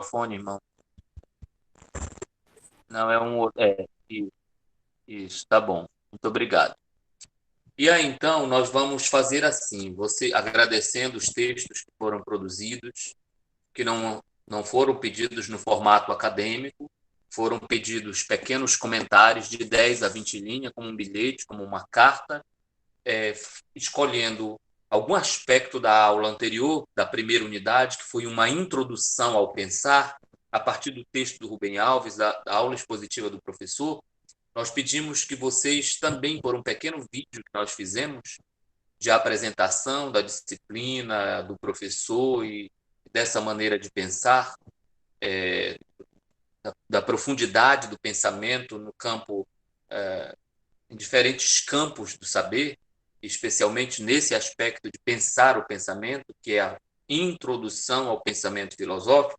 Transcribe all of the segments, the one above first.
microfone, irmão. Não, é um outro. Isso, tá bom. Muito obrigado. E aí, então, nós vamos fazer assim, você agradecendo os textos que foram produzidos, que não foram pedidos no formato acadêmico, foram pedidos pequenos comentários de 10 a 20 linhas, como um bilhete, como uma carta, é, escolhendo algum aspecto da aula anterior, da primeira unidade, que foi uma introdução ao pensar, a partir do texto do Rubem Alves, da aula expositiva do professor. Nós pedimos que vocês também, por um pequeno vídeo que nós fizemos, de apresentação da disciplina, do professor e dessa maneira de pensar, da profundidade do pensamento no campo, em diferentes campos do saber, especialmente nesse aspecto de pensar o pensamento, que é a introdução ao pensamento filosófico.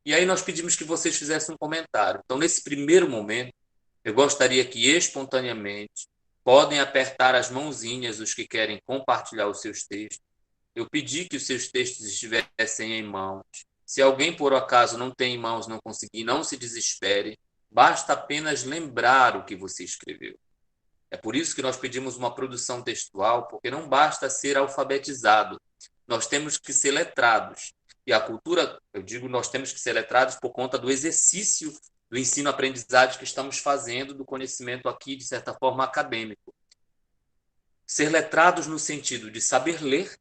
E aí nós pedimos que vocês fizessem um comentário. Então, nesse primeiro momento, eu gostaria que espontaneamente podem apertar as mãozinhas os que querem compartilhar os seus textos. Eu pedi que os seus textos estivessem em mãos. Se alguém por acaso não tem em mãos, não conseguir, não se desespere. Basta apenas lembrar o que você escreveu. É por isso que nós pedimos uma produção textual, porque não basta ser alfabetizado. Nós temos que ser letrados. E a cultura, eu digo, nós temos que ser letrados por conta do exercício do ensino-aprendizagem que estamos fazendo, do conhecimento aqui, de certa forma, acadêmico. Ser letrados no sentido de saber ler,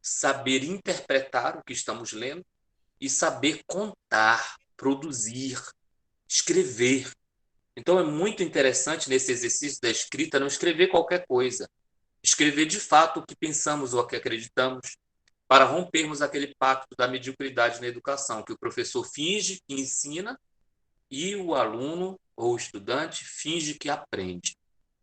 saber interpretar o que estamos lendo e saber contar, produzir, escrever. Então é muito interessante nesse exercício da escrita não escrever qualquer coisa, escrever de fato o que pensamos ou o que acreditamos, para rompermos aquele pacto da mediocridade na educação, que o professor finge que ensina e o aluno ou o estudante finge que aprende.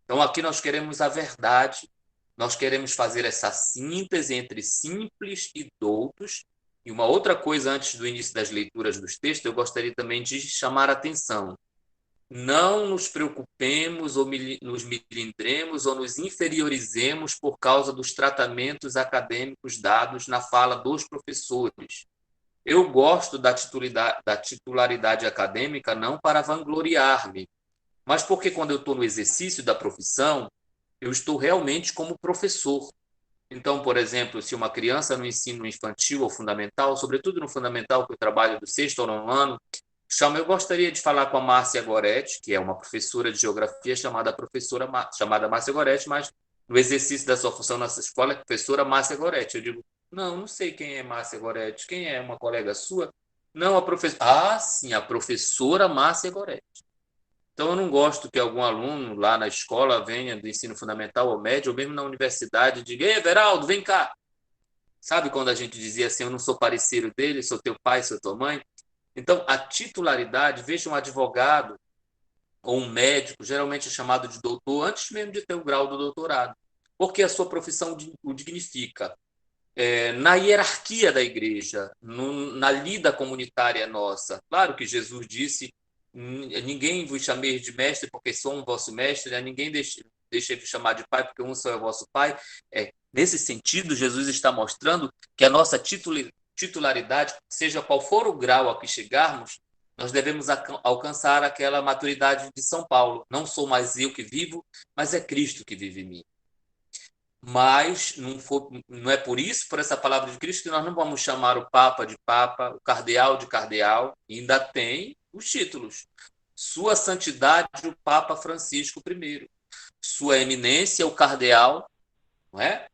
Então aqui nós queremos a verdade, nós queremos fazer essa síntese entre simples e doutos. E uma outra coisa, antes do início das leituras dos textos, eu gostaria também de chamar a atenção. Não nos preocupemos ou nos milindremos ou nos inferiorizemos por causa dos tratamentos acadêmicos dados na fala dos professores. Eu gosto da titularidade acadêmica não para vangloriar-me, mas porque quando eu estou no exercício da profissão, eu estou realmente como professor. Então, por exemplo, se uma criança no ensino infantil ou fundamental, sobretudo no fundamental, que eu trabalho do sexto ao nono ano, eu gostaria de falar com a Márcia Goretti, que é uma professora de geografia chamada Márcia Goretti, mas no exercício da sua função nessa escola é professora Márcia Goretti. Eu digo, não sei quem é Márcia Goretti, quem é uma colega sua? Não, a professora. Ah, sim, a professora Márcia Goretti. Então, eu não gosto que algum aluno lá na escola venha do ensino fundamental ou médio, ou mesmo na universidade, e diga, ei, Everaldo, vem cá. Sabe quando a gente dizia assim, eu não sou parceiro dele, sou teu pai, sou tua mãe? Então, a titularidade, veja um advogado ou um médico, geralmente é chamado de doutor, antes mesmo de ter o grau do doutorado, porque a sua profissão o dignifica. Na hierarquia da igreja, na lida comunitária nossa. Claro que Jesus disse, ninguém vos chameis de mestre porque sou um vosso mestre, né? Ninguém deixe de chamar de pai porque um só é vosso pai. Nesse sentido, Jesus está mostrando que a nossa titularidade, seja qual for o grau a que chegarmos, nós devemos alcançar aquela maturidade de São Paulo. Não sou mais eu que vivo, mas é Cristo que vive em mim. Mas não é por isso, por essa palavra de Cristo, que nós não vamos chamar o Papa de Papa, o Cardeal de Cardeal, e ainda tem os títulos. Sua Santidade, o Papa Francisco I. Sua Eminência, o Cardeal, não é?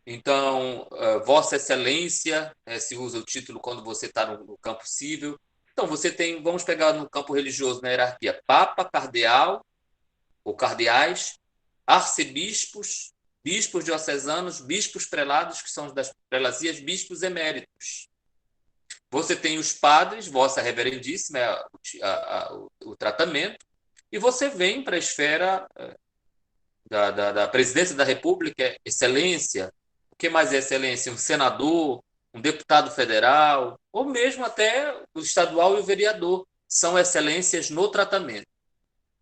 Então, Vossa Excelência, se usa o título quando você está no campo civil. Então, você tem, vamos pegar no campo religioso, na hierarquia, Papa, Cardeal, ou Cardeais, arcebispos, bispos diocesanos, bispos prelados, que são das prelazias, bispos eméritos. Você tem os padres, Vossa Reverendíssima, o tratamento, e você vem para a esfera da presidência da República, excelência. O que mais é excelência? Um senador, um deputado federal, ou mesmo até o estadual e o vereador. São excelências no tratamento.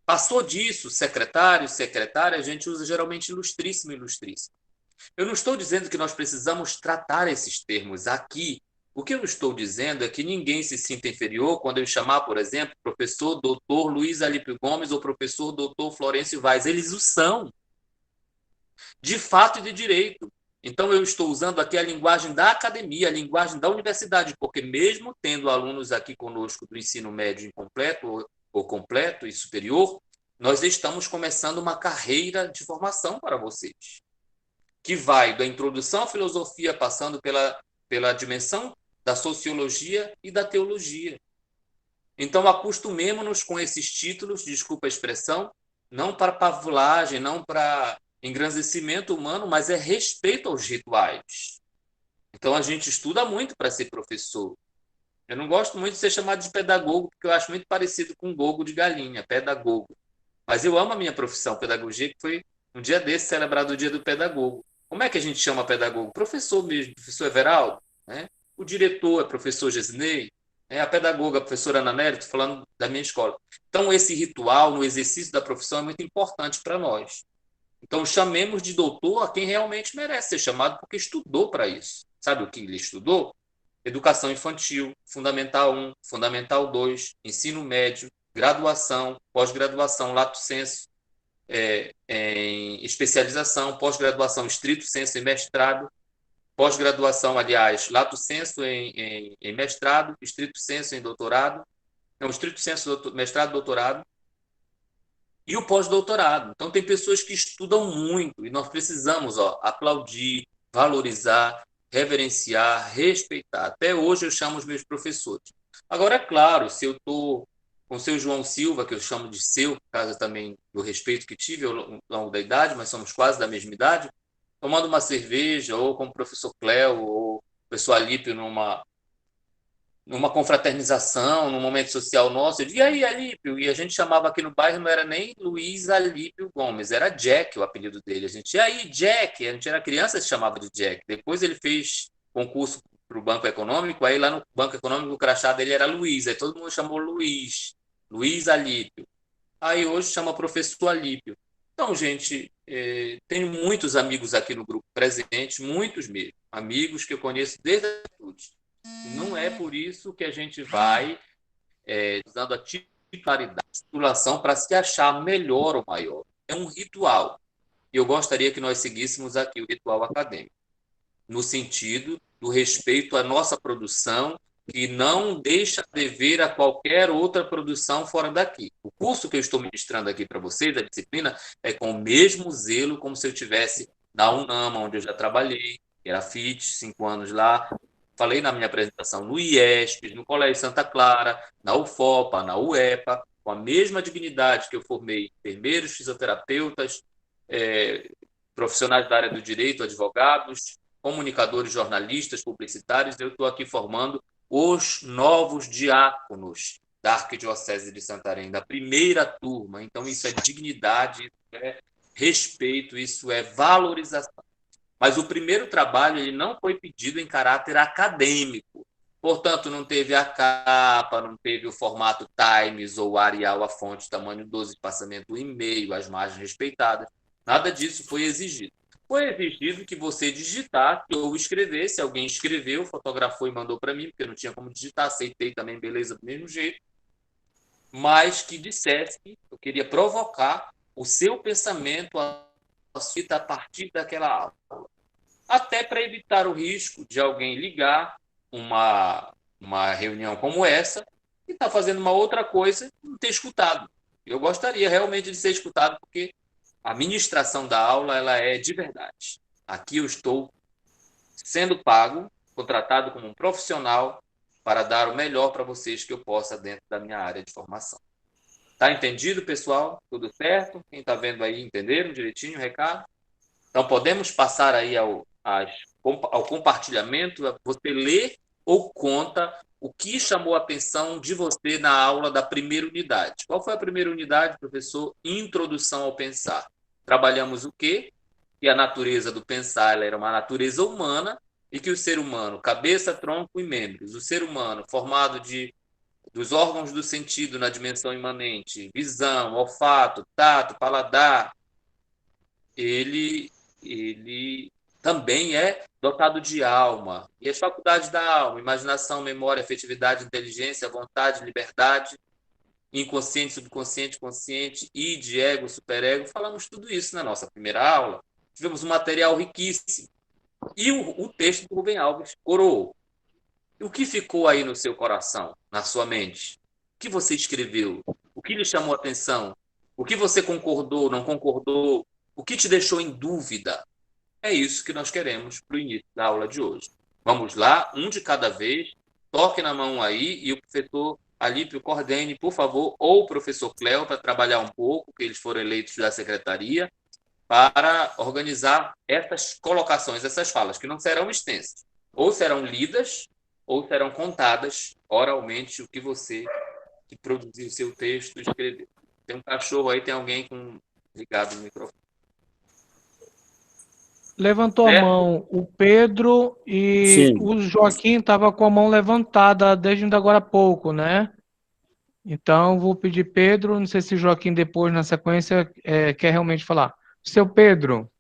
Passou disso, secretário, secretária, a gente usa geralmente ilustríssimo, ilustríssimo. Eu não estou dizendo que nós precisamos tratar esses termos aqui O que eu estou dizendo é que ninguém se sinta inferior quando eu chamar, por exemplo, professor doutor Luiz Alípio Gomes ou professor doutor Florencio Vaz. Eles o são, de fato e de direito. Então, eu estou usando aqui a linguagem da academia, a linguagem da universidade, porque mesmo tendo alunos aqui conosco do ensino médio incompleto ou completo e superior, nós estamos começando uma carreira de formação para vocês, que vai da introdução à filosofia, passando pela dimensão da sociologia e da teologia. Então, acostumemos-nos com esses títulos, desculpa a expressão, não para pavulagem, não para engrandecimento humano, mas é respeito aos rituais. Então, a gente estuda muito para ser professor. Eu não gosto muito de ser chamado de pedagogo, porque eu acho muito parecido com gogo de galinha, pedagogo. Mas eu amo a minha profissão, pedagogia, que foi um dia desse celebrado o dia do pedagogo. Como é que a gente chama pedagogo? Professor mesmo, professor Everaldo, né? O diretor é professor Gesney, a pedagoga, a professora Ana Nery, estou falando da minha escola. Então, esse ritual no exercício da profissão é muito importante para nós. Então, chamemos de doutor a quem realmente merece ser chamado, porque estudou para isso. Sabe o que ele estudou? Educação infantil, Fundamental 1, Fundamental 2, ensino médio, graduação, pós-graduação, lato sensu, em especialização, pós-graduação, estrito sensu em mestrado, pós-graduação, aliás, lato sensu em mestrado, estrito sensu em doutorado, não, estrito sensu mestrado, doutorado, e o pós-doutorado. Então, tem pessoas que estudam muito e nós precisamos aplaudir, valorizar, reverenciar, respeitar. Até hoje eu chamo os meus professores. Agora, é claro, se eu estou com o seu João Silva, que eu chamo de seu, por causa também do respeito que tive ao longo da idade, mas somos quase da mesma idade, tomando uma cerveja, ou com o professor Cléo, ou o professor Alípio numa confraternização, num momento social nosso, eu dizia, e aí, Alípio? E a gente chamava aqui no bairro, não era nem Luiz Alípio Gomes, era Jack o apelido dele. A gente, e aí, Jack? A gente era criança, se chamava de Jack. Depois ele fez concurso para o Banco Econômico, aí lá no Banco Econômico o crachá dele era Luiz, aí todo mundo chamou Luiz, Luiz Alípio. Aí hoje chama professor Alípio. Então, gente, tenho muitos amigos aqui no grupo presentes, muitos mesmo, amigos que eu conheço desde a juventude. Não é por isso que a gente vai usando a titularidade, a titulação para se achar melhor ou maior. É um ritual. E eu gostaria que nós seguíssemos aqui o ritual acadêmico, no sentido do respeito à nossa produção, que não deixa dever a qualquer outra produção fora daqui. O curso que eu estou ministrando aqui para vocês, a disciplina, é com o mesmo zelo como se eu tivesse na UNAMA, onde eu já trabalhei, que era FIT, 5 anos lá. Falei na minha apresentação no IESP, no Colégio Santa Clara, na UFOPA, na UEPA, com a mesma dignidade que eu formei enfermeiros, fisioterapeutas, profissionais da área do direito, advogados, comunicadores, jornalistas, publicitários. Eu estou aqui formando os novos diáconos da Arquidiocese de Santarém, da primeira turma. Então, isso é dignidade, isso é respeito, isso é valorização. Mas o primeiro trabalho ele não foi pedido em caráter acadêmico. Portanto, não teve a capa, não teve o formato Times ou Arial, a fonte, tamanho 12, espaçamento e-mail, as margens respeitadas. Nada disso foi exigido. Foi exigido que você digitasse ou escrevesse. Alguém escreveu, fotografou e mandou para mim, porque não tinha como digitar, aceitei também, beleza, do mesmo jeito. Mas que dissesse, eu queria provocar o seu pensamento a partir daquela aula. Até para evitar o risco de alguém ligar uma reunião como essa e estar fazendo uma outra coisa e não ter escutado. Eu gostaria realmente de ser escutado, porque a ministração da aula ela é de verdade. Aqui eu estou sendo pago, contratado como um profissional para dar o melhor para vocês que eu possa dentro da minha área de formação. Tá entendido, pessoal? Tudo certo? Quem está vendo aí, entenderam direitinho o recado? Então, podemos passar aí ao compartilhamento, você lê ou conta o que chamou a atenção de você na aula da primeira unidade. Qual foi a primeira unidade, professor? Introdução ao pensar. Trabalhamos o quê? Que a natureza do pensar ela era uma natureza humana e que o ser humano, cabeça, tronco e membros, o ser humano formado dos órgãos do sentido na dimensão imanente, visão, olfato, tato, paladar, ele também é dotado de alma. E as faculdades da alma, imaginação, memória, afetividade, inteligência, vontade, liberdade, inconsciente, subconsciente, consciente, id, ego, superego, falamos tudo isso na nossa primeira aula. Tivemos um material riquíssimo. E o texto do Rubem Alves coroou. O que ficou aí no seu coração, na sua mente? O que você escreveu? O que lhe chamou a atenção? O que você concordou, não concordou? O que te deixou em dúvida? É isso que nós queremos para o início da aula de hoje. Vamos lá, um de cada vez. Toque na mão aí e o professor Alípio coordene, por favor, ou o professor Cléo para trabalhar um pouco, que eles foram eleitos da secretaria, para organizar essas colocações, essas falas, que não serão extensas. Ou serão lidas, ou serão contadas oralmente o que você que produziu o seu texto escreveu. Tem um cachorro aí, tem alguém ligado no microfone. Levantou a Certo? mão o Pedro e Sim. o Joaquim estava com a mão levantada desde agora há pouco, né? Então, vou pedir Pedro, não sei se o Joaquim depois, na sequência, quer realmente falar. Seu Pedro,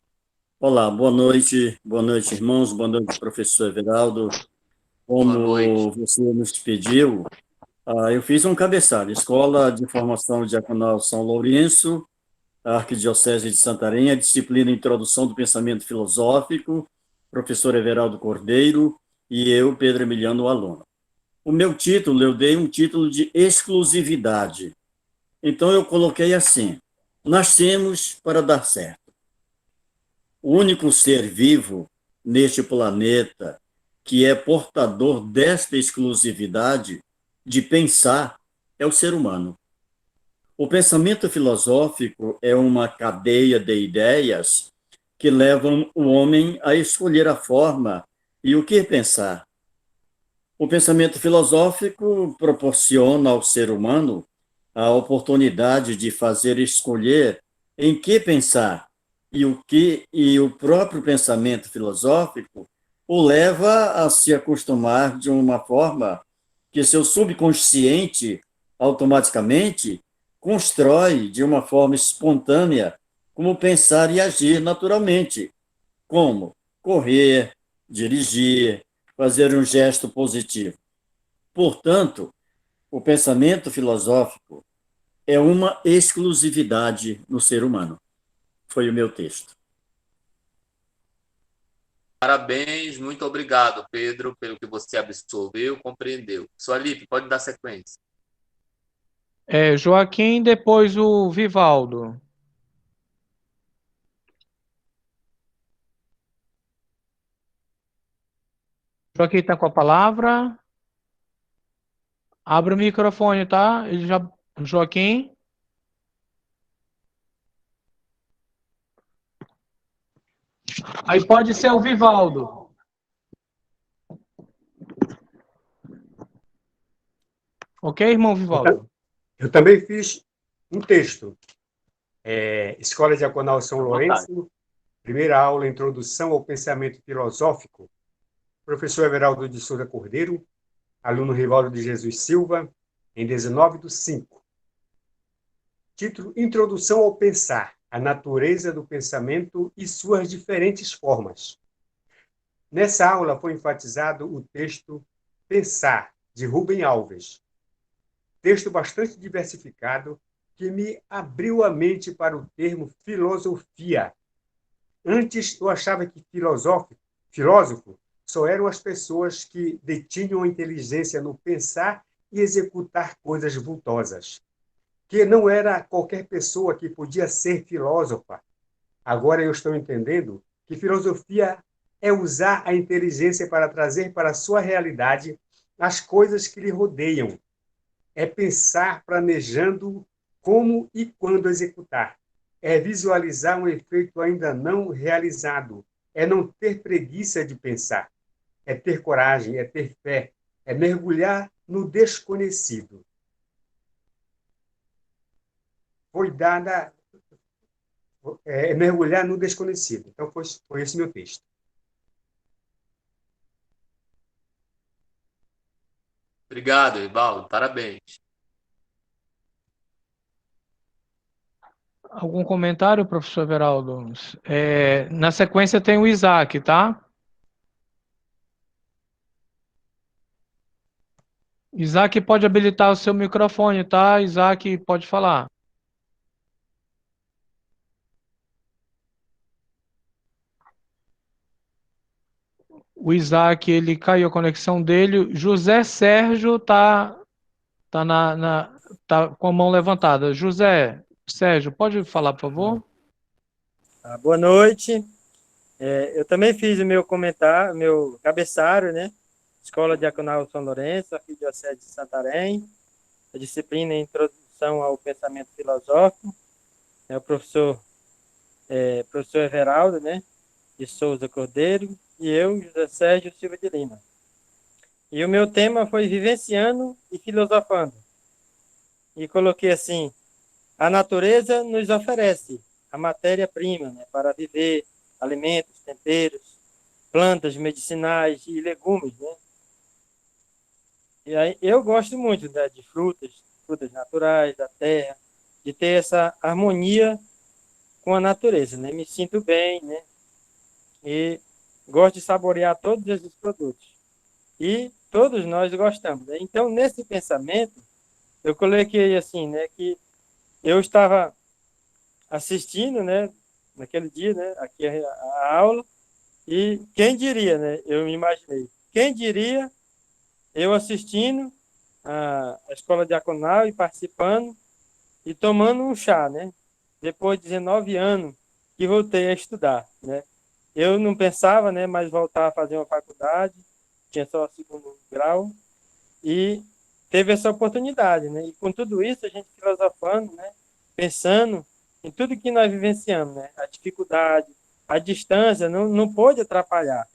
Olá, boa noite, irmãos, boa noite, professor Everaldo. Boa noite. Como você nos pediu, eu fiz um cabeçalho, Escola de Formação Diaconal São Lourenço, Arquidiocese de Santarém, disciplina Introdução do Pensamento Filosófico, professor Everaldo Cordeiro e eu, Pedro Emiliano, o aluno. O meu título, eu dei um título de exclusividade. Então, eu coloquei assim: nascemos para dar certo. O único ser vivo neste planeta que é portador desta exclusividade de pensar é o ser humano. O pensamento filosófico é uma cadeia de ideias que levam o homem a escolher a forma e o que pensar. O pensamento filosófico proporciona ao ser humano a oportunidade de fazer escolher em que pensar e o próprio pensamento filosófico o leva a se acostumar de uma forma que seu subconsciente automaticamente constrói de uma forma espontânea como pensar e agir naturalmente, como correr, dirigir, fazer um gesto positivo. Portanto, o pensamento filosófico é uma exclusividade no ser humano. Foi o meu texto. Parabéns, muito obrigado, Pedro, pelo que você absorveu, compreendeu. Sualipe, pode dar sequência. Joaquim, depois o Vivaldo. Joaquim está com a palavra. Abre o microfone, tá? Ele já... Joaquim. Aí pode ser o Vivaldo. Ok, irmão Vivaldo? Eu também fiz um texto. Escola Diaconal São Vontade. Lourenço, primeira aula, Introdução ao Pensamento Filosófico. Professor Everaldo de Souza Cordeiro, aluno Rivaldo de Jesus Silva, em 19/5. Título: Introdução ao Pensar, a natureza do pensamento e suas diferentes formas. Nessa aula foi enfatizado o texto Pensar, de Rubem Alves. Texto bastante diversificado que me abriu a mente para o termo filosofia. Antes eu achava que filósofo só eram as pessoas que detinham a inteligência no pensar e executar coisas vultosas. Que não era qualquer pessoa que podia ser filósofa. Agora eu estou entendendo que filosofia é usar a inteligência para trazer para a sua realidade as coisas que lhe rodeiam. É pensar planejando como e quando executar. É visualizar um efeito ainda não realizado. É não ter preguiça de pensar. É ter coragem, é ter fé. É mergulhar no desconhecido. Foi dada mergulhar no desconhecido. Então, foi esse meu texto. Obrigado, Rivaldo. Parabéns. algum comentário, professor Everaldo? Na sequência tem o Isaac, tá? Isaac pode habilitar o seu microfone, tá? Isaac pode falar. O Isaac, ele caiu a conexão dele. José Sérgio tá com a mão levantada. José Sérgio, pode falar, por favor? Boa noite. Eu também fiz o meu comentário, meu cabeçário, né? Escola Diaconal São Lourenço, Arquidiocese de Santarém, a disciplina Introdução ao Pensamento Filosófico, o professor Everaldo, né? De Souza Cordeiro, e eu, José Sérgio Silva de Lima. E o meu tema foi Vivenciando e Filosofando. E coloquei assim: a natureza nos oferece a matéria-prima, né, para viver, alimentos, temperos, plantas medicinais e legumes, né? E aí eu gosto muito, né, de frutas naturais, da terra, de ter essa harmonia com a natureza, né? Me sinto bem, né? E gosto de saborear todos esses produtos. E todos nós gostamos, né? Então, nesse pensamento, eu coloquei assim, né, que eu estava assistindo, né, naquele dia, né, aqui a aula, e quem diria, né, eu me imaginei, quem diria eu assistindo a escola diaconal e participando e tomando um chá, né, depois de 19 anos que voltei a estudar, né. Eu não pensava, né, mais voltar a fazer uma faculdade, tinha só o segundo grau, e teve essa oportunidade, né, e com tudo isso a gente filosofando, né, pensando em tudo que nós vivenciamos, né, a dificuldade, a distância não pôde atrapalhar,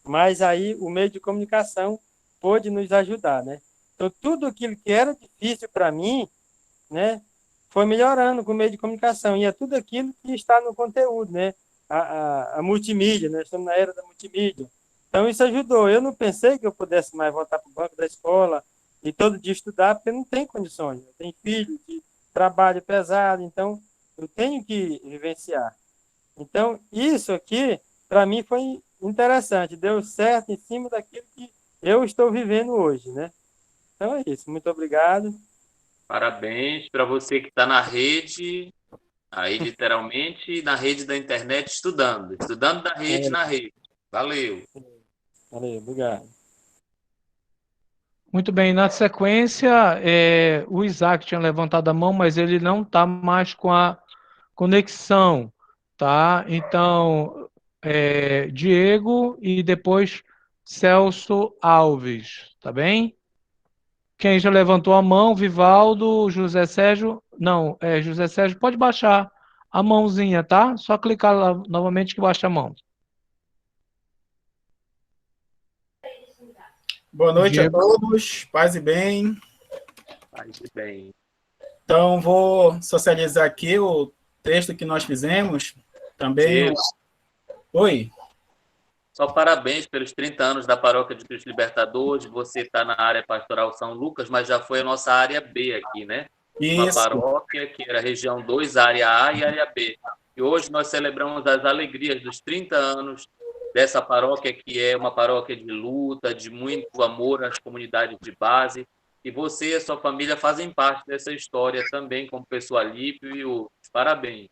mas aí o meio de comunicação pôde nos ajudar, né. Então, tudo aquilo que era difícil para mim, né, foi melhorando com o meio de comunicação, e é tudo aquilo que está no conteúdo, né, a multimídia, né, estamos na era da multimídia. Então, isso ajudou. Eu não pensei que eu pudesse mais voltar para o banco da escola e todo dia estudar, porque não tem condições. Eu tenho filho, de trabalho pesado, então eu tenho que vivenciar. Então, isso aqui, para mim, foi interessante. Deu certo em cima daquilo que eu estou vivendo hoje, né? Então é isso. Muito obrigado. Parabéns para você que está na rede, aí literalmente na rede da internet estudando da rede na rede. Valeu. Valeu, obrigado. Muito bem, na sequência, o Isaac tinha levantado a mão, mas ele não está mais com a conexão, tá? Então, Diego e depois Celso Alves, tá bem? Quem já levantou a mão, Vivaldo, José Sérgio, não, José Sérgio, pode baixar a mãozinha, tá? Só clicar lá novamente que baixa a mão. Boa noite Diego. a todos, paz e bem. Paz e bem. Então, vou socializar aqui o texto que nós fizemos. Também. Diego, Oi. só parabéns pelos 30 anos da Paróquia de Cristo Libertador. Você está na área pastoral São Lucas, mas já foi a nossa área B aqui, né? Uma Isso. paróquia que era região 2, área A e área B. E hoje nós celebramos as alegrias dos 30 anos dessa paróquia, que é uma paróquia de luta, de muito amor às comunidades de base. E você e a sua família fazem parte dessa história também, como pessoa Alípio e outros. Parabéns.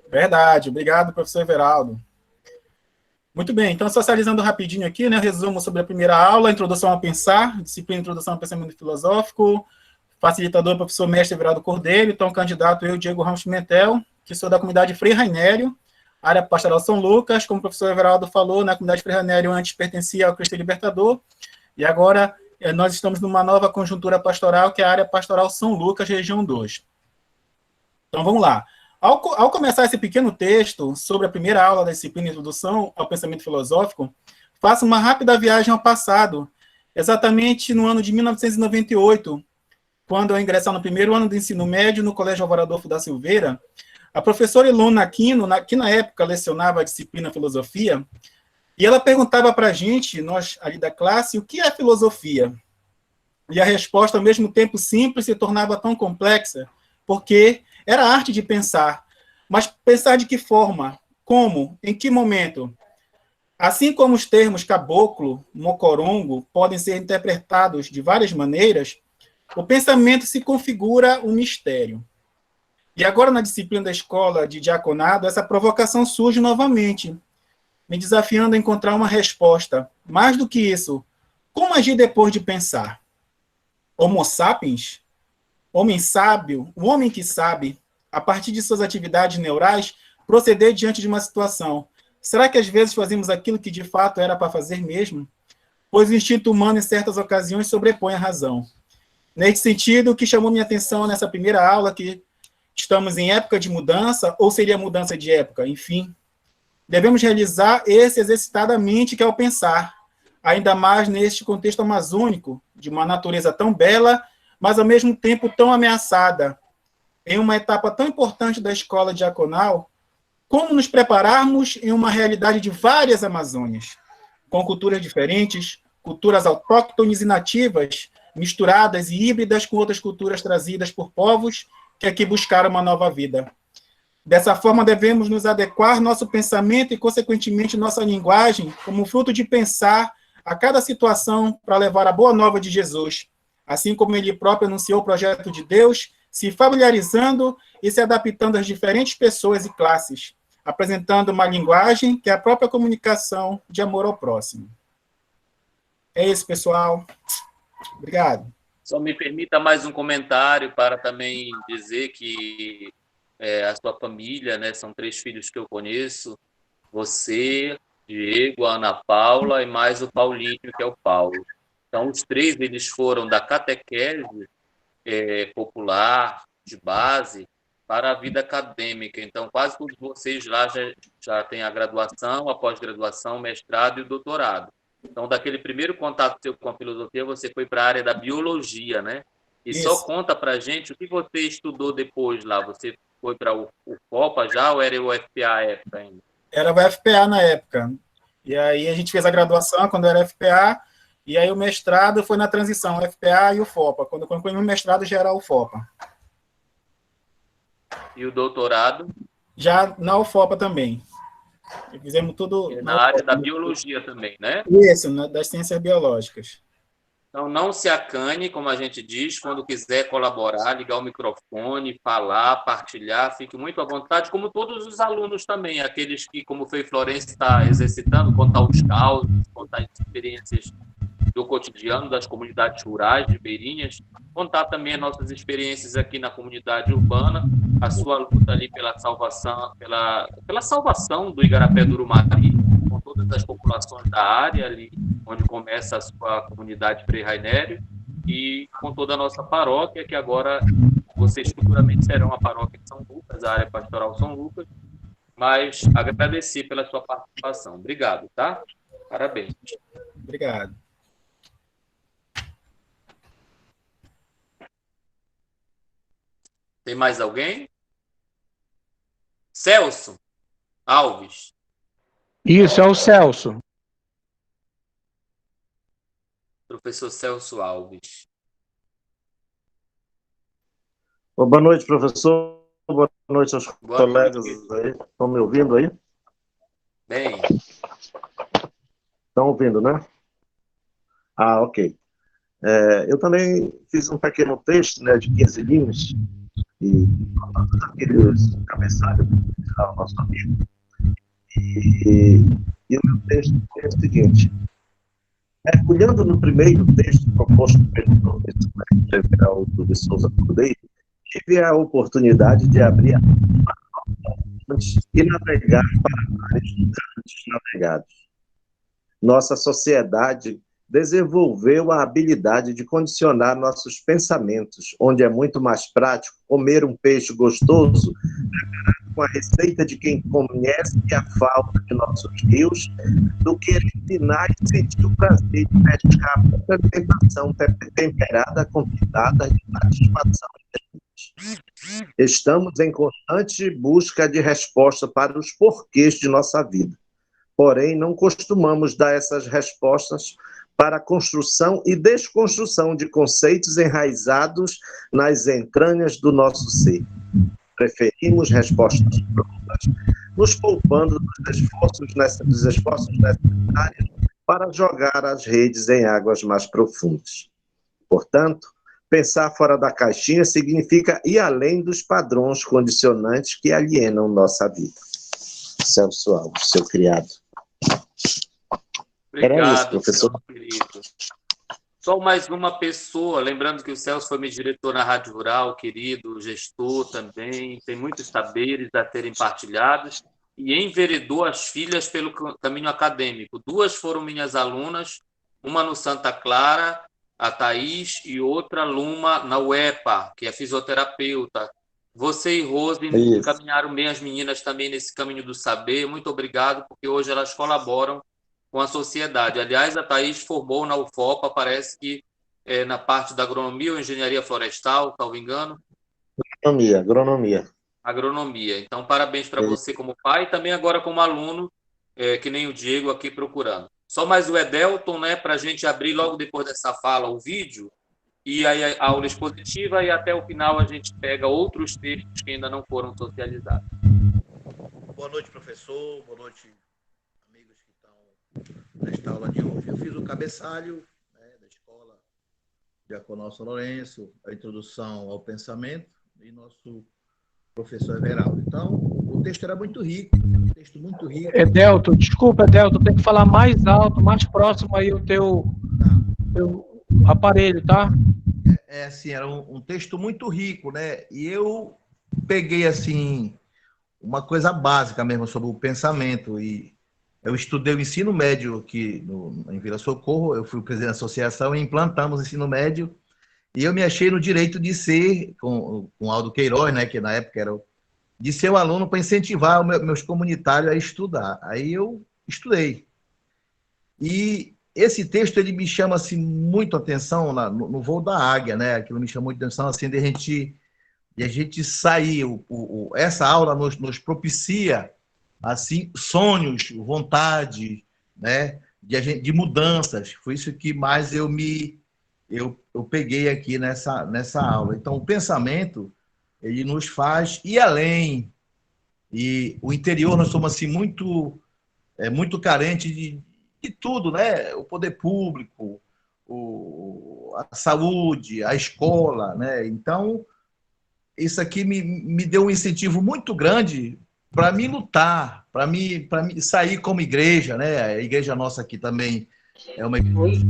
Verdade. Obrigado, professor Everaldo. Muito bem, então, socializando rapidinho aqui, né, resumo sobre a primeira aula, Introdução ao Pensar, disciplina Introdução ao Pensamento Filosófico, facilitador, professor mestre Everaldo Cordeiro, então, candidato eu, Diego Ramos Pimentel, que sou da comunidade Frei Rainério, área pastoral São Lucas, como o professor Everaldo falou, na comunidade Frei Rainério antes pertencia ao Cristo Libertador, e agora nós estamos numa nova conjuntura pastoral, que é a área pastoral São Lucas, região 2. Então, vamos lá. Ao começar esse pequeno texto sobre a primeira aula da disciplina Introdução ao Pensamento Filosófico, faço uma rápida viagem ao passado, exatamente no ano de 1998, quando eu ingressar no primeiro ano do ensino médio no Colégio Álvaro Adolfo da Silveira, a professora Ilona Aquino, que na época lecionava a disciplina Filosofia, e ela perguntava para a gente, nós ali da classe, o que é filosofia? E a resposta, ao mesmo tempo simples, se tornava tão complexa, porque era a arte de pensar. Mas pensar de que forma? Como? Em que momento? Assim como os termos caboclo, mocorongo podem ser interpretados de várias maneiras, o pensamento se configura um mistério. E agora, na disciplina da escola de diaconado, essa provocação surge novamente, me desafiando a encontrar uma resposta. Mais do que isso, como agir depois de pensar? Homo sapiens? Homem sábio, o homem que sabe, a partir de suas atividades neurais, proceder diante de uma situação. Será que às vezes fazemos aquilo que de fato era para fazer mesmo? Pois o instinto humano, em certas ocasiões, sobrepõe a razão. Nesse sentido, o que chamou minha atenção nessa primeira aula, que estamos em época de mudança, ou seria mudança de época, enfim, devemos realizar esse exercitadamente, que é o pensar, ainda mais neste contexto amazônico, de uma natureza tão bela, mas ao mesmo tempo tão ameaçada. Em uma etapa tão importante da escola diaconal, como nos prepararmos em uma realidade de várias Amazônias, com culturas diferentes, culturas autóctones e nativas, misturadas e híbridas com outras culturas trazidas por povos que aqui buscaram uma nova vida. Dessa forma, devemos nos adequar nosso pensamento e, consequentemente, nossa linguagem como fruto de pensar a cada situação para levar a boa nova de Jesus, assim como ele próprio anunciou o projeto de Deus, se familiarizando e se adaptando às diferentes pessoas e classes, apresentando uma linguagem que é a própria comunicação de amor ao próximo. É isso, pessoal. Obrigado. Só me permita mais um comentário para também dizer que a sua família, né, são 3 filhos que eu conheço, você, Diego, a Ana Paula e mais o Paulinho, que é o Paulo. Então, os 3, eles foram da catequese popular, de base, para a vida acadêmica. Então, quase todos vocês lá já têm a graduação, a pós-graduação, o mestrado e o doutorado. Então, daquele primeiro contato seu com a filosofia, você foi para a área da biologia, né? E Isso. só conta para a gente o que você estudou depois lá. Você foi para o FOPA já ou era o FPA à época ainda? Era o FPA na época. E aí a gente fez a graduação quando era FPA, e aí o mestrado foi na transição, o FPA e o FOPA. Quando eu concluí o mestrado, já era o FOPA. E o doutorado? Já na UFOPA também. Fizemos tudo na área da biologia também, né? Isso, das ciências biológicas. Então, não se acane, como a gente diz, quando quiser colaborar, ligar o microfone, falar, partilhar, fique muito à vontade, como todos os alunos também, aqueles que, como o Frei Florencio está exercitando, contar os causos, contar as experiências do cotidiano das comunidades rurais, ribeirinhas, contar também as nossas experiências aqui na comunidade urbana, a sua luta ali pela salvação, pela salvação do Igarapé do Urumari, com todas as populações da área ali, onde começa a sua comunidade Frei Rainério, e com toda a nossa paróquia, que agora vocês futuramente serão a paróquia de São Lucas, a área pastoral São Lucas, mas agradecer pela sua participação. Obrigado, tá? Parabéns. Obrigado. Tem mais alguém? Celso Alves. Isso, é o Celso. Professor Celso Alves. Boa noite, professor. Boa noite aos colegas aí. Estão me ouvindo aí? Bem. Estão ouvindo, né? Ah, ok. Eu também fiz um pequeno texto, né, de 15 linhas, e aqueles cabeçalhos do nosso amigo. E o meu texto é o seguinte: mergulhando no primeiro texto proposto pelo professor Everaldo de Souza Cordeiro, tive a oportunidade de abrir a e navegar para vários lugares navegados. Nossa sociedade desenvolveu a habilidade de condicionar nossos pensamentos, onde é muito mais prático comer um peixe gostoso preparado com a receita de quem conhece a fauna de nossos rios, do que ensinar e sentir o prazer de pescar a alimentação temperada com pitadas de satisfação. Estamos em constante busca de resposta para os porquês de nossa vida. Porém, não costumamos dar essas respostas para a construção e desconstrução de conceitos enraizados nas entranhas do nosso ser. preferimos respostas prontas, nos poupando dos esforços necessários para jogar as redes em águas mais profundas. Portanto, pensar fora da caixinha significa ir além dos padrões condicionantes que alienam nossa vida. Celso Alves, seu criado. Era isso, Obrigado, professor. Celso, querido. Só mais uma pessoa, lembrando que o Celso foi meu diretor na Rádio Rural, querido, gestor também, tem muitos saberes a serem partilhados, e enveredou as filhas pelo caminho acadêmico. 2 foram minhas alunas, uma no Santa Clara, a Thaís, e outra Luma na UEPA, que é fisioterapeuta. Você e Rose encaminharam bem as meninas também nesse caminho do saber. Muito obrigado, porque hoje elas colaboram com a sociedade. Aliás, a Thaís formou na UFOPA, parece que na parte da agronomia ou engenharia florestal, salvo engano. Agronomia. Agronomia. Então, parabéns para você como pai e também agora como aluno, que nem o Diego aqui procurando. Só mais o Edelton, né, para a gente abrir logo depois dessa fala o vídeo, e aí a aula expositiva, e até o final a gente pega outros textos que ainda não foram socializados. Boa noite, professor. Boa noite, amigos que estão nesta aula de hoje. Eu fiz o cabeçalho, né, da escola Diaconal São Lourenço, a introdução ao pensamento, e nosso professor Everaldo. Então, o texto era muito rico, um texto muito rico. Edelton, desculpa, Edelton, tem que falar mais alto, mais próximo aí o teu aparelho, tá? Assim, era um texto muito rico, né? E eu peguei, assim, uma coisa básica mesmo sobre o pensamento. E eu estudei o ensino médio aqui em Vila Socorro, eu fui o presidente da associação e implantamos o ensino médio. E eu me achei no direito de ser, com Aldo Queiroz, né, que na época era de ser um aluno para incentivar meus comunitários a estudar. Aí eu estudei. E esse texto, ele me chama assim, muito atenção no voo da águia, né? Aquilo me chama muito atenção, assim, de a gente sair. Essa aula nos propicia, assim, sonhos, vontade, né? De mudanças. Foi isso que mais eu peguei aqui nessa aula. Então, o pensamento, ele nos faz ir além. E o interior, nós somos assim, muito carente de tudo, né? O poder público, a saúde, a escola, né? Então, isso aqui me deu um incentivo muito grande para me lutar, para me sair como igreja, né? A igreja nossa aqui também é uma igreja.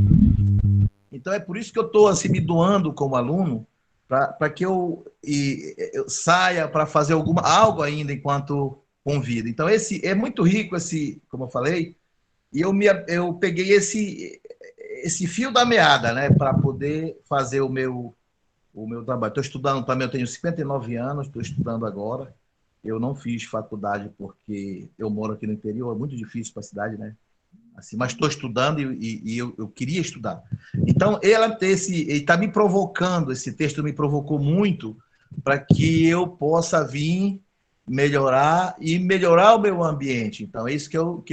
Então, é por isso que eu estou assim, me doando como aluno, para que eu saia para fazer algo ainda enquanto convido. Então, é muito rico, como eu falei, e eu peguei esse fio da meada, né, para poder fazer o meu trabalho. Estou estudando também, eu tenho 59 anos, estou estudando agora. Eu não fiz faculdade porque eu moro aqui no interior, é muito difícil para a cidade, né? Assim, mas estou estudando e eu queria estudar. Então, ele está me provocando, esse texto me provocou muito para que eu possa vir melhorar o meu ambiente. Então, é isso que eu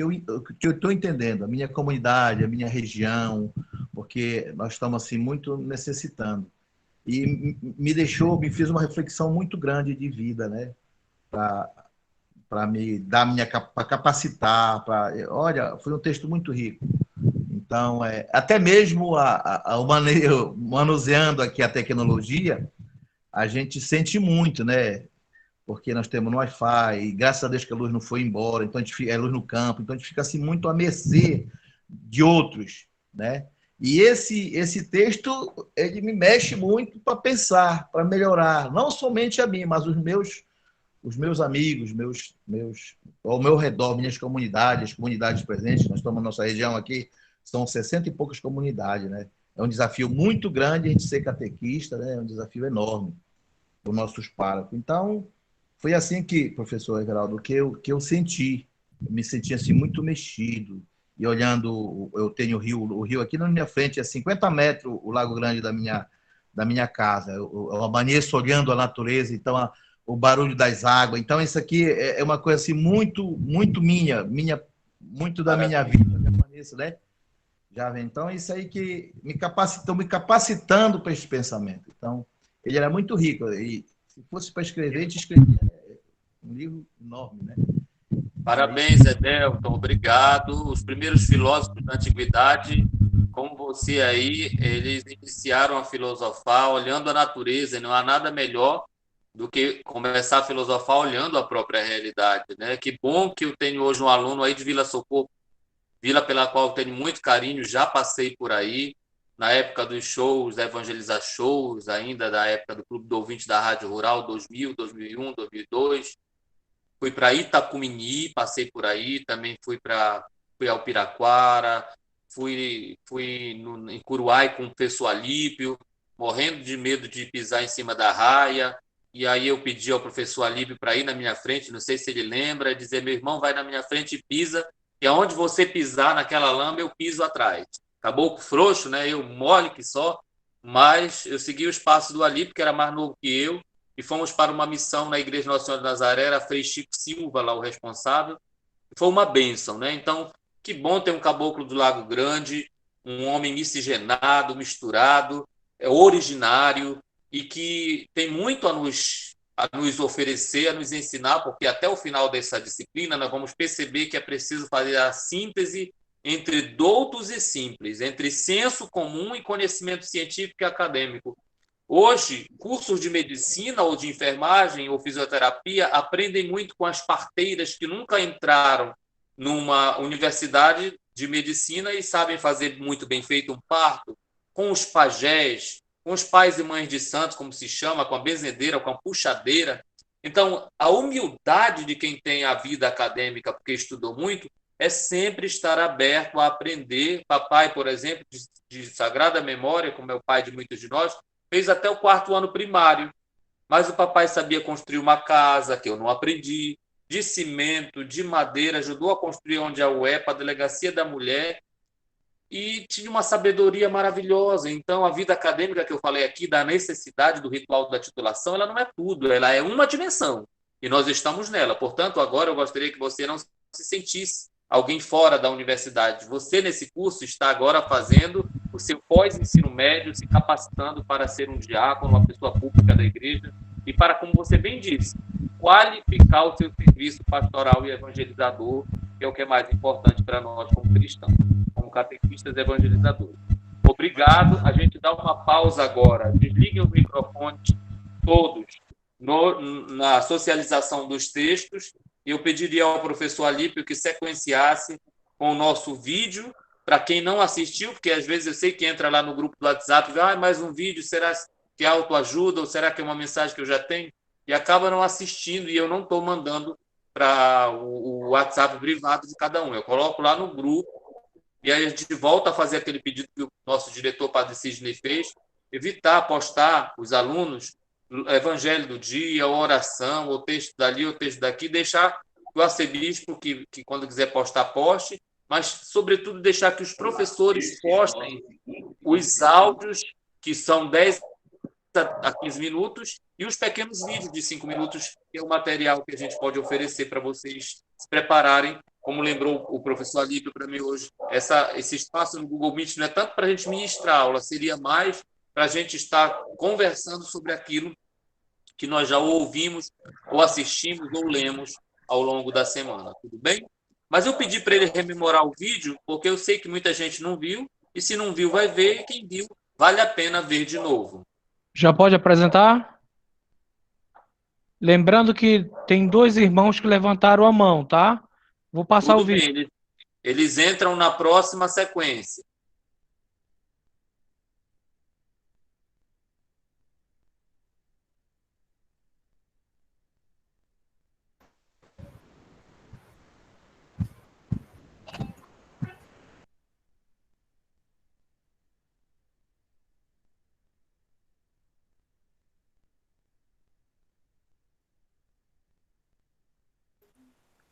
estou entendendo, a minha comunidade, a minha região, porque nós estamos assim, muito necessitando. E me fez uma reflexão muito grande de vida, né? Para me dar para capacitar, olha, foi um texto muito rico. Então, até mesmo manuseando aqui a tecnologia, a gente sente muito, né? Porque nós temos no Wi-Fi, e graças a Deus que a luz não foi embora, então a gente fica, luz no campo, então a gente fica assim muito à mercê de outros, né? E esse texto, ele me mexe muito para pensar, para melhorar, não somente a mim, mas os meus amigos, ao meu redor, minhas comunidades, as comunidades presentes, nós estamos na nossa região aqui, são 60 e poucas comunidades, né? É um desafio muito grande a gente ser catequista, né? É um desafio enorme para os nossos párocos. Então, foi assim que, professor Everaldo, que eu senti, eu me senti assim muito mexido, e olhando, eu tenho o rio aqui na minha frente, é 50 metros o Lago Grande da minha casa, eu amanheço olhando a natureza, então o barulho das águas. Então, isso aqui é uma coisa assim, muito, muito muito da minha vida, né? Já vem. Então, isso aí que me capacitando para esse pensamento. Então, ele era muito rico. E Se fosse para escrever, a gente escrevia um livro enorme, né? Parabéns, Edelton, obrigado. Os primeiros filósofos da antiguidade, como você aí, eles iniciaram a filosofar olhando a natureza, e não há nada melhor do que começar a filosofar olhando a própria realidade, né? Que bom que eu tenho hoje um aluno aí de Vila Socorro, vila pela qual eu tenho muito carinho, já passei por aí, na época dos shows, da Evangelizar Shows, ainda da época do Clube do Ouvinte da Rádio Rural, 2000, 2001, 2002. Fui para Itacumini, passei por aí, também fui ao Piraquara, em Curuai com o professor Alípio, morrendo de medo de pisar em cima da raia, e aí eu pedi ao professor Alípio para ir na minha frente, não sei se ele lembra, dizer, meu irmão, vai na minha frente e pisa, e aonde você pisar naquela lama, eu piso atrás. Acabou com frouxo, né? Eu mole que só, mas eu segui os passos do Alípio, que era mais novo que eu, e fomos para uma missão na Igreja Nossa Senhora de Nazaré, era Frei Chico Silva, lá o responsável. Foi uma bênção, né? Então, que bom ter um caboclo do Lago Grande, um homem miscigenado, misturado, originário, e que tem muito a nos oferecer, a nos ensinar, porque até o final dessa disciplina nós vamos perceber que é preciso fazer a síntese entre doutos e simples, entre senso comum e conhecimento científico e acadêmico. Hoje, cursos de medicina ou de enfermagem ou fisioterapia aprendem muito com as parteiras que nunca entraram numa universidade de medicina e sabem fazer muito bem feito um parto, com os pajés, com os pais e mães de santos, como se chama, com a benzedeira, com a puxadeira. Então, a humildade de quem tem a vida acadêmica, porque estudou muito, é sempre estar aberto a aprender. Papai, por exemplo, de sagrada memória, como é o pai de muitos de nós, fez até o 4º ano primário, mas o papai sabia construir uma casa, que eu não aprendi, de cimento, de madeira, ajudou a construir onde é a UEPA, a Delegacia da Mulher, e tinha uma sabedoria maravilhosa. Então, a vida acadêmica que eu falei aqui, da necessidade do ritual da titulação, ela não é tudo, ela é uma dimensão, e nós estamos nela. Portanto, agora eu gostaria que você não se sentisse alguém fora da universidade. Você, nesse curso, está agora fazendo o seu pós-ensino médio, se capacitando para ser um diácono, uma pessoa pública da igreja, e para, como você bem disse, qualificar o seu serviço pastoral e evangelizador, que é o que é mais importante para nós como cristãos, como catequistas e evangelizadores. Obrigado. A gente dá uma pausa agora. Desliguem os microfones todos na socialização dos textos. Eu pediria ao professor Alípio que sequenciasse com o nosso vídeo, para quem não assistiu, porque às vezes eu sei que entra lá no grupo do WhatsApp e diz, mais um vídeo, será que é autoajuda ou será que é uma mensagem que eu já tenho? E acaba não assistindo e eu não estou mandando para o WhatsApp privado de cada um. Eu coloco lá no grupo e aí a gente volta a fazer aquele pedido que o nosso diretor, Padre Sidney, fez, evitar postar os alunos evangelho do dia, oração, o texto dali, o texto daqui, deixar o arcebispo, que quando quiser postar, poste, mas, sobretudo, deixar que os professores postem os áudios, que são 10 a 15 minutos, e os pequenos vídeos de 5 minutos, que é o material que a gente pode oferecer para vocês se prepararem. Como lembrou o professor Alípio para mim hoje, esse espaço no Google Meet não é tanto para a gente ministrar a aula, seria mais para a gente estar conversando sobre aquilo que nós já ouvimos, ou assistimos, ou lemos ao longo da semana. Tudo bem? Mas eu pedi para ele rememorar o vídeo, porque eu sei que muita gente não viu, e se não viu, vai ver, e quem viu, vale a pena ver de novo. Já pode apresentar? Lembrando que tem 2 irmãos que levantaram a mão, tá? Vou passar Tudo o vídeo. bem, eles entram na próxima sequência.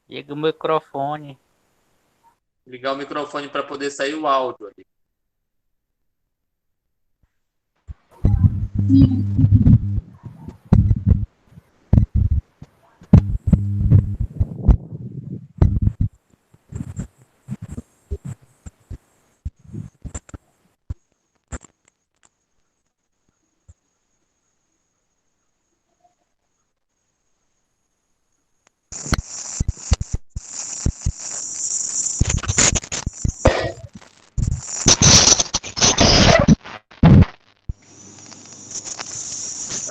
Liga o microfone. Ligar o microfone para poder sair o áudio ali.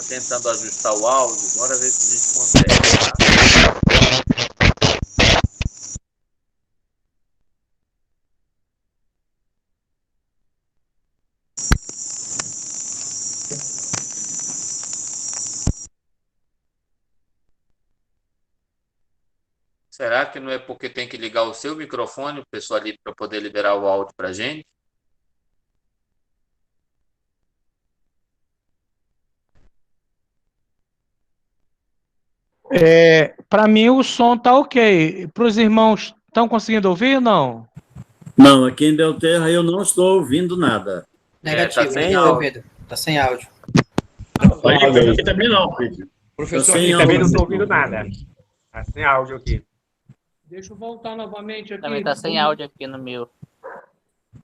tentando ajustar o áudio. Bora ver se a gente consegue. Tá? Será que não é porque tem que ligar o seu microfone, o pessoal ali, para poder liberar o áudio para a gente? Para mim o som tá ok. Para os irmãos, estão conseguindo ouvir ou não? Não, aqui em Belterra eu não estou ouvindo nada. tá Negativo, sem hein, áudio. Pedro? Tá sem áudio. Aqui também não, Pedro. Professor, Tá sem aqui também não áudio. estou ouvindo nada. Tá sem áudio aqui. Deixa eu voltar novamente aqui. Também tá sem áudio aqui no meu.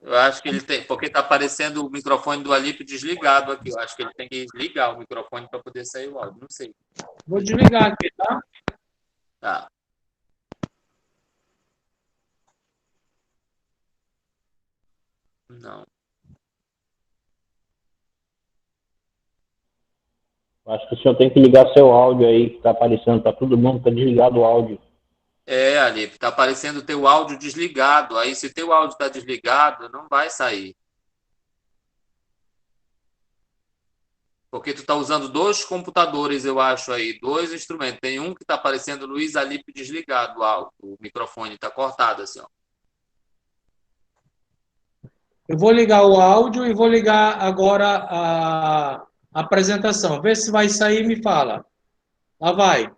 Eu acho que ele tem, porque está aparecendo o microfone do Alípio desligado aqui. Eu acho que ele tem que ligar o microfone para poder sair o áudio. Não sei. Vou desligar aqui, tá? Tá. Não. Acho que o senhor tem que ligar seu áudio aí, que está aparecendo para todo mundo, está desligado o áudio. Alípio, está aparecendo o teu áudio desligado. Aí, se teu áudio está desligado, não vai sair. Porque tu está usando dois computadores, eu acho aí, dois instrumentos. Tem um que está aparecendo Luiz Alípio desligado, o microfone está cortado assim, ó. Eu vou ligar o áudio e vou ligar agora a apresentação. Vê se vai sair e me fala. Lá vai.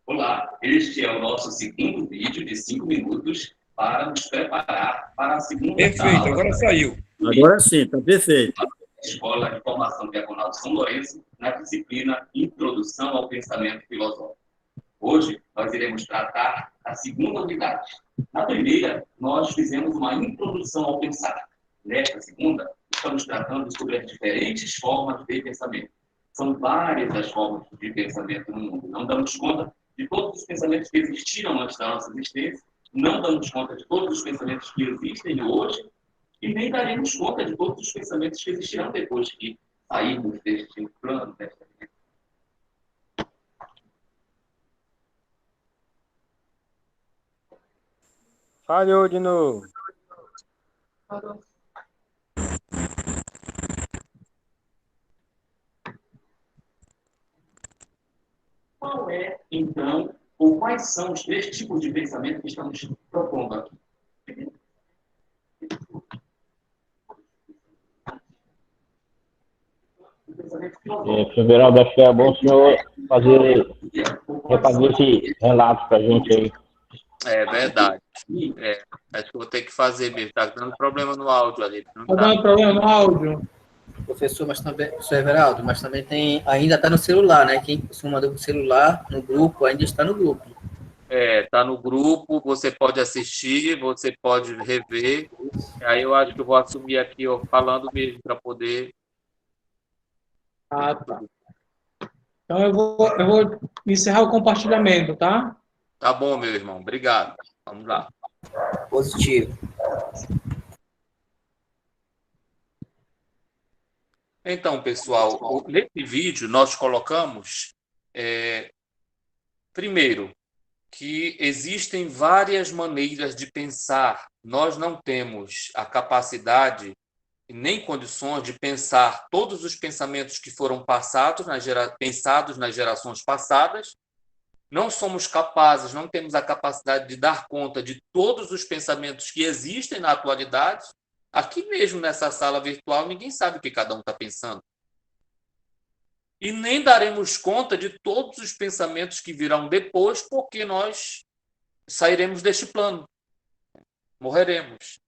Olá, este é o nosso segundo vídeo de 5 minutos para nos preparar para a segunda Perfeito, aula agora da saiu. Agora sim, está perfeito. Escola de Formação Diaconal de São Lourenço, na disciplina Introdução ao Pensamento Filosófico. Hoje, nós iremos tratar a segunda unidade. Na primeira, nós fizemos uma introdução ao pensar. Nesta segunda, estamos tratando sobre as diferentes formas de pensamento. São várias as formas de pensamento no mundo. Não damos conta de todos os pensamentos que existiram antes da nossa existência, não damos conta de todos os pensamentos que existem hoje, e nem daremos conta de todos os pensamentos que existirão depois que sairmos deste plano, desta vida. Falhou de novo. Qual é, então, ou quais são os três tipos de pensamento que estamos propondo aqui? Professor Veraldo, acho que é bom o senhor refazer esse relato para a gente aí. É verdade. Acho que eu vou ter que fazer mesmo. Está dando problema no áudio ali. Não Tá tá. dando problema no áudio? Professor, mas também, professor Everaldo, mas também tem, ainda está no celular, né? Quem mandou o celular no grupo, ainda está no grupo. Tá no grupo, você pode assistir, você pode rever. Aí eu acho que eu vou assumir aqui, ó, falando mesmo, para poder. Ah, tá. Então eu vou encerrar o compartilhamento, tá? Tá bom, meu irmão. Obrigado. Vamos lá. Positivo. Então, pessoal, nesse vídeo nós colocamos, primeiro, que existem várias maneiras de pensar. Nós não temos a capacidade e nem condições de pensar todos os pensamentos que foram pensados nas gerações passadas. Não somos capazes, não temos a capacidade de dar conta de todos os pensamentos que existem na atualidade. Aqui mesmo nessa sala virtual, ninguém sabe o que cada um está pensando. E nem daremos conta de todos os pensamentos que virão depois, porque nós sairemos deste plano. Morreremos.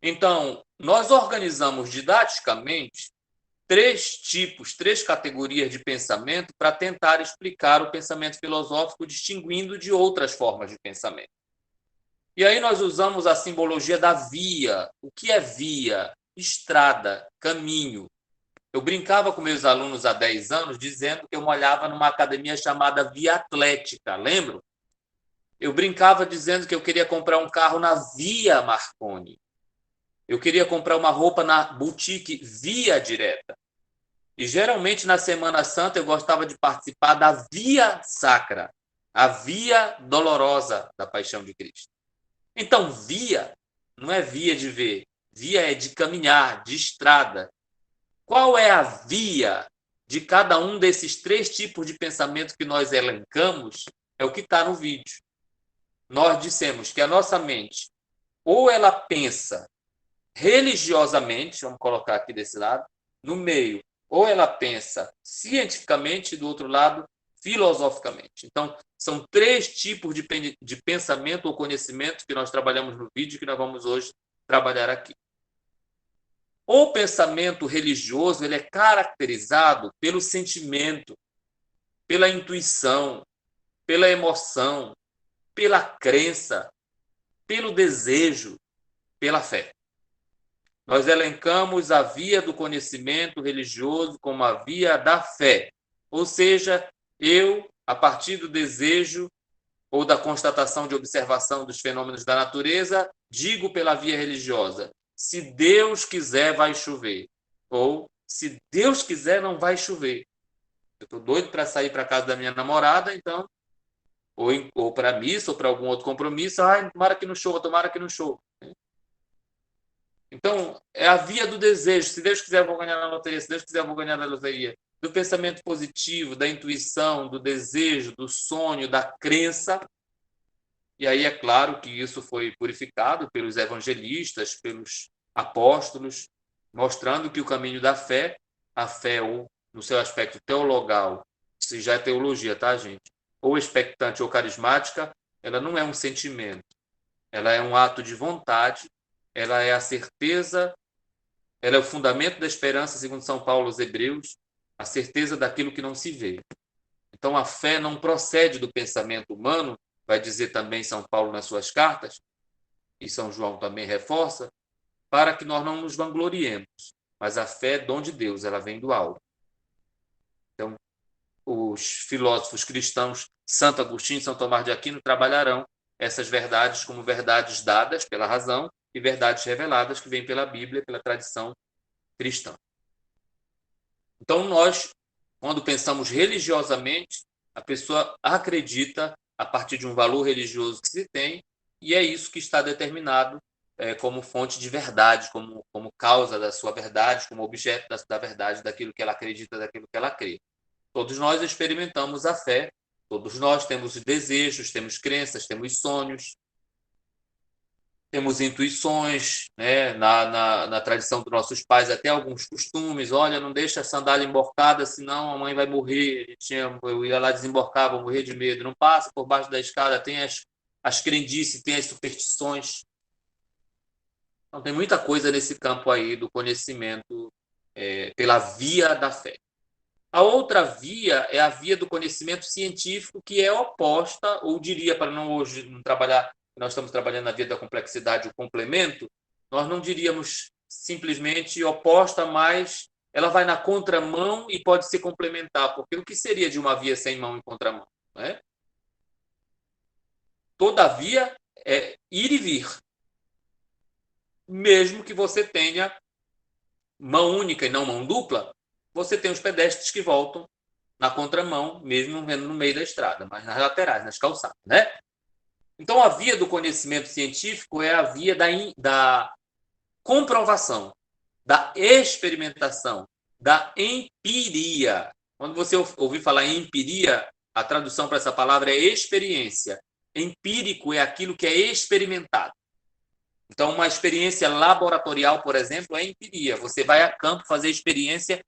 Então, nós organizamos didaticamente três categorias de pensamento para tentar explicar o pensamento filosófico, distinguindo de outras formas de pensamento. E aí nós usamos a simbologia da via. O que é via? Estrada, caminho. Eu brincava com meus alunos há 10 anos dizendo que eu molhava numa academia chamada Via Atlética, lembram? Eu brincava dizendo que eu queria comprar um carro na Via Marconi. Eu queria comprar uma roupa na boutique Via Direta. E geralmente na Semana Santa eu gostava de participar da Via Sacra, a Via Dolorosa da Paixão de Cristo. Então, via não é via de ver, via é de caminhar, de estrada. Qual é a via de cada um desses 3 tipos de pensamento que nós elencamos? É o que está no vídeo. Nós dissemos que a nossa mente, ou ela pensa religiosamente, vamos colocar aqui desse lado, no meio, ou ela pensa cientificamente, do outro lado, filosoficamente. Então, são 3 tipos de pensamento ou conhecimento que nós trabalhamos no vídeo, que nós vamos hoje trabalhar aqui. O pensamento religioso ele é caracterizado pelo sentimento, pela intuição, pela emoção, pela crença, pelo desejo, pela fé. Nós elencamos a via do conhecimento religioso como a via da fé. Ou seja, eu, a partir do desejo ou da constatação de observação dos fenômenos da natureza, digo pela via religiosa: se Deus quiser, vai chover. Ou, se Deus quiser, não vai chover. Eu estou doido para sair para casa da minha namorada, então, ou para a missa, ou para algum outro compromisso. Tomara que não chova, tomara que não chova. Então, é a via do desejo. Se Deus quiser, eu vou ganhar na loteria. Se Deus quiser, eu vou ganhar na loteria. Do pensamento positivo, da intuição, do desejo, do sonho, da crença. E aí é claro que isso foi purificado pelos evangelistas, pelos apóstolos, mostrando que o caminho da fé, a fé ou no seu aspecto teologal, se já é teologia, tá, gente? Ou expectante ou carismática, ela não é um sentimento. Ela é um ato de vontade, ela é a certeza, ela é o fundamento da esperança, segundo São Paulo aos Hebreus, a certeza daquilo que não se vê. Então, a fé não procede do pensamento humano, vai dizer também São Paulo nas suas cartas, e São João também reforça, para que nós não nos vangloriemos. Mas a fé é dom de Deus, ela vem do alto. Então, os filósofos cristãos, Santo Agostinho e São Tomás de Aquino, trabalharão essas verdades como verdades dadas pela razão e verdades reveladas que vêm pela Bíblia, pela tradição cristã. Então, nós, quando pensamos religiosamente, a pessoa acredita a partir de um valor religioso que se tem, e é isso que está determinado como fonte de verdade, como causa da sua verdade, como objeto da verdade, daquilo que ela acredita, daquilo que ela crê. Todos nós experimentamos a fé, todos nós temos desejos, temos crenças, temos sonhos, temos intuições, né? Na tradição dos nossos pais, até alguns costumes. Olha, não deixa a sandália emborcada, senão a mãe vai morrer. Eu ia lá desemborcar, vou morrer de medo. Não passa por baixo da escada, tem as crendices, tem as superstições. Então, tem muita coisa nesse campo aí do conhecimento pela via da fé. A outra via é a via do conhecimento científico, que é oposta, ou diria, para não hoje não trabalhar, nós estamos trabalhando na via da complexidade, o complemento, nós não diríamos simplesmente oposta, mas ela vai na contramão e pode se complementar, porque o que seria de uma via sem mão e contramão? Né? Toda via é ir e vir, mesmo que você tenha mão única e não mão dupla, você tem os pedestres que voltam na contramão, mesmo no meio da estrada, mas nas laterais, nas calçadas, né? Então, a via do conhecimento científico é a via da comprovação, da experimentação, da empiria. Quando você ouvir falar em empiria, a tradução para essa palavra é experiência. Empírico é aquilo que é experimentado. Então, uma experiência laboratorial, por exemplo, é empiria. Você vai a campo fazer experiência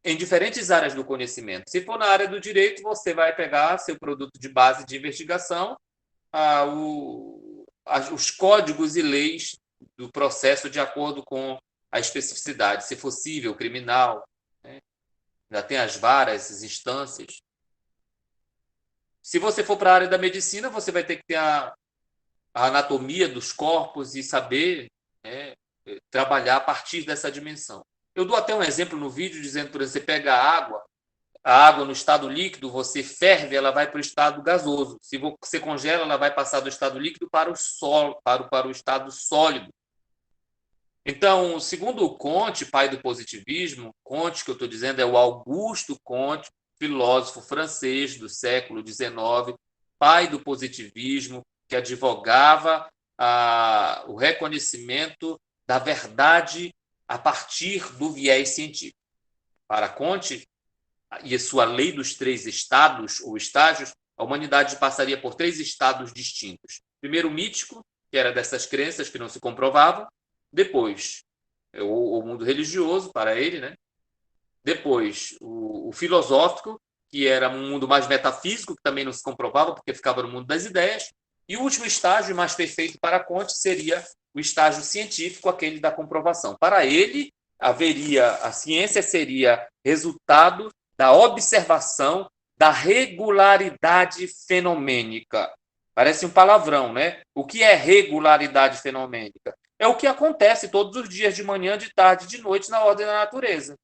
em diferentes áreas do conhecimento. Se for na área do direito, você vai pegar seu produto de base de investigação, os códigos e leis do processo de acordo com a especificidade, se for civil, criminal, né? Já tem as varas, as instâncias. Se você for para a área da medicina, você vai ter que ter a anatomia dos corpos e saber, né, trabalhar a partir dessa dimensão. Eu dou até um exemplo no vídeo dizendo, por exemplo, você pega a água no estado líquido, você ferve, ela vai para o estado gasoso. Se você congela, ela vai passar do estado líquido para o estado sólido. Então, segundo o Comte, pai do positivismo, Comte, que eu estou dizendo, é o Augusto Comte, filósofo francês do século XIX, pai do positivismo, que advogava o reconhecimento da verdade a partir do viés científico. Para Comte, e a sua lei dos 3 estados ou estágios, a humanidade passaria por 3 estados distintos. Primeiro, o mítico, que era dessas crenças que não se comprovavam. Depois, o mundo religioso, para ele, né? Depois, o filosófico, que era um mundo mais metafísico, que também não se comprovava, porque ficava no mundo das ideias. E o último estágio, mais perfeito para Comte, seria o estágio científico, aquele da comprovação. Para ele, a ciência seria resultado da observação da regularidade fenomênica. Parece um palavrão, né? O que é regularidade fenomênica? É o que acontece todos os dias, de manhã, de tarde, de noite, na ordem da natureza.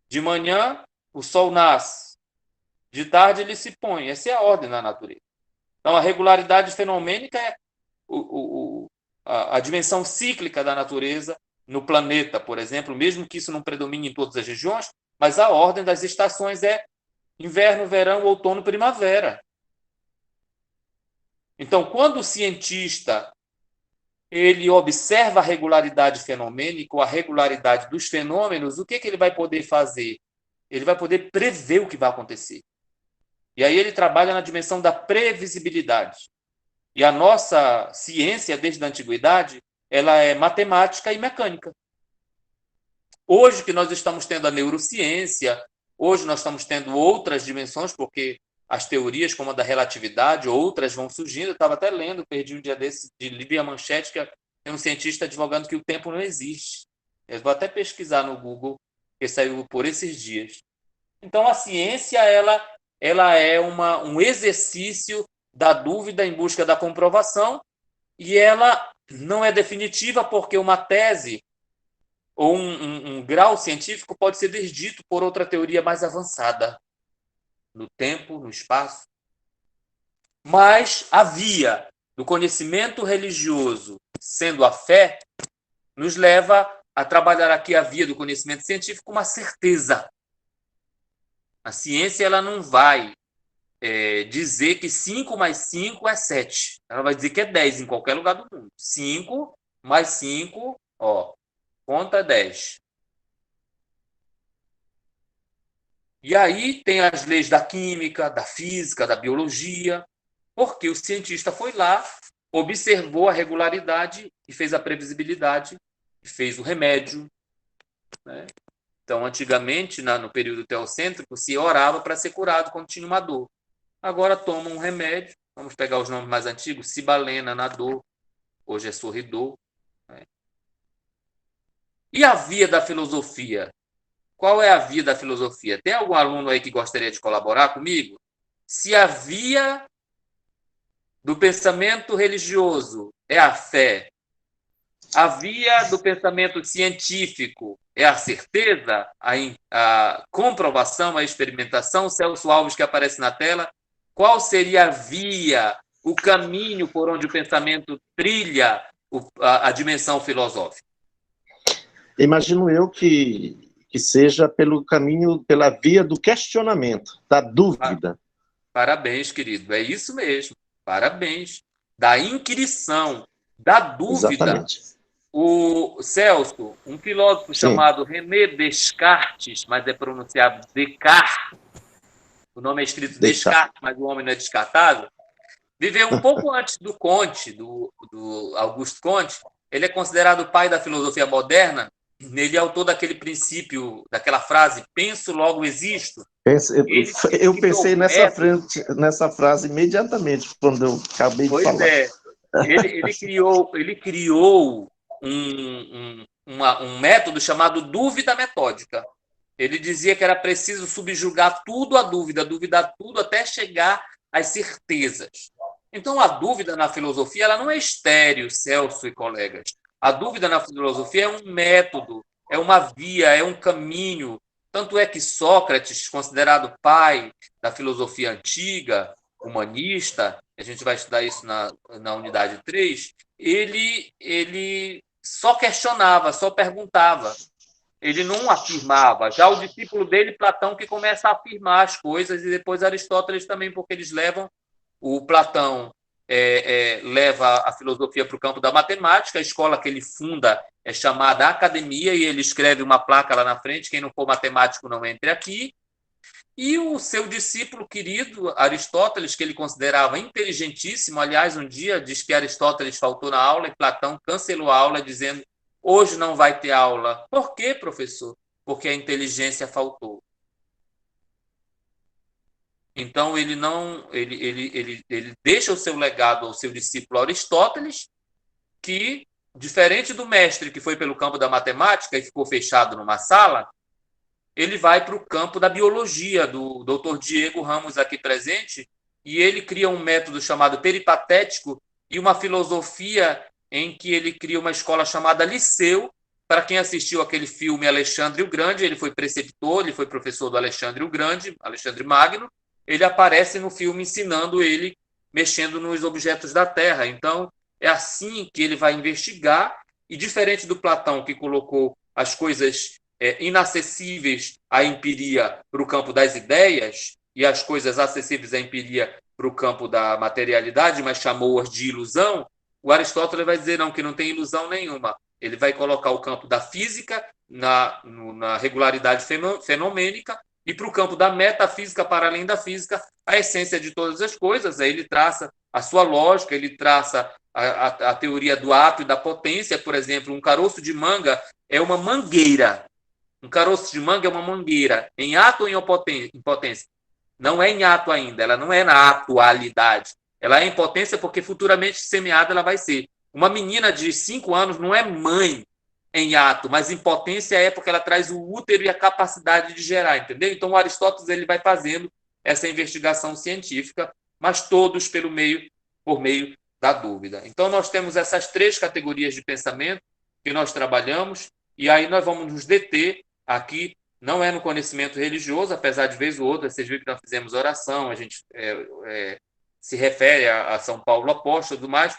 De manhã, o sol nasce. De tarde, ele se põe. Essa é a ordem da natureza. Então, a regularidade fenomênica é a dimensão cíclica da natureza no planeta, por exemplo, mesmo que isso não predomine em todas as regiões, mas a ordem das estações é inverno, verão, outono, primavera. Então, quando o cientista ele observa a regularidade fenomênica, ou a regularidade dos fenômenos, o que ele vai poder fazer? Ele vai poder prever o que vai acontecer. E aí ele trabalha na dimensão da previsibilidade. E a nossa ciência, desde a antiguidade, ela é matemática e mecânica. Hoje que nós estamos tendo a neurociência, hoje nós estamos tendo outras dimensões, porque as teorias, como a da relatividade, outras vão surgindo. Eu estava até lendo, perdi um dia desse, de Lívia Manchetti, que é um cientista advogando que o tempo não existe. Eu vou até pesquisar no Google, que saiu por esses dias. Então, a ciência ela é um exercício da dúvida em busca da comprovação, e ela não é definitiva, porque uma tese ou um grau científico pode ser desdito por outra teoria mais avançada, no tempo, no espaço. Mas a via do conhecimento religioso, sendo a fé, nos leva a trabalhar aqui a via do conhecimento científico com uma certeza. A ciência ela não vai dizer que 5 mais 5 é 7. Ela vai dizer que é 10 em qualquer lugar do mundo. 5 mais 5, conta 10. E aí tem as leis da química, da física, da biologia, porque o cientista foi lá, observou a regularidade e fez a previsibilidade, e fez o remédio, né? Então, antigamente, no período teocêntrico, se orava para ser curado quando tinha uma dor. Agora toma um remédio, vamos pegar os nomes mais antigos, cibalena na dor, hoje é Sorridor, né? E a via da filosofia? Qual é a via da filosofia? Tem algum aluno aí que gostaria de colaborar comigo? Se a via do pensamento religioso é a fé, a via do pensamento científico é a certeza, a comprovação, a experimentação, Celso Alves que aparece na tela, qual seria a via, o caminho por onde o pensamento trilha a dimensão filosófica? Imagino eu que seja pelo caminho, pela via do questionamento, da dúvida. Parabéns, querido. É isso mesmo. Parabéns. Da inquirição, da dúvida. Exatamente. O Celso, um filósofo chamado René Descartes, mas é pronunciado Descartes, o nome é escrito Descartes, mas o homem não é descartável, viveu um pouco antes do Comte, do Augusto Comte. Ele é considerado o pai da filosofia moderna. Ele é autor daquele princípio, daquela frase, penso, logo existo. Eu pensei nessa frase imediatamente, quando eu acabei de falar. Pois é. Ele criou um método chamado dúvida metódica. Ele dizia que era preciso subjugar tudo à dúvida, duvidar tudo até chegar às certezas. Então, a dúvida na filosofia ela não é estéril, Celso e colegas. A dúvida na filosofia é um método, é uma via, é um caminho. Tanto é que Sócrates, considerado pai da filosofia antiga, humanista, a gente vai estudar isso na unidade 3, ele só questionava, só perguntava. Ele não afirmava. Já o discípulo dele, Platão, que começa a afirmar as coisas, e depois Aristóteles também, porque eles levam o Platão leva a filosofia para o campo da matemática. A escola que ele funda é chamada Academia, e ele escreve uma placa lá na frente: quem não for matemático não entre aqui. E o seu discípulo querido, Aristóteles, que ele considerava inteligentíssimo, aliás, um dia diz que Aristóteles faltou na aula e Platão cancelou a aula dizendo: hoje não vai ter aula. Por quê, professor? Porque a inteligência faltou. Então, ele deixa o seu legado ao seu discípulo Aristóteles, que, diferente do mestre que foi pelo campo da matemática e ficou fechado numa sala, ele vai para o campo da biologia, do Dr. Diego Ramos aqui presente, e ele cria um método chamado peripatético e uma filosofia em que ele cria uma escola chamada Liceu. Para quem assistiu aquele filme Alexandre o Grande, ele foi preceptor, ele foi professor do Alexandre o Grande, Alexandre Magno. Ele aparece no filme ensinando ele, mexendo nos objetos da Terra. Então, é assim que ele vai investigar, e diferente do Platão, que colocou as coisas inacessíveis à empiria para o campo das ideias, e as coisas acessíveis à empiria para o campo da materialidade, mas chamou-as de ilusão, o Aristóteles vai dizer não, que não tem ilusão nenhuma. Ele vai colocar o campo da física na regularidade fenomênica, e para o campo da metafísica, para além da física, a essência de todas as coisas. Aí ele traça a sua lógica, ele traça a teoria do ato e da potência. Por exemplo, um caroço de manga é uma mangueira. Um caroço de manga é uma mangueira, em ato ou em potência? Não é em ato ainda, ela não é na atualidade. Ela é em potência porque futuramente semeada ela vai ser. Uma menina de 5 anos não é mãe em ato, mas em potência é porque ela traz o útero e a capacidade de gerar, entendeu? Então o Aristóteles ele vai fazendo essa investigação científica, mas todos por meio da dúvida. Então nós temos essas 3 categorias de pensamento que nós trabalhamos, e aí nós vamos nos deter aqui, não é no conhecimento religioso, apesar de vez ou outra, vocês viram que nós fizemos oração, a gente se refere a São Paulo Apóstolo e tudo mais,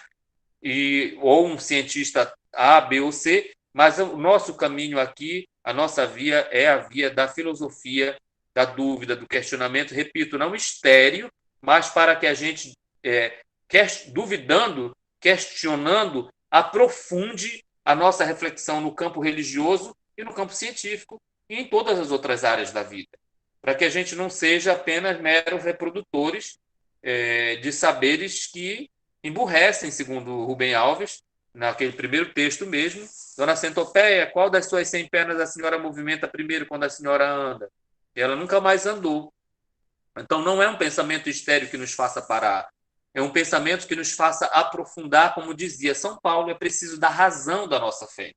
ou um cientista A, B ou C, mas o nosso caminho aqui, a nossa via é a via da filosofia, da dúvida, do questionamento, repito, não estéril, mas para que a gente, duvidando, questionando, aprofunde a nossa reflexão no campo religioso e no campo científico e em todas as outras áreas da vida, para que a gente não seja apenas meros reprodutores de saberes que emburrecem, segundo Rubem Alves, naquele primeiro texto mesmo. Dona Centopeia, qual das suas 100 pernas a senhora movimenta primeiro quando a senhora anda? E ela nunca mais andou. Então, não é um pensamento estéril que nos faça parar. É um pensamento que nos faça aprofundar, como dizia São Paulo, é preciso da razão da nossa fé.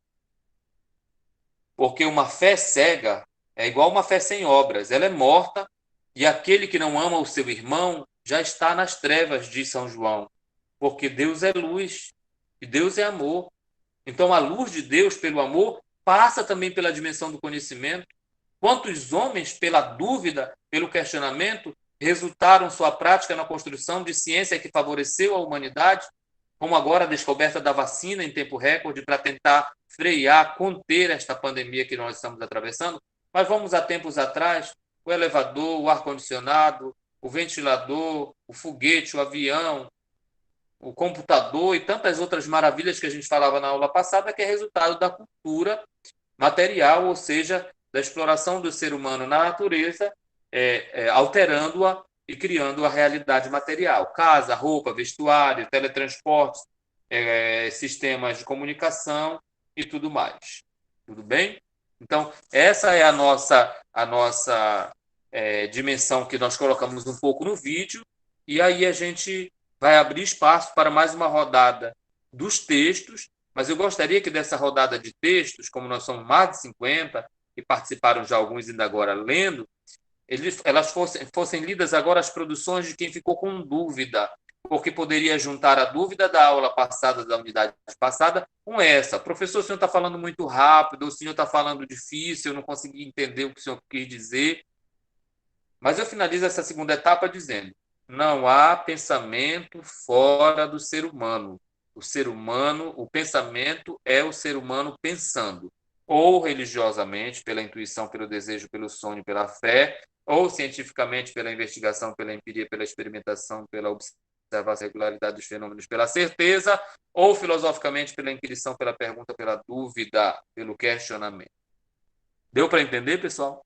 Porque uma fé cega é igual uma fé sem obras. Ela é morta, e aquele que não ama o seu irmão já está nas trevas, diz São João. Porque Deus é luz e Deus é amor. Então, a luz de Deus, pelo amor, passa também pela dimensão do conhecimento. Quantos homens, pela dúvida, pelo questionamento, resultaram sua prática na construção de ciência que favoreceu a humanidade, como agora a descoberta da vacina em tempo recorde para tentar frear, conter esta pandemia que nós estamos atravessando? Mas vamos a tempos atrás, o elevador, o ar-condicionado, o ventilador, o foguete, o avião, o computador e tantas outras maravilhas que a gente falava na aula passada, que é resultado da cultura material, ou seja, da exploração do ser humano na natureza, alterando-a e criando a realidade material. Casa, roupa, vestuário, teletransportes, sistemas de comunicação e tudo mais. Tudo bem? Então, essa é a nossa dimensão que nós colocamos um pouco no vídeo, e aí a gente vai abrir espaço para mais uma rodada dos textos, mas eu gostaria que dessa rodada de textos, como nós somos mais de 50, e participaram já alguns ainda agora lendo, elas fossem lidas agora as produções de quem ficou com dúvida, porque poderia juntar a dúvida da aula passada, da unidade passada, com essa. Professor, o senhor está falando muito rápido, o senhor está falando difícil, eu não consegui entender o que o senhor quis dizer. Mas eu finalizo essa segunda etapa dizendo: não há pensamento fora do ser humano. O ser humano, o pensamento é o ser humano pensando, ou religiosamente, pela intuição, pelo desejo, pelo sonho, pela fé, ou cientificamente, pela investigação, pela empiria, pela experimentação, pela observação, regularidade dos fenômenos, pela certeza, ou filosoficamente, pela inquirição, pela pergunta, pela dúvida, pelo questionamento. Deu para entender, pessoal?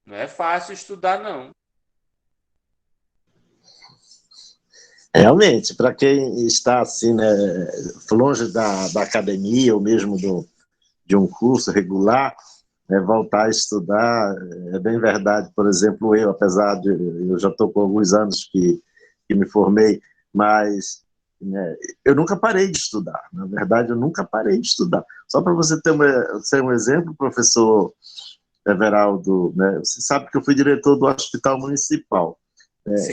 Não é fácil estudar, não. Realmente, para quem está assim, né, longe da academia ou mesmo de um curso regular, voltar a estudar, é bem verdade. Por exemplo, eu, apesar de eu já estou com alguns anos que me formei, mas né, eu nunca parei de estudar. Na verdade, eu nunca parei de estudar. Só para você ter um exemplo, professor Everaldo, né, você sabe que eu fui diretor do Hospital Municipal.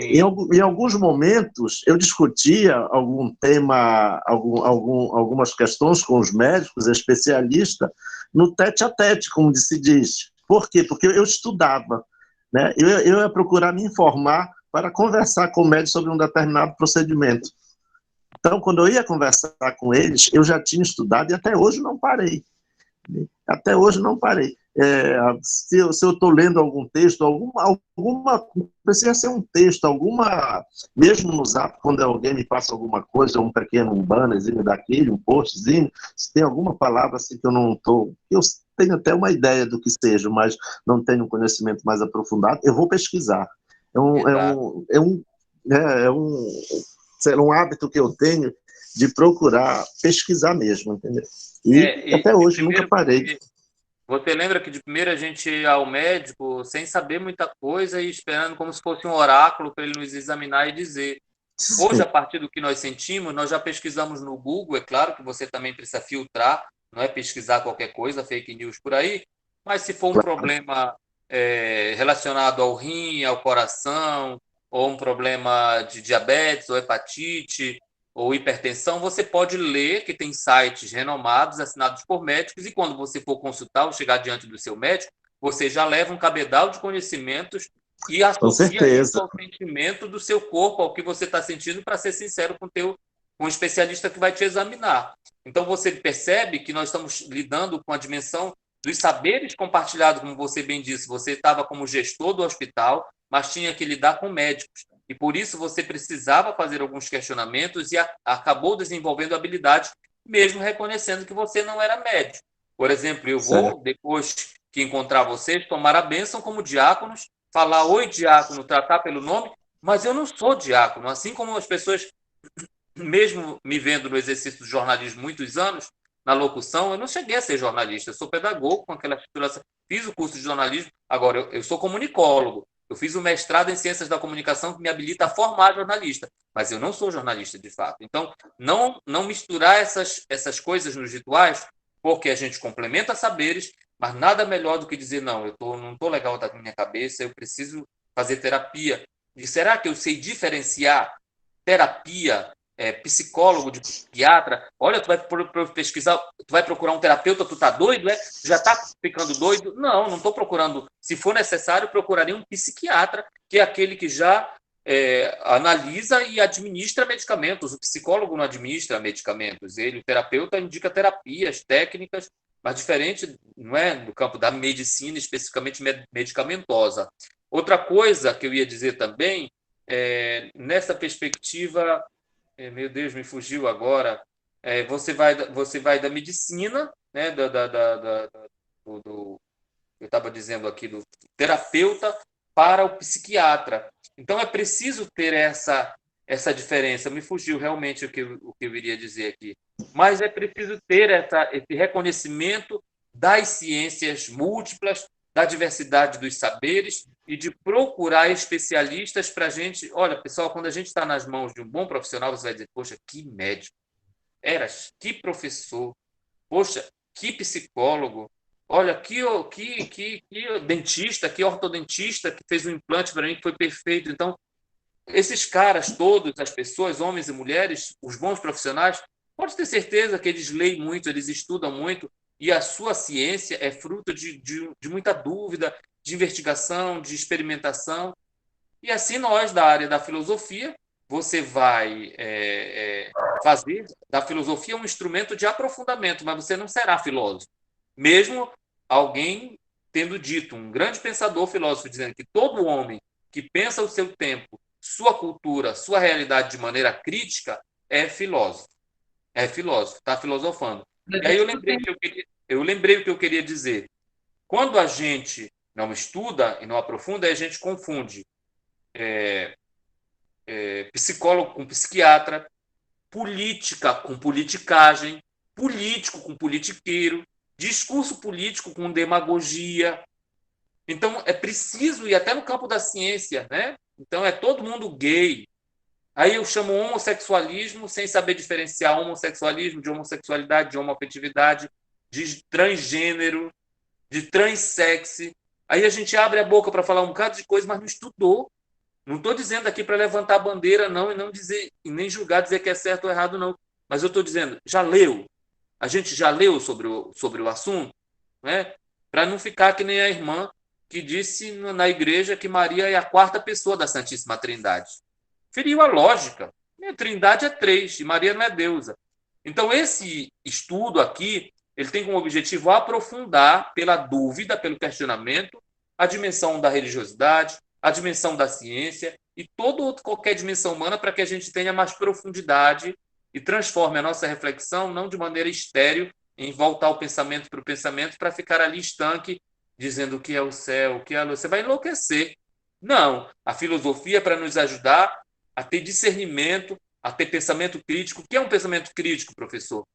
Em alguns momentos, eu discutia algum tema, algumas questões com os médicos, especialistas, no tete-a-tete, como se diz. Por quê? Porque eu estudava. Né? Eu ia procurar me informar para conversar com o médico sobre um determinado procedimento. Então, quando eu ia conversar com eles, eu já tinha estudado e até hoje não parei. Até hoje não parei. Se eu estou lendo algum texto, precisa ser um texto, mesmo no Zap, quando alguém me passa alguma coisa, um pequeno bannerzinho daquele, um postzinho, se tem alguma palavra assim que eu não estou, eu tenho até uma ideia do que seja, mas não tenho um conhecimento mais aprofundado, eu vou pesquisar. É um hábito que eu tenho de procurar pesquisar mesmo, entendeu? E até hoje nunca parei. Você lembra que de primeiro a gente ia ao médico sem saber muita coisa e esperando como se fosse um oráculo para ele nos examinar e dizer. Hoje, a partir do que nós sentimos, nós já pesquisamos no Google, é claro que você também precisa filtrar, não é pesquisar qualquer coisa, fake news por aí, mas se for um problema relacionado ao rim, ao coração, ou um problema de diabetes ou hepatite, ou hipertensão, você pode ler que tem sites renomados, assinados por médicos, e quando você for consultar ou chegar diante do seu médico, você já leva um cabedal de conhecimentos e associa isso ao sentimento do seu corpo, ao que você está sentindo, para ser sincero com o especialista que vai te examinar. Então, você percebe que nós estamos lidando com a dimensão dos saberes compartilhados, como você bem disse. Você estava como gestor do hospital, mas tinha que lidar com médicos. E por isso você precisava fazer alguns questionamentos e acabou desenvolvendo habilidades, mesmo reconhecendo que você não era médico. Por exemplo, eu vou, depois que encontrar vocês, tomar a bênção como diáconos, falar oi, diácono, tratar pelo nome, mas eu não sou diácono. Assim como as pessoas, mesmo me vendo no exercício do jornalismo muitos anos, na locução, eu não cheguei a ser jornalista, eu sou pedagogo com aquela titulação, fiz o curso de jornalismo, agora eu sou comunicólogo. Eu fiz o mestrado em Ciências da Comunicação que me habilita a formar jornalista, mas eu não sou jornalista de fato. Então, não misturar essas coisas nos rituais, porque a gente complementa saberes, mas nada melhor do que dizer, não estou legal da minha cabeça, eu preciso fazer terapia. E será que eu sei diferenciar terapia, psicólogo de psiquiatra? Olha, tu vai pesquisar, tu vai procurar um terapeuta, tu tá doido, já tá ficando doido? Não estou procurando. Se for necessário, procuraria um psiquiatra, que é aquele que já analisa e administra medicamentos. O psicólogo não administra medicamentos, o terapeuta indica terapias, técnicas, mas diferente, não é no campo da medicina, especificamente medicamentosa. Outra coisa que eu ia dizer também, nessa perspectiva, meu Deus, me fugiu agora, você vai da medicina, né, eu estava dizendo aqui, do terapeuta para o psiquiatra. Então, é preciso ter essa diferença. Me fugiu realmente o que eu iria dizer aqui. Mas é preciso ter esse reconhecimento das ciências múltiplas, da diversidade dos saberes e de procurar especialistas para a gente. Olha, pessoal, quando a gente está nas mãos de um bom profissional, você vai dizer, poxa, que médico, que professor, poxa, que psicólogo, olha, que dentista, que ortodontista que fez um implante para mim que foi perfeito. Então, esses caras todos, as pessoas, homens e mulheres, os bons profissionais, pode ter certeza que eles leem muito, eles estudam muito, e a sua ciência é fruto de muita dúvida, de investigação, de experimentação. E assim nós, da área da filosofia, você vai fazer da filosofia um instrumento de aprofundamento, mas você não será filósofo. Mesmo alguém tendo dito, um grande pensador filósofo, dizendo que todo homem que pensa o seu tempo, sua cultura, sua realidade de maneira crítica, é filósofo. É filósofo, está filosofando. E aí eu lembrei o que eu queria dizer. Quando a gente não estuda e não aprofunda, a gente confunde psicólogo com psiquiatra, política com politicagem, político com politiqueiro, discurso político com demagogia. Então, é preciso ir até no campo da ciência, né? Então, é todo mundo gay. Aí eu chamo homossexualismo sem saber diferenciar homossexualismo de homossexualidade, de homoafetividade, de transgênero, de transsexe. Aí a gente abre a boca para falar um bocado de coisa, mas não estudou. Não estou dizendo aqui para levantar a bandeira, não, e não dizer, e nem julgar, dizer que é certo ou errado, não. Mas eu estou dizendo, já leu? A gente já leu sobre o assunto? Né? Para não ficar que nem a irmã que disse na igreja que Maria é a quarta pessoa da Santíssima Trindade. Feriu a lógica. A Trindade é 3 e Maria não é deusa. Então, esse estudo aqui, ele tem como objetivo aprofundar, pela dúvida, pelo questionamento, a dimensão da religiosidade, a dimensão da ciência e qualquer dimensão humana para que a gente tenha mais profundidade e transforme a nossa reflexão não de maneira estéril em voltar o pensamento para o pensamento para ficar ali estanque, dizendo o que é o céu, o que é a luz. Você vai enlouquecer. Não. A filosofia é para nos ajudar a ter discernimento, a ter pensamento crítico. O que é um pensamento crítico, professor?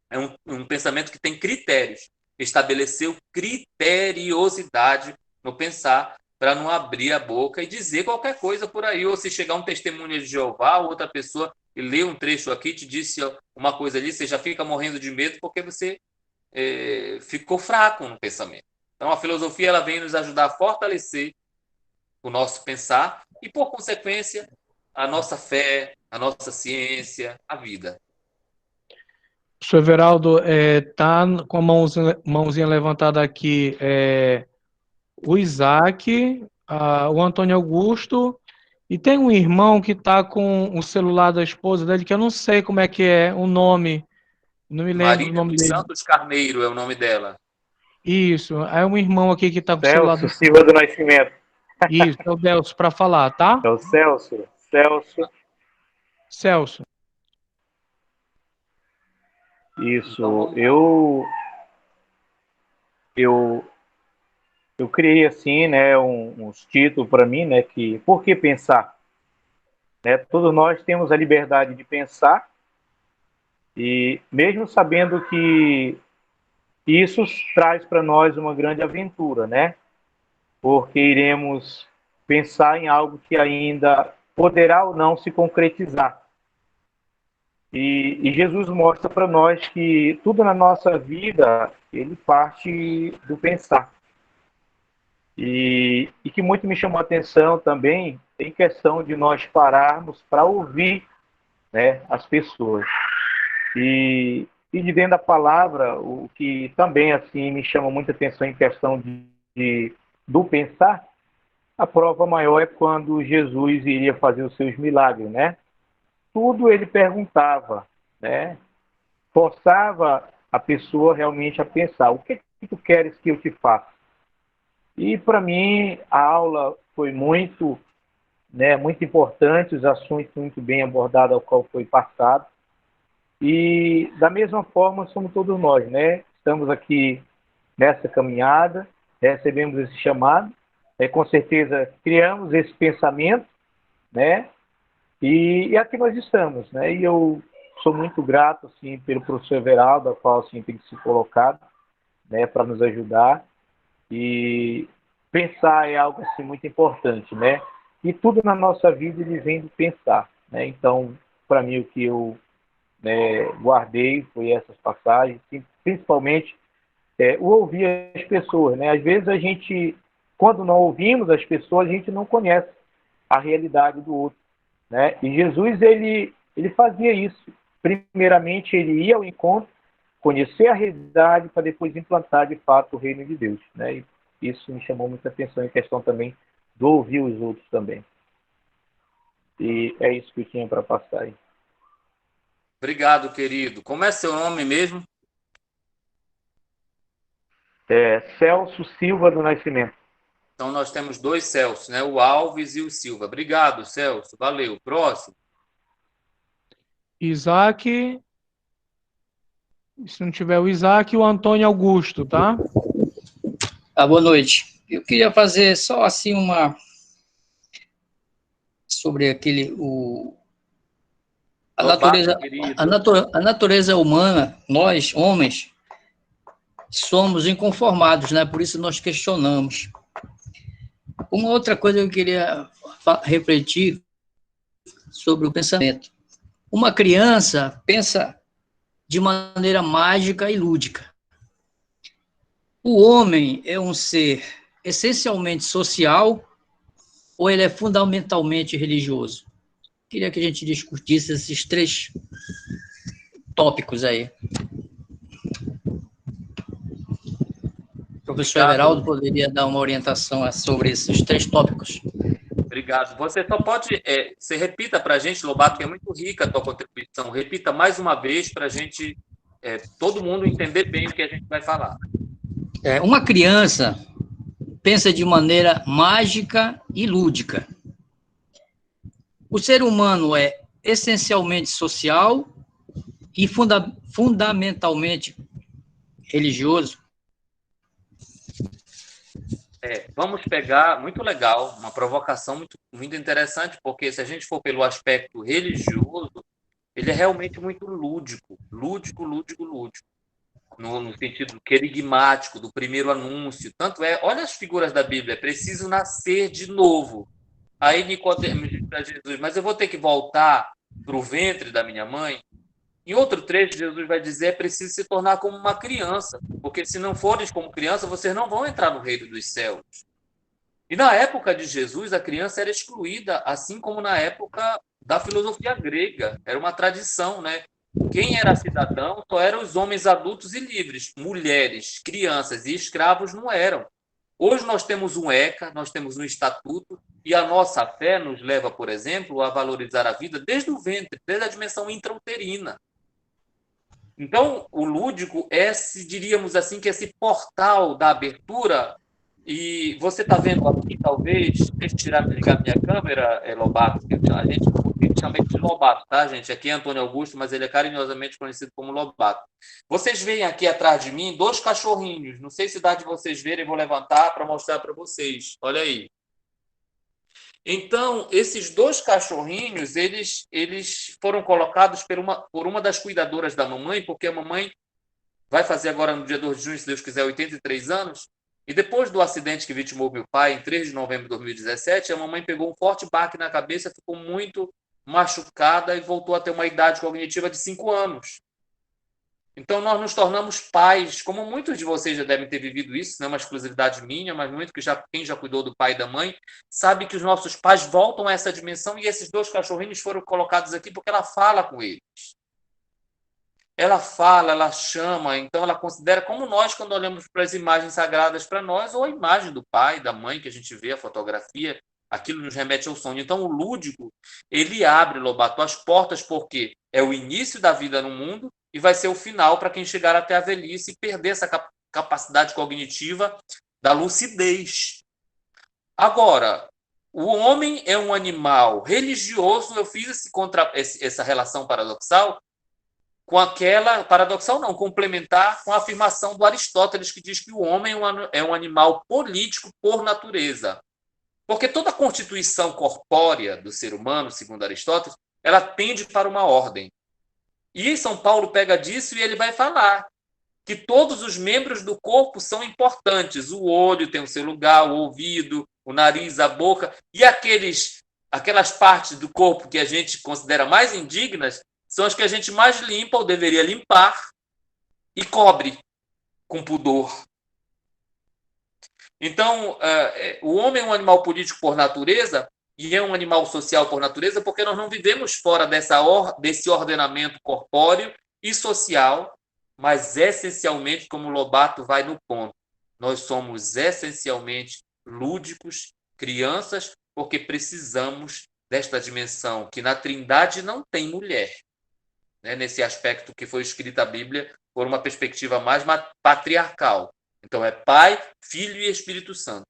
É um pensamento que tem critérios. Estabeleceu criteriosidade no pensar para não abrir a boca e dizer qualquer coisa por aí. Ou se chegar um testemunho de Jeová, ou outra pessoa e lê um trecho aqui, te disse uma coisa ali, você já fica morrendo de medo porque você ficou fraco no pensamento. Então, a filosofia ela vem nos ajudar a fortalecer o nosso pensar e, por consequência, a nossa fé, a nossa ciência, a vida. O senhor Everaldo está com a mãozinha levantada aqui. O Isaac, o Antônio Augusto, e tem um irmão que está com o celular da esposa dele, que eu não sei como é que é o nome, não me lembro do nome Maria dele. Santos Carneiro é o nome dela. Isso, é um irmão aqui que está com o celular. Celso Silva do Nascimento. Isso, é o Delcio para falar, tá? É o Celso. Celso. Isso, eu criei assim, né, uns títulos para mim, né, que por que pensar? Né, todos nós temos a liberdade de pensar e mesmo sabendo que isso traz para nós uma grande aventura, né? Porque iremos pensar em algo que ainda poderá ou não se concretizar. E Jesus mostra para nós que tudo na nossa vida, ele parte do pensar. E que muito me chamou a atenção também, em questão de nós pararmos para ouvir, né, as pessoas. E de dentro da palavra, o que também assim me chama muita atenção em questão do pensar, a prova maior é quando Jesus iria fazer os seus milagres, né? Tudo ele perguntava, né? Forçava a pessoa realmente a pensar, o que tu queres que eu te faça? E para mim a aula foi muito importante, os assuntos muito bem abordados ao qual foi passado. E da mesma forma somos todos nós, né? Estamos aqui nessa caminhada, recebemos esse chamado, com certeza criamos esse pensamento, né? E aqui nós estamos, né? E eu sou muito grato, assim, pelo professor Everaldo, a qual, assim, tem se colocado, né, para nos ajudar. E pensar é algo, assim, muito importante, né? E tudo na nossa vida, ele vem de pensar, né? Então, para mim, o que eu guardei foi essas passagens, principalmente o ouvir as pessoas, né? Às vezes a gente, quando não ouvimos as pessoas, a gente não conhece a realidade do outro, né? E Jesus, ele fazia isso. Primeiramente, ele ia ao encontro, conhecer a realidade, para depois implantar, de fato, o reino de Deus, né? isso me chamou muita atenção em questão também do ouvir os outros também. E é isso que eu tinha para passar aí. Obrigado, querido. Como é seu nome mesmo? Celso Silva do Nascimento. Então, nós temos 2 Celso, né? O Alves e o Silva. Obrigado, Celso. Valeu. Próximo. Isaac. Se não tiver o Isaac, o Antônio Augusto, tá? Boa noite. Eu queria fazer só assim sobre a natureza, a natureza humana. Nós, homens, somos inconformados, né? Por isso nós questionamos. Uma outra coisa que eu queria refletir sobre o pensamento. Uma criança pensa de maneira mágica e lúdica. O homem é um ser essencialmente social ou ele é fundamentalmente religioso? Queria que a gente discutisse esses 3 tópicos aí. O professor Everaldo poderia dar uma orientação sobre esses 3 tópicos. Obrigado. Você só pode... você repita para a gente, Lobato, que é muito rica a tua contribuição. Repita mais uma vez para a gente, todo mundo entender bem o que a gente vai falar. Uma criança pensa de maneira mágica e lúdica. O ser humano é essencialmente social e fundamentalmente religioso. Vamos pegar, muito legal, uma provocação muito, muito interessante, porque se a gente for pelo aspecto religioso, ele é realmente muito lúdico, no sentido querigmático, do primeiro anúncio. Tanto olha as figuras da Bíblia, é preciso nascer de novo. Aí Nicodemos diz para Jesus, mas eu vou ter que voltar para o ventre da minha mãe? Em outro trecho, Jesus vai dizer, é preciso se tornar como uma criança, porque se não fores como criança, vocês não vão entrar no reino dos céus. E na época de Jesus, a criança era excluída, assim como na época da filosofia grega. Era uma tradição, né? Quem era cidadão só eram os homens adultos e livres. Mulheres, crianças e escravos não eram. Hoje nós temos um ECA, nós temos um estatuto, e a nossa fé nos leva, por exemplo, a valorizar a vida desde o ventre, desde a dimensão intrauterina. Então, o lúdico diríamos assim, que esse portal da abertura, e você está vendo aqui, talvez, deixa eu ligar minha câmera, Lobato, que a gente chama de Lobato, tá, gente? Aqui é Antônio Augusto, mas ele é carinhosamente conhecido como Lobato. Vocês veem aqui atrás de mim 2 cachorrinhos, não sei se dá de vocês verem, vou levantar para mostrar para vocês, olha aí. Então, esses 2 cachorrinhos, eles foram colocados por uma das cuidadoras da mamãe, porque a mamãe vai fazer agora, no dia 2 de junho, se Deus quiser, 83 anos, e depois do acidente que vitimou meu pai, em 3 de novembro de 2017, a mamãe pegou um forte baque na cabeça, ficou muito machucada e voltou a ter uma idade cognitiva de 5 anos. Então, nós nos tornamos pais, como muitos de vocês já devem ter vivido isso, não é uma exclusividade minha, mas muito quem já cuidou do pai e da mãe, sabe que os nossos pais voltam a essa dimensão e esses 2 cachorrinhos foram colocados aqui porque ela fala com eles. Ela fala, ela chama, então ela considera como nós quando olhamos para as imagens sagradas para nós, ou a imagem do pai, da mãe, que a gente vê, a fotografia, aquilo nos remete ao sonho. Então, o lúdico, ele abre, Lobato, as portas, porque é o início da vida no mundo, e vai ser o final para quem chegar até a velhice e perder essa capacidade cognitiva da lucidez. Agora, o homem é um animal religioso. Eu fiz essa relação paradoxal com aquela... Paradoxal não, complementar com a afirmação do Aristóteles, que diz que o homem é um animal político por natureza. Porque toda a constituição corpórea do ser humano, segundo Aristóteles, ela tende para uma ordem. E São Paulo pega disso e ele vai falar que todos os membros do corpo são importantes. O olho tem o seu lugar, o ouvido, o nariz, a boca. E aquelas partes do corpo que a gente considera mais indignas são as que a gente mais limpa ou deveria limpar e cobre com pudor. Então, o homem é um animal político por natureza, e é um animal social por natureza, porque nós não vivemos fora desse ordenamento corpóreo e social, mas essencialmente, como o Lobato vai no ponto, nós somos essencialmente lúdicos, crianças, porque precisamos desta dimensão que na Trindade não tem mulher, né? Nesse aspecto que foi escrita a Bíblia por uma perspectiva mais patriarcal. Então é Pai, Filho e Espírito Santo.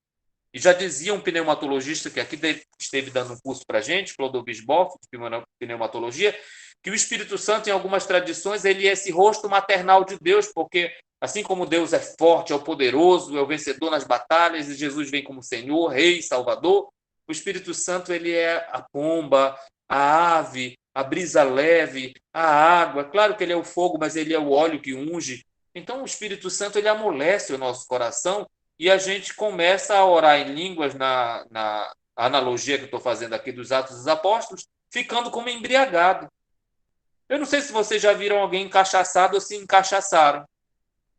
E já dizia um pneumatologista que aqui esteve dando um curso para a gente, Clodovis Boff, de pneumatologia, que o Espírito Santo, em algumas tradições, ele é esse rosto maternal de Deus, porque assim como Deus é forte, é o poderoso, é o vencedor nas batalhas, e Jesus vem como Senhor, Rei, Salvador, o Espírito Santo ele é a pomba, a ave, a brisa leve, a água. Claro que ele é o fogo, mas ele é o óleo que unge. Então o Espírito Santo ele amolece o nosso coração e a gente começa a orar em línguas, na analogia que eu estou fazendo aqui dos Atos dos Apóstolos, ficando como embriagado. Eu não sei se vocês já viram alguém encachaçado ou se encachaçaram.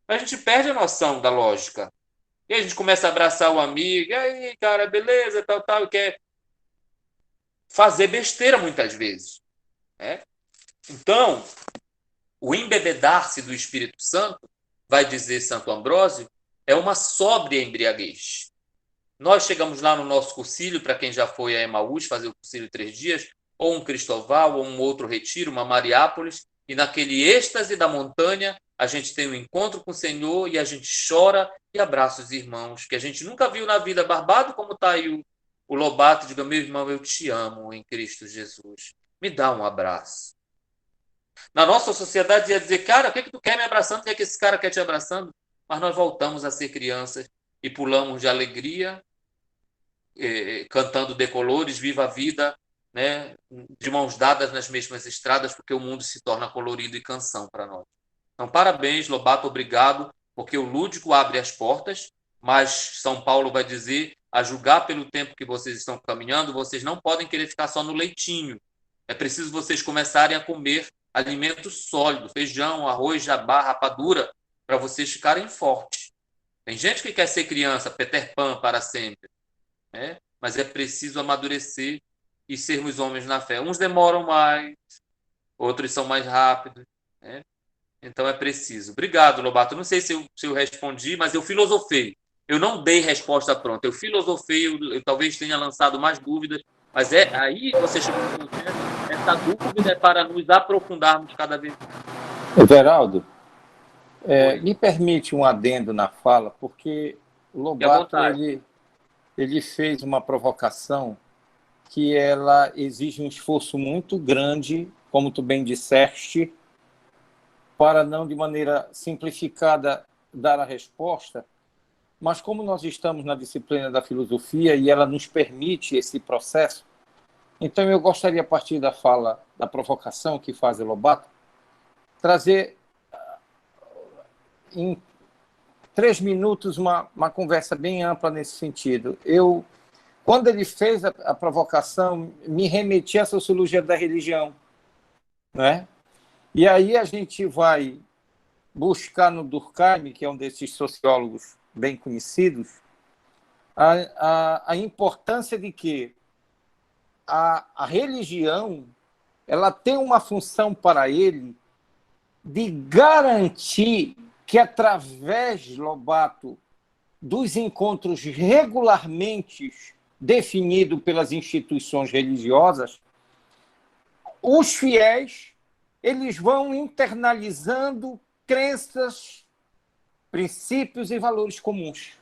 A gente perde a noção da lógica. E a gente começa a abraçar o amigo, e aí, cara, beleza, tal, e quer fazer besteira muitas vezes, né? Então, o embebedar-se do Espírito Santo, vai dizer Santo Ambrósio, é uma sóbria embriaguez. Nós chegamos lá no nosso cursilho, para quem já foi a Emaús fazer o cursilho 3 dias, ou um Cristoval, ou um outro retiro, uma Mariápolis, e naquele êxtase da montanha, a gente tem um encontro com o Senhor e a gente chora e abraça os irmãos, que a gente nunca viu na vida, barbado como está aí o Lobato, diga, meu irmão, eu te amo em Cristo Jesus. Me dá um abraço. Na nossa sociedade ia dizer, cara, o que tu quer me abraçando? O que esse cara quer te abraçando? Mas nós voltamos a ser crianças e pulamos de alegria, cantando decolores, viva a vida, né? De mãos dadas nas mesmas estradas, porque o mundo se torna colorido e canção para nós. Então, parabéns, Lobato, obrigado, porque o lúdico abre as portas, mas São Paulo vai dizer, a julgar pelo tempo que vocês estão caminhando, vocês não podem querer ficar só no leitinho. É preciso vocês começarem a comer alimento sólido, feijão, arroz, jabá, rapadura, para vocês ficarem fortes. Tem gente que quer ser criança, Peter Pan para sempre, né? Mas é preciso amadurecer e sermos homens na fé. Uns demoram mais, outros são mais rápidos, né? Então é preciso. Obrigado, Lobato. Não sei se eu respondi, mas eu filosofei. Eu não dei resposta pronta. Eu filosofei, eu talvez tenha lançado mais dúvidas, mas aí você chegou no consenso. Essa dúvida é para nos aprofundarmos cada vez mais. Everaldo, me permite um adendo na fala, porque o Lobato ele fez uma provocação que ela exige um esforço muito grande, como tu bem disseste, para não de maneira simplificada dar a resposta, mas como nós estamos na disciplina da filosofia e ela nos permite esse processo, então eu gostaria, a partir da fala, da provocação que faz o Lobato, trazer em 3 minutos uma conversa bem ampla nesse sentido. Quando ele fez a provocação, me remeti à sociologia da religião, né? E aí a gente vai buscar no Durkheim, que é um desses sociólogos bem conhecidos, a importância de que a religião ela tem uma função para ele de garantir que, através, Lobato, dos encontros regularmente definidos pelas instituições religiosas, os fiéis eles vão internalizando crenças, princípios e valores comuns.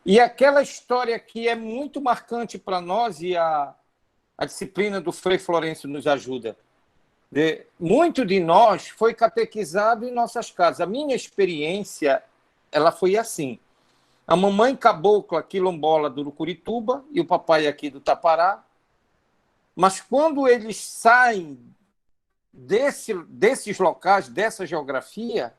E aquela história que é muito marcante para nós, e a disciplina do Frei Florencio nos ajuda. Muito de nós foi catequizado em nossas casas. A minha experiência ela foi assim. A mamãe cabocla quilombola do Urucurituba e o papai aqui do Tapará. Mas quando eles saem desses locais, dessa geografia,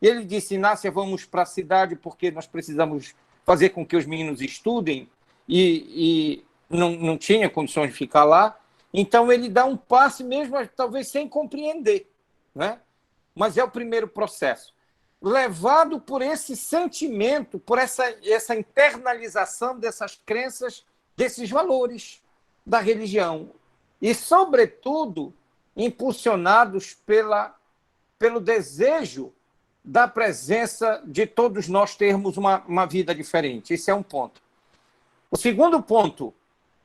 ele disse, Inácia, vamos para a cidade porque nós precisamos fazer com que os meninos estudem e não tinha condições de ficar lá. Então, ele dá um passe mesmo, talvez sem compreender, né? Mas é o primeiro processo. Levado por esse sentimento, por essa internalização dessas crenças, desses valores da religião. E, sobretudo, impulsionados pelo desejo da presença de todos nós termos uma vida diferente. Esse é um ponto. O segundo ponto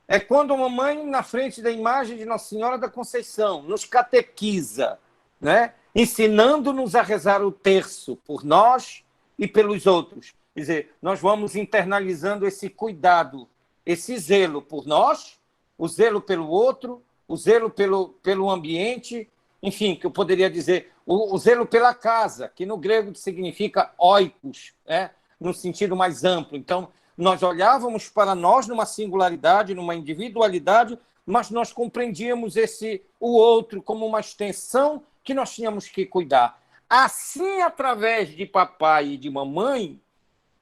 é quando a mamãe, na frente da imagem de Nossa Senhora da Conceição, nos catequiza, né? Ensinando-nos a rezar o terço por nós e pelos outros. Quer dizer, nós vamos internalizando esse cuidado, esse zelo por nós, o zelo pelo outro, o zelo pelo ambiente, enfim, que eu poderia dizer, o zelo pela casa, que no grego significa oikos, né? No sentido mais amplo. Então, nós olhávamos para nós numa singularidade, numa individualidade, mas nós compreendíamos o outro como uma extensão que nós tínhamos que cuidar. Assim, através de papai e de mamãe,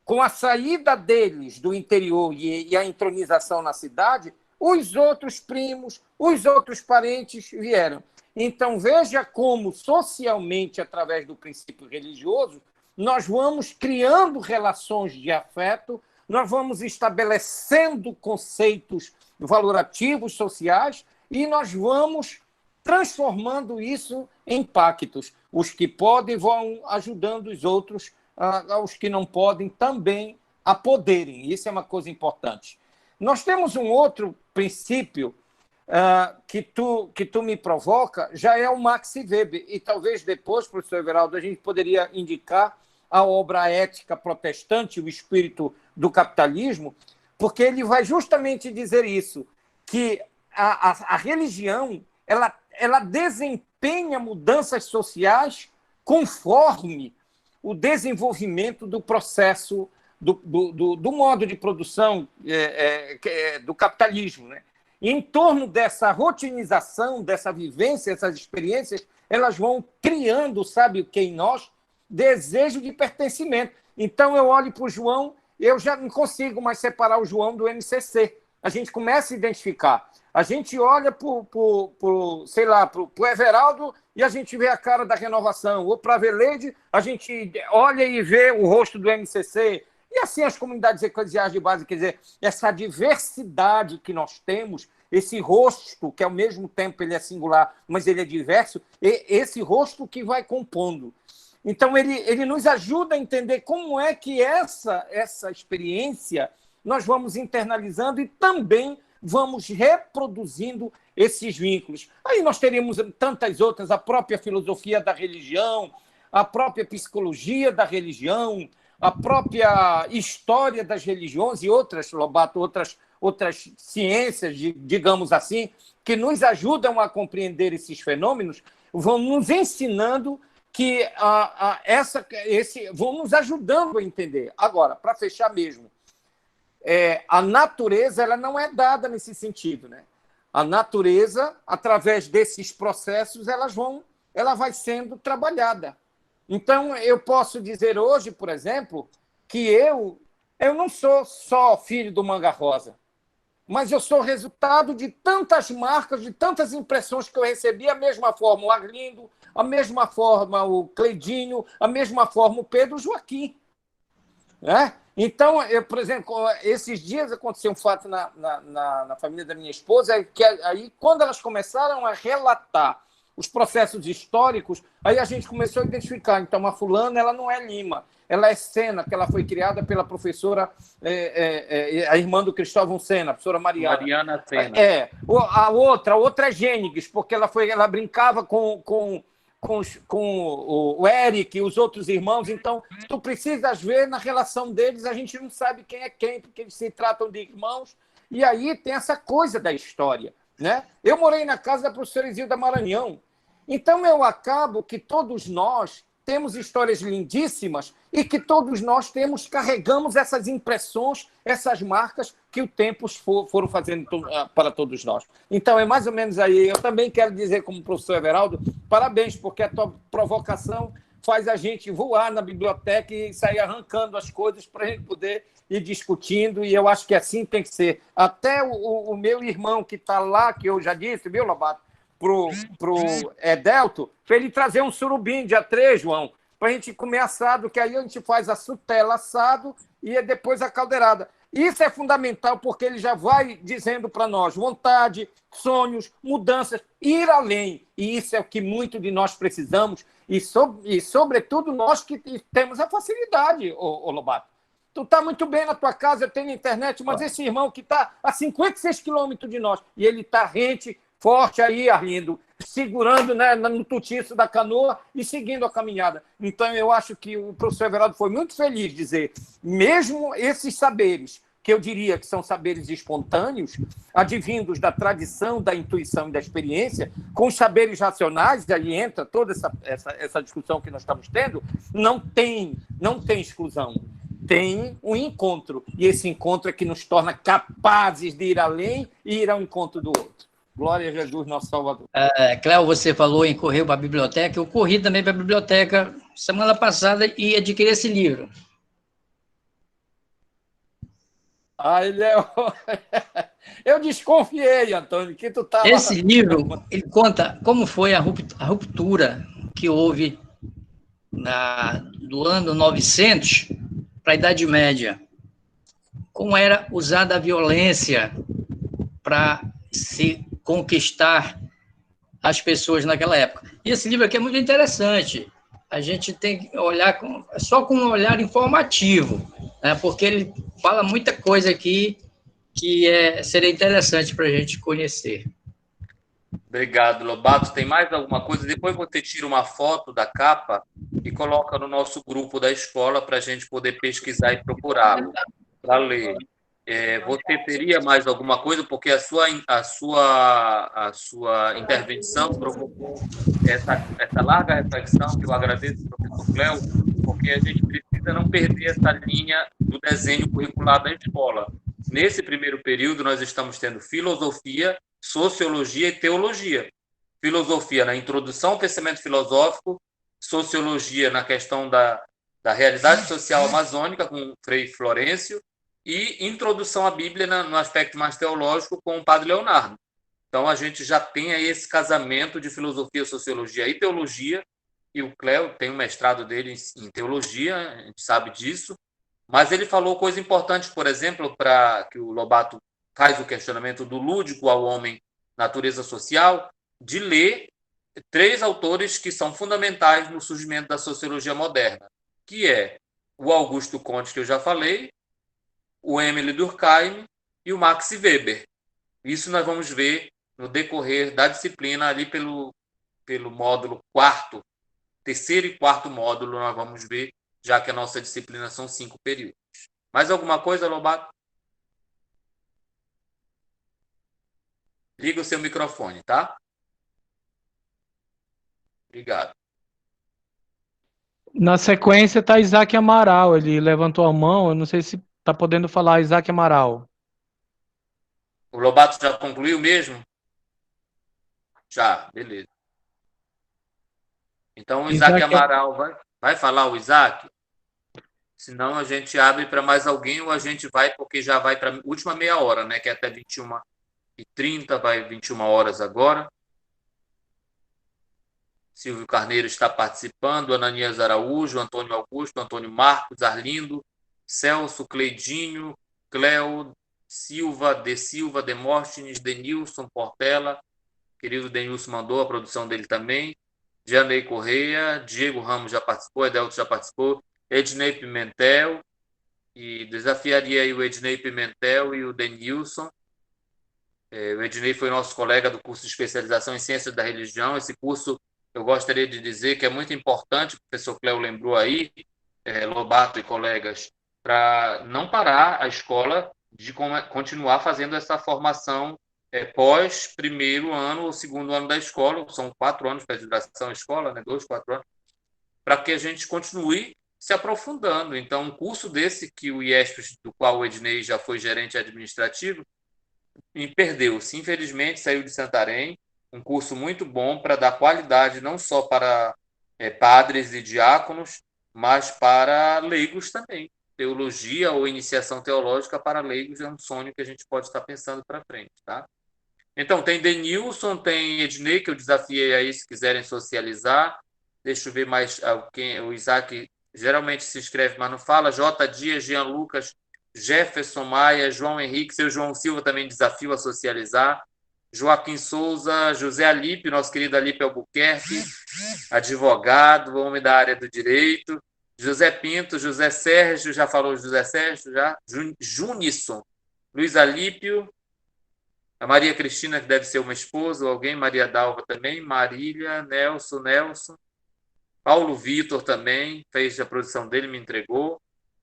com a saída deles do interior e a entronização na cidade, os outros primos, os outros parentes vieram. Então, veja como, socialmente, através do princípio religioso, nós vamos criando relações de afeto, nós vamos estabelecendo conceitos valorativos sociais e nós vamos transformando isso em pactos. Os que podem vão ajudando os outros, os que não podem também a poderem. Isso é uma coisa importante. Nós temos um outro princípio que tu me provoca, já é o Max Weber, e talvez depois, professor Everaldo, a gente poderia indicar a obra Ética Protestante, o espírito do capitalismo, porque ele vai justamente dizer isso, que a religião ela desempenha mudanças sociais conforme o desenvolvimento do processo do modo de produção do capitalismo, né? E em torno dessa rotinização, dessa vivência, essas experiências, elas vão criando, sabe o que em nós? Desejo de pertencimento. Então, eu olho para o João, eu já não consigo mais separar o João do MCC. A gente começa a identificar. A gente olha para o Everaldo e a gente vê a cara da Renovação. Ou para a Veleide, a gente olha e vê o rosto do MCC. E assim as comunidades eclesiais de base, quer dizer, essa diversidade que nós temos, esse rosto, que ao mesmo tempo ele é singular, mas ele é diverso, esse rosto que vai compondo. Então, ele nos ajuda a entender como é que essa experiência nós vamos internalizando e também vamos reproduzindo esses vínculos. Aí nós teríamos tantas outras, a própria filosofia da religião, a própria psicologia da religião, a própria história das religiões e outras, Lobato, outras ciências, digamos assim, que nos ajudam a compreender esses fenômenos, vão nos ensinando que vão nos ajudando a entender. Agora, para fechar mesmo, a natureza ela não é dada nesse sentido, né? A natureza, através desses processos, ela vai sendo trabalhada. Então, eu posso dizer hoje, por exemplo, que eu não sou só filho do Manga Rosa, mas eu sou resultado de tantas marcas, de tantas impressões que eu recebi, a mesma forma o Arlindo, a mesma forma o Cleidinho, a mesma forma o Pedro Joaquim. Né? Então, por exemplo, esses dias aconteceu um fato na família da minha esposa, que aí, quando elas começaram a relatar os processos históricos, aí a gente começou a identificar. Então, a fulana ela não é Lima, ela é Sena, que ela foi criada pela professora, a irmã do Cristóvão Sena, a professora Mariana. Mariana Sena. A outra é Gêniges, porque ela brincava com o Eric e os outros irmãos. Então, tu precisas ver na relação deles, a gente não sabe quem é quem, porque eles se tratam de irmãos, e aí tem essa coisa da história. Né? Eu morei na casa da professora Isilda Maranhão. Então, eu acabo que todos nós temos histórias lindíssimas e que todos nós carregamos essas impressões, essas marcas que o tempo foram fazendo para todos nós. Então, é mais ou menos aí. Eu também quero dizer, como professor Everaldo, parabéns, porque a tua provocação faz a gente voar na biblioteca e sair arrancando as coisas para a gente poder ir discutindo, e eu acho que assim tem que ser. Até o meu irmão que está lá, que eu já disse, viu, Lobato, pro Edelto, para ele trazer um surubim dia 3, João, para a gente comer assado, que aí a gente faz a sutela assado e depois a caldeirada. Isso é fundamental porque ele já vai dizendo para nós vontade, sonhos, mudanças, ir além. E isso é o que muito de nós precisamos e sobretudo, nós que temos a facilidade, ô Lobato. Tu está muito bem na tua casa, tem na internet, mas esse irmão que está a 56 quilômetros de nós, e ele está rente, forte aí, Arlindo, segurando, né, no tutiço da canoa e seguindo a caminhada. Então, eu acho que o professor Everaldo foi muito feliz de dizer, mesmo esses saberes, que eu diria que são saberes espontâneos, advindos da tradição, da intuição e da experiência, com os saberes racionais, aí entra toda essa discussão que nós estamos tendo, não tem exclusão. Tem um encontro, e esse encontro é que nos torna capazes de ir além e ir ao encontro do outro. Glória a Jesus, nosso Salvador. Cléo, você falou em correr para a biblioteca, eu corri também para a biblioteca semana passada e adquiri esse livro. Eu desconfiei, Antônio, que tu estava... Esse livro, ele conta como foi a ruptura que houve do ano 900 para a Idade Média. Como era usada a violência para se conquistar as pessoas naquela época. E esse livro aqui é muito interessante. A gente tem que olhar só com um olhar informativo, né? Porque ele fala muita coisa aqui que seria interessante para a gente conhecer. Obrigado, Lobato. Tem mais alguma coisa? Depois você tira uma foto da capa e coloca no nosso grupo da escola para a gente poder pesquisar e procurá-lo, para ler. Você teria mais alguma coisa? Porque a sua intervenção provocou essa larga reflexão, que eu agradeço, professor Cléo, porque a gente precisa não perder essa linha do desenho curricular da escola. Nesse primeiro período, nós estamos tendo filosofia, sociologia e teologia. Filosofia na introdução ao pensamento filosófico, sociologia na questão da realidade social amazônica, com Frei Florencio, e introdução à Bíblia no aspecto mais teológico com o Padre Leonardo. Então, a gente já tem aí esse casamento de filosofia, sociologia e teologia, e o Cléo tem um mestrado dele em teologia, a gente sabe disso, mas ele falou coisa importante, por exemplo, para que o Lobato faz o questionamento do lúdico ao homem, natureza social, de ler 3 autores que são fundamentais no surgimento da sociologia moderna, que é o Augusto Comte, que eu já falei, o Emile Durkheim e o Max Weber. Isso nós vamos ver no decorrer da disciplina, ali pelo módulo 4º, 3º e 4º módulo, nós vamos ver, já que a nossa disciplina são 5 períodos. Mais alguma coisa, Lobato? Liga o seu microfone, tá? Obrigado. Na sequência está Isaac Amaral, ele levantou a mão, eu não sei se está podendo falar Isaac Amaral. O Lobato já concluiu mesmo? Já, beleza. Então, o Isaac Amaral vai falar o Isaac? Senão a gente abre para mais alguém ou a gente vai, porque já vai para a última meia hora, né? Que é até 21h30, vai 21 horas agora. Silvio Carneiro está participando, Ananias Araújo, Antônio Augusto, Antônio Marcos, Arlindo, Celso, Cleidinho, Cléo, Silva, Demóstenes, Denilson, Portela, querido Denilson mandou a produção dele também, Dianei Correia, Diego Ramos já participou, Edelto já participou, Ednei Pimentel, e desafiaria aí o Ednei Pimentel e o Denilson. O Ednei foi nosso colega do curso de especialização em Ciências da Religião. Esse curso, eu gostaria de dizer que é muito importante, o professor Cléo lembrou aí, Lobato e colegas, para não parar a escola de continuar fazendo essa formação pós primeiro ano ou segundo ano da escola, são 4 anos para a duração da escola, né? 2, 4 anos, para que a gente continue se aprofundando. Então, um curso desse que o IESP, do qual o Ednei já foi gerente administrativo, perdeu-se. Infelizmente, saiu de Santarém, um curso muito bom para dar qualidade não só para padres e diáconos, mas para leigos também. Teologia ou iniciação teológica para leigos é um sonho que a gente pode estar pensando para frente, tá? Então, tem Denilson, tem Ednei, que eu desafiei aí, se quiserem socializar. Deixa eu ver mais alguém. O Isaac geralmente se inscreve, mas não fala. J. Dias, Jean Lucas, Jefferson Maia, João Henrique, seu João Silva também desafio a socializar, Joaquim Souza, José Alípio, nosso querido Alípio Albuquerque, advogado, homem da área do direito, José Pinto, José Sérgio, já falou José Sérgio, já, Junisson, Luiz Alípio, a Maria Cristina, que deve ser uma esposa ou alguém, Maria Dalva também, Marília, Nelson, Paulo Vitor também, fez a produção dele, me entregou,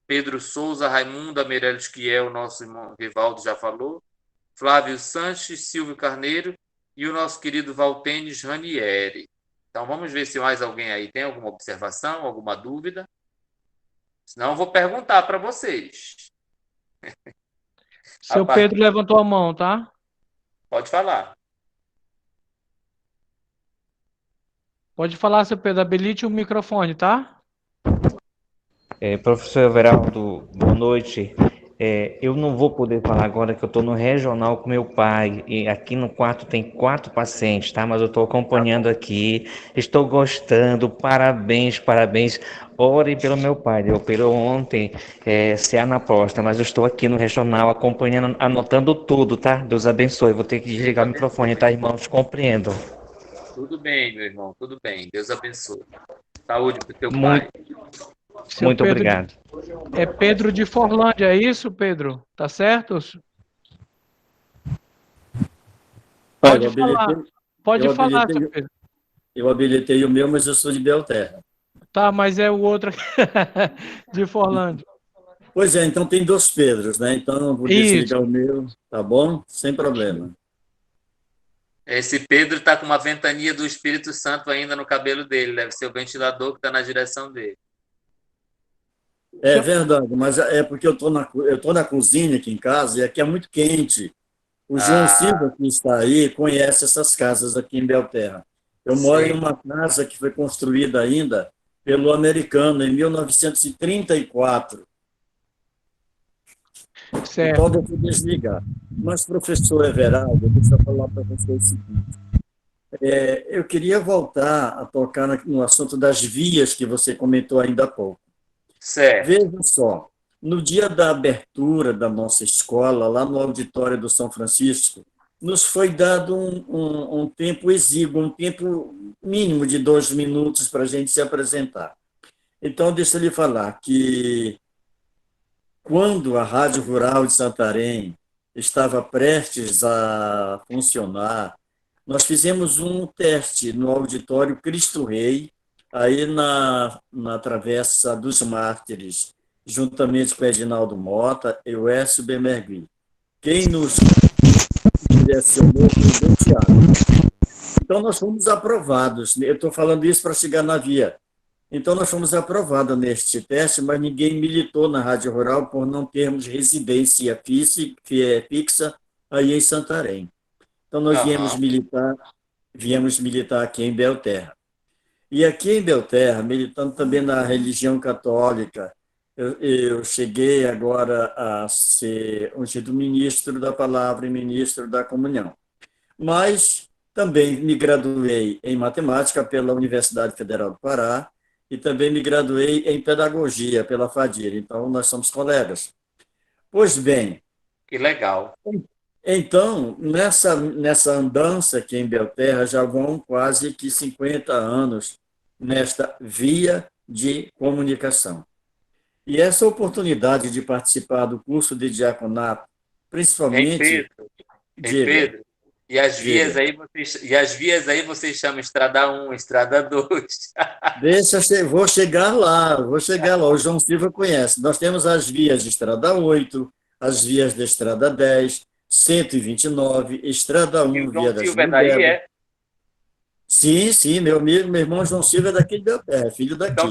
Pedro Souza, Raimundo Meirelles, que é o nosso irmão Rivaldo, já falou, Flávio Sanches, Silvio Carneiro e o nosso querido Valtênis Ranieri. Então, vamos ver se mais alguém aí tem alguma observação, alguma dúvida. Senão, eu vou perguntar para vocês. Seu Pedro levantou a mão, tá? Pode falar. Pode falar, seu Pedro. Habilite o microfone, tá? Professor Everaldo, boa noite. Eu não vou poder falar agora que eu estou no regional com meu pai, e aqui no quarto tem 4 pacientes, tá? Mas eu estou acompanhando aqui, estou gostando, parabéns. Orem pelo meu pai, ele operou ontem, CA na próstata, mas eu estou aqui no regional acompanhando, anotando tudo, tá? Deus abençoe, vou ter que desligar o microfone, tá, irmãos? Compreendam. Tudo bem, meu irmão, tudo bem. Deus abençoe. Saúde para o teu pai. Muito obrigado. É Pedro de Forlândia, é isso, Pedro? Tá certo? Pode falar. Pode falar, seu Pedro. Eu habilitei o meu, mas eu sou de Belterra. Tá, mas é o outro de Forlândia. Pois é, então tem 2 Pedros, né? Então eu vou desligar o meu, tá bom? Sem problema. Esse Pedro está com uma ventania do Espírito Santo ainda no cabelo dele. Deve ser o ventilador que está na direção dele. É verdade, mas é porque eu tô na cozinha aqui em casa e aqui é muito quente. O João Silva, que está aí, conhece essas casas aqui em Belterra. Eu moro em uma casa que foi construída ainda pelo americano em 1934. Certo. Então, eu vou desligar. Mas, professor Everaldo, deixa eu falar para você o seguinte. Eu queria voltar a tocar no assunto das vias que você comentou ainda há pouco. Certo. Veja só, no dia da abertura da nossa escola, lá no auditório do São Francisco, nos foi dado um tempo exíguo, um tempo mínimo de 2 minutos para a gente se apresentar. Então, deixa eu lhe falar que quando a Rádio Rural de Santarém estava prestes a funcionar, nós fizemos um teste no auditório Cristo Rei, aí na Travessa dos Mártires, juntamente com Edinaldo Mota e o Écio Bemergui. Quem nos direcionou foi o Tiago. Então, nós fomos aprovados. Eu estou falando isso para chegar na via. Então, nós fomos aprovados neste teste, mas ninguém militou na Rádio Rural por não termos residência fixa aí em Santarém. Então, nós viemos militar aqui em Belterra. E aqui em Belterra, militando também na religião católica, eu cheguei agora a ser ungido ministro da palavra e ministro da comunhão. Mas também me graduei em matemática pela Universidade Federal do Pará e também me graduei em pedagogia pela FADIR. Então, nós somos colegas. Pois bem. Que legal. Então, nessa andança aqui em Belterra, já vão quase que 50 anos nesta via de comunicação. E essa oportunidade de participar do curso de diaconato, principalmente... Pedro, e as vias aí vocês chamam Estrada 1, Estrada 2. Vou chegar lá. O João Silva conhece. Nós temos as vias de Estrada 8, as vias de Estrada 10, 129, Estrada 1, Via das Silva daí, é? Sim, meu amigo, meu irmão João Silva é daqui de Belterra, filho daqui. Então,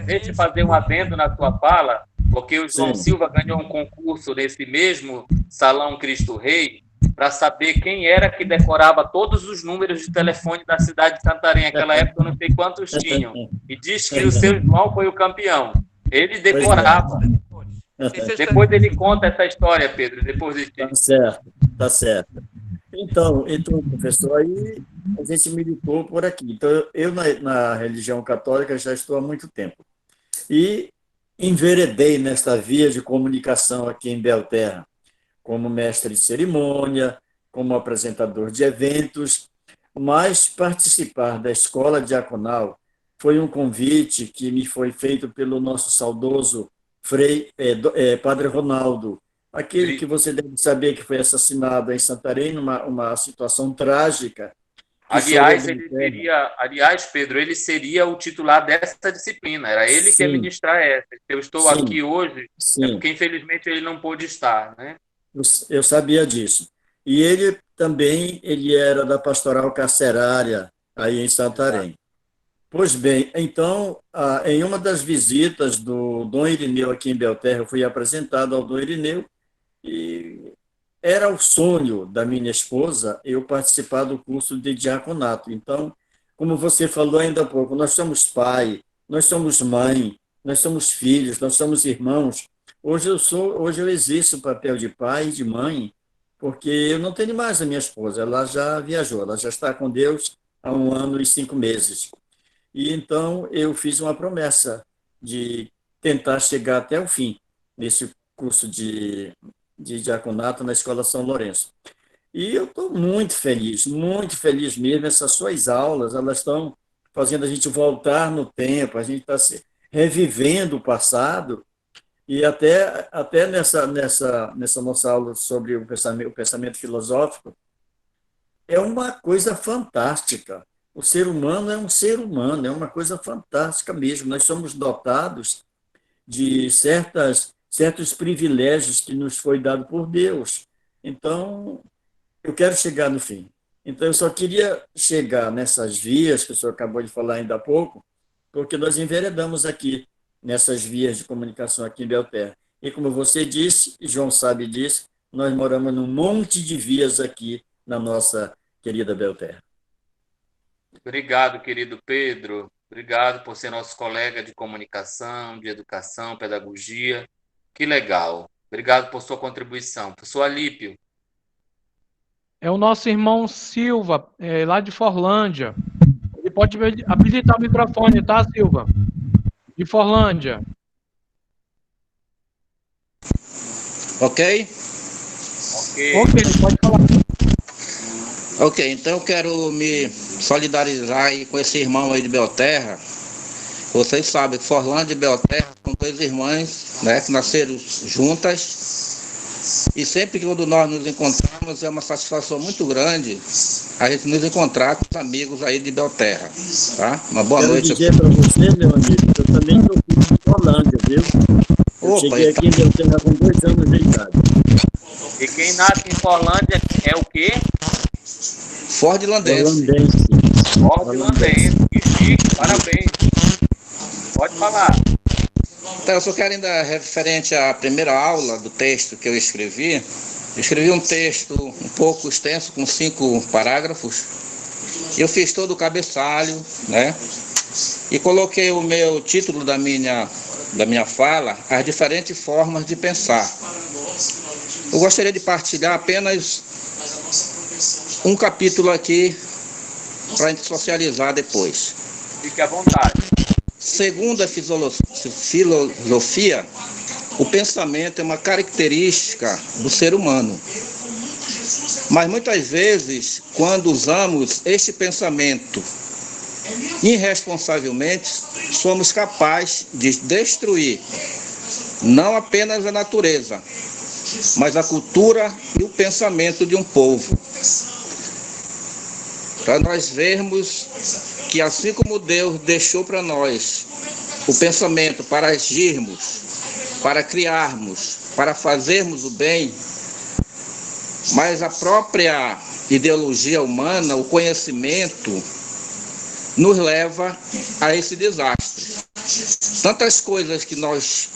deixa eu fazer um adendo na sua fala, porque o João Silva ganhou um concurso nesse mesmo Salão Cristo Rei para saber quem era que decorava todos os números de telefone da cidade de Santarém. Naquela época, eu não sei quantos tinham. E diz que o seu João foi o campeão. Ele decorava. Depois ele conta essa história, Pedro. Depois de... Tá certo. Então, professor, aí a gente militou por aqui. Então, eu na religião católica já estou há muito tempo. E enveredei nesta via de comunicação aqui em Belterra, como mestre de cerimônia, como apresentador de eventos, mas participar da escola diaconal foi um convite que me foi feito pelo nosso saudoso Padre Ronaldo, aquele que você deve saber que foi assassinado em Santarém, numa situação trágica. Aliás, Pedro, ele seria o titular dessa disciplina, era ele que ia ministrar essa. Eu estou aqui hoje, porque infelizmente ele não pôde estar, né? Eu sabia disso. E ele também era da pastoral carcerária aí em Santarém. Pois bem, então, em uma das visitas do Dom Irineu aqui em Belterra, eu fui apresentado ao Dom Irineu e era o sonho da minha esposa eu participar do curso de diaconato. Então, como você falou ainda há pouco, nós somos pai, nós somos mãe, nós somos filhos, nós somos irmãos. Hoje eu exerço o papel de pai e de mãe, porque eu não tenho mais a minha esposa, ela já viajou, ela já está com Deus há 1 ano e 5 meses. E então eu fiz uma promessa de tentar chegar até o fim nesse curso de diaconato na Escola São Lourenço. E eu estou muito feliz mesmo. Essas suas aulas, elas estão fazendo a gente voltar no tempo, a gente está revivendo o passado, e até nessa nossa aula sobre o pensamento filosófico, é uma coisa fantástica. O ser humano é um ser humano, é uma coisa fantástica mesmo. Nós somos dotados de certos privilégios que nos foi dado por Deus. Então, eu quero chegar no fim. Então, eu só queria chegar nessas vias, que o senhor acabou de falar ainda há pouco, porque nós enveredamos aqui, nessas vias de comunicação aqui em Belterra. E como você disse, e João sabe disso, nós moramos num monte de vias aqui na nossa querida Belterra. Obrigado, querido Pedro. Obrigado por ser nosso colega de comunicação, de educação, pedagogia. Que legal. Obrigado por sua contribuição. Professor Alípio. É o nosso irmão Silva, lá de Forlândia. Ele pode habilitar o microfone, tá, Silva? De Forlândia. Ok? Ok, pode falar. Ok, então eu quero me solidarizar aí com esse irmão aí de Belterra. Vocês sabem que Forlândia e Belterra são 2 irmãs, né, que nasceram juntas. E sempre que quando nós nos encontramos, é uma satisfação muito grande a gente nos encontrar com os amigos aí de Belterra. Tá? Uma boa noite. Quero dizer para você, meu amigo, que eu também estou em Forlândia, viu? Eu cheguei aqui em Belterra com 2 anos de idade. E quem nasce em Forlândia é o quê? Fordlandense. Fordlandense. Que chique, parabéns. Pode falar. Então, eu só quero ainda referente à primeira aula do texto que eu escrevi. Escrevi um texto um pouco extenso, com 5 parágrafos. Eu fiz todo o cabeçalho, né? E coloquei o meu título da minha fala, as diferentes formas de pensar. Eu gostaria de partilhar apenas um capítulo aqui para a gente socializar depois. Fique à vontade. Segundo a filosofia, o pensamento é uma característica do ser humano. Mas muitas vezes, quando usamos este pensamento irresponsavelmente, somos capazes de destruir não apenas a natureza, mas a cultura e o pensamento de um povo. Para nós vermos que assim como Deus deixou para nós o pensamento para agirmos, para criarmos, para fazermos o bem, mas a própria ideologia humana, o conhecimento, nos leva a esse desastre. Tantas coisas que nós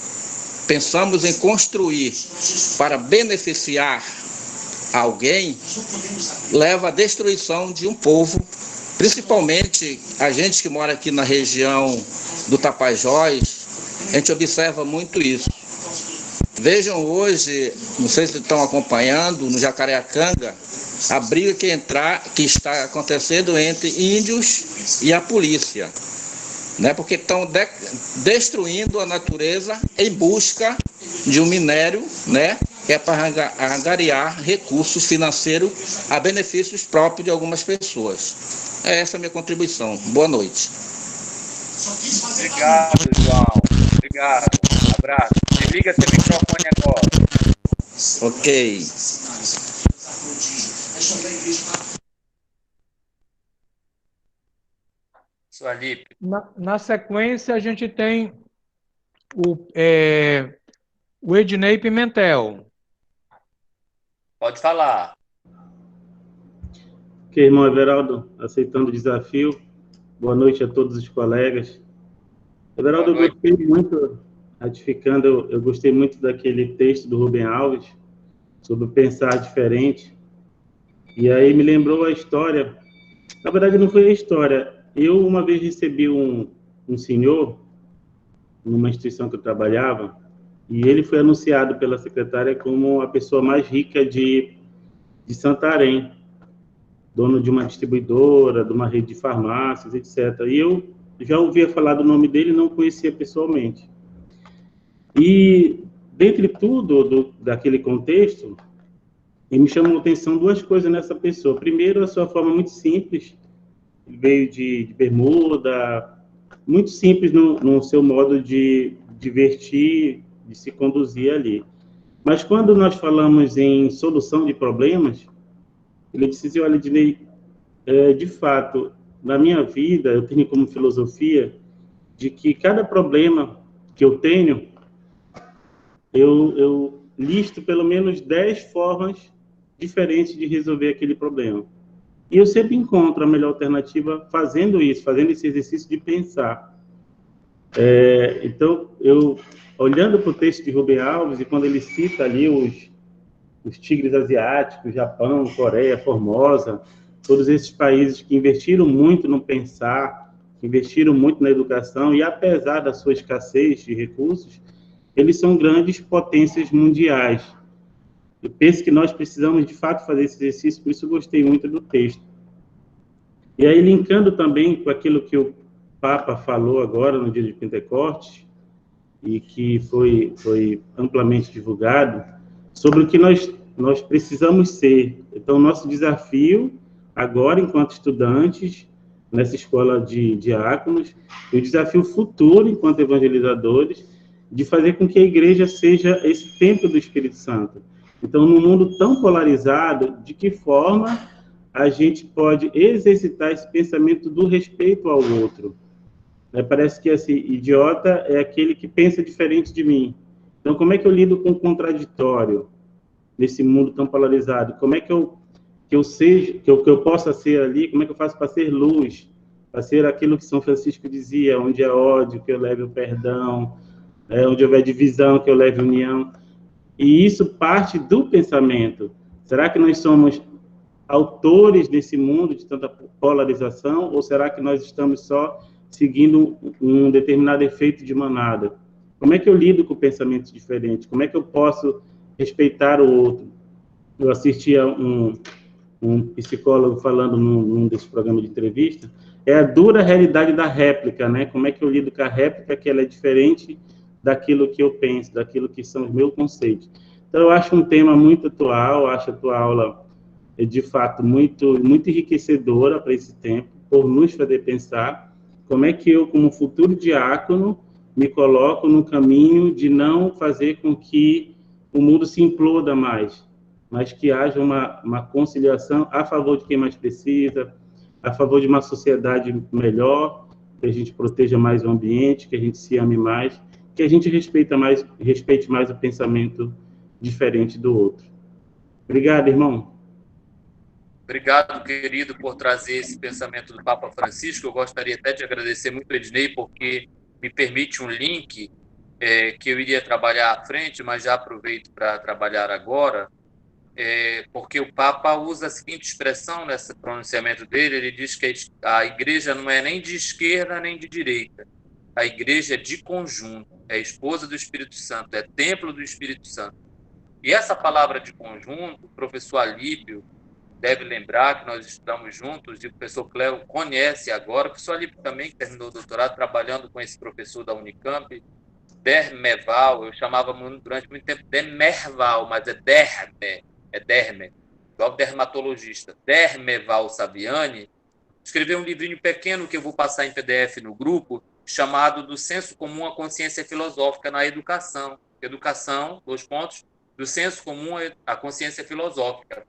pensamos em construir para beneficiar alguém, leva à destruição de um povo, principalmente a gente que mora aqui na região do Tapajós, a gente observa muito isso. Vejam hoje, não sei se estão acompanhando, no Jacareacanga, a briga que está acontecendo entre índios e a polícia. né? Porque estão destruindo a natureza em busca de um minério, né? Que é para angariar recursos financeiros a benefícios próprios de algumas pessoas. É essa a minha contribuição. Boa noite. Obrigado, João. Obrigado. Um abraço. Desliga seu microfone agora. Ok. Sualipe. Na sequência, a gente tem o Ednei Pimentel. Pode falar. Ok, irmão Everaldo, aceitando o desafio. Boa noite a todos os colegas. Everaldo, eu gostei muito, ratificando, eu gostei muito daquele texto do Rubem Alves sobre pensar diferente. E aí me lembrou a história. Na verdade, não foi a história. Eu, uma vez, recebi um senhor, numa instituição que eu trabalhava, e ele foi anunciado pela secretária como a pessoa mais rica de Santarém, dono de uma distribuidora, de uma rede de farmácias, etc. E eu já ouvia falar do nome dele e não conhecia pessoalmente. E, dentre tudo, daquele contexto, me chamou a atenção duas coisas nessa pessoa. Primeiro, a sua forma muito simples, veio de bermuda, muito simples no seu modo de divertir, de se conduzir ali. Mas quando nós falamos em solução de problemas, ele disse assim, olha, Ednei, de fato, na minha vida, eu tenho como filosofia de que cada problema que eu tenho, eu listo pelo menos 10 formas diferentes de resolver aquele problema. E eu sempre encontro a melhor alternativa fazendo isso, fazendo esse exercício de pensar. Então, eu, olhando para o texto de Rubem Alves, e quando ele cita ali os tigres asiáticos, Japão, Coreia, Formosa, todos esses países que investiram muito no pensar, que investiram muito na educação, e apesar da sua escassez de recursos, eles são grandes potências mundiais. Eu penso que nós precisamos, de fato, fazer esse exercício, por isso eu gostei muito do texto. E aí, linkando também com aquilo que o Papa falou agora, no dia de Pentecostes, e que foi amplamente divulgado, sobre o que nós precisamos ser. Então, nosso desafio, agora, enquanto estudantes, nessa escola de diáconos, e o desafio futuro, enquanto evangelizadores, de fazer com que a igreja seja esse templo do Espírito Santo. Então, num mundo tão polarizado, de que forma a gente pode exercitar esse pensamento do respeito ao outro? Parece que esse idiota é aquele que pensa diferente de mim. Então, como é que eu lido com o contraditório nesse mundo tão polarizado? Como é que eu possa ser ali? Como é que eu faço para ser luz? Para ser aquilo que São Francisco dizia, onde é ódio, que eu leve o perdão, onde houver divisão, que eu leve união. E isso parte do pensamento. Será que nós somos autores desse mundo de tanta polarização, ou será que nós estamos só seguindo um determinado efeito de manada? Como é que eu lido com pensamentos diferentes? Como é que eu posso respeitar o outro? Eu assisti a um psicólogo falando num desses programas de entrevista, é a dura realidade da réplica, né? Como é que eu lido com a réplica, que ela é diferente daquilo que eu penso, daquilo que são os meus conceitos. Então, eu acho um tema muito atual, acho a tua aula, de fato, muito, muito enriquecedora para esse tempo, por nos fazer pensar como é que eu, como futuro diácono, me coloco no caminho de não fazer com que o mundo se imploda mais, mas que haja uma conciliação a favor de quem mais precisa, a favor de uma sociedade melhor, que a gente proteja mais o ambiente, que a gente se ame mais, que a gente respeite mais o pensamento diferente do outro. Obrigado, irmão. Obrigado, querido, por trazer esse pensamento do Papa Francisco. Eu gostaria até de agradecer muito ao Ednei, porque me permite um link que eu iria trabalhar à frente, mas já aproveito para trabalhar agora, porque o Papa usa a seguinte expressão nesse pronunciamento dele, ele diz que a igreja não é nem de esquerda nem de direita, a igreja é de conjunto, é esposa do Espírito Santo, é templo do Espírito Santo. E essa palavra de conjunto, o professor Alípio deve lembrar que nós estudamos juntos, e o professor Cléo conhece agora, o professor Alípio também, que terminou o doutorado, trabalhando com esse professor da Unicamp, Dermeval, eu chamava durante muito tempo Demerval, mas é Derme, igual dermatologista, Dermeval Saviani, escreveu um livrinho pequeno que eu vou passar em PDF no grupo, chamado Do Senso Comum à Consciência Filosófica na Educação. Educação, 2 pontos, do senso comum à consciência filosófica.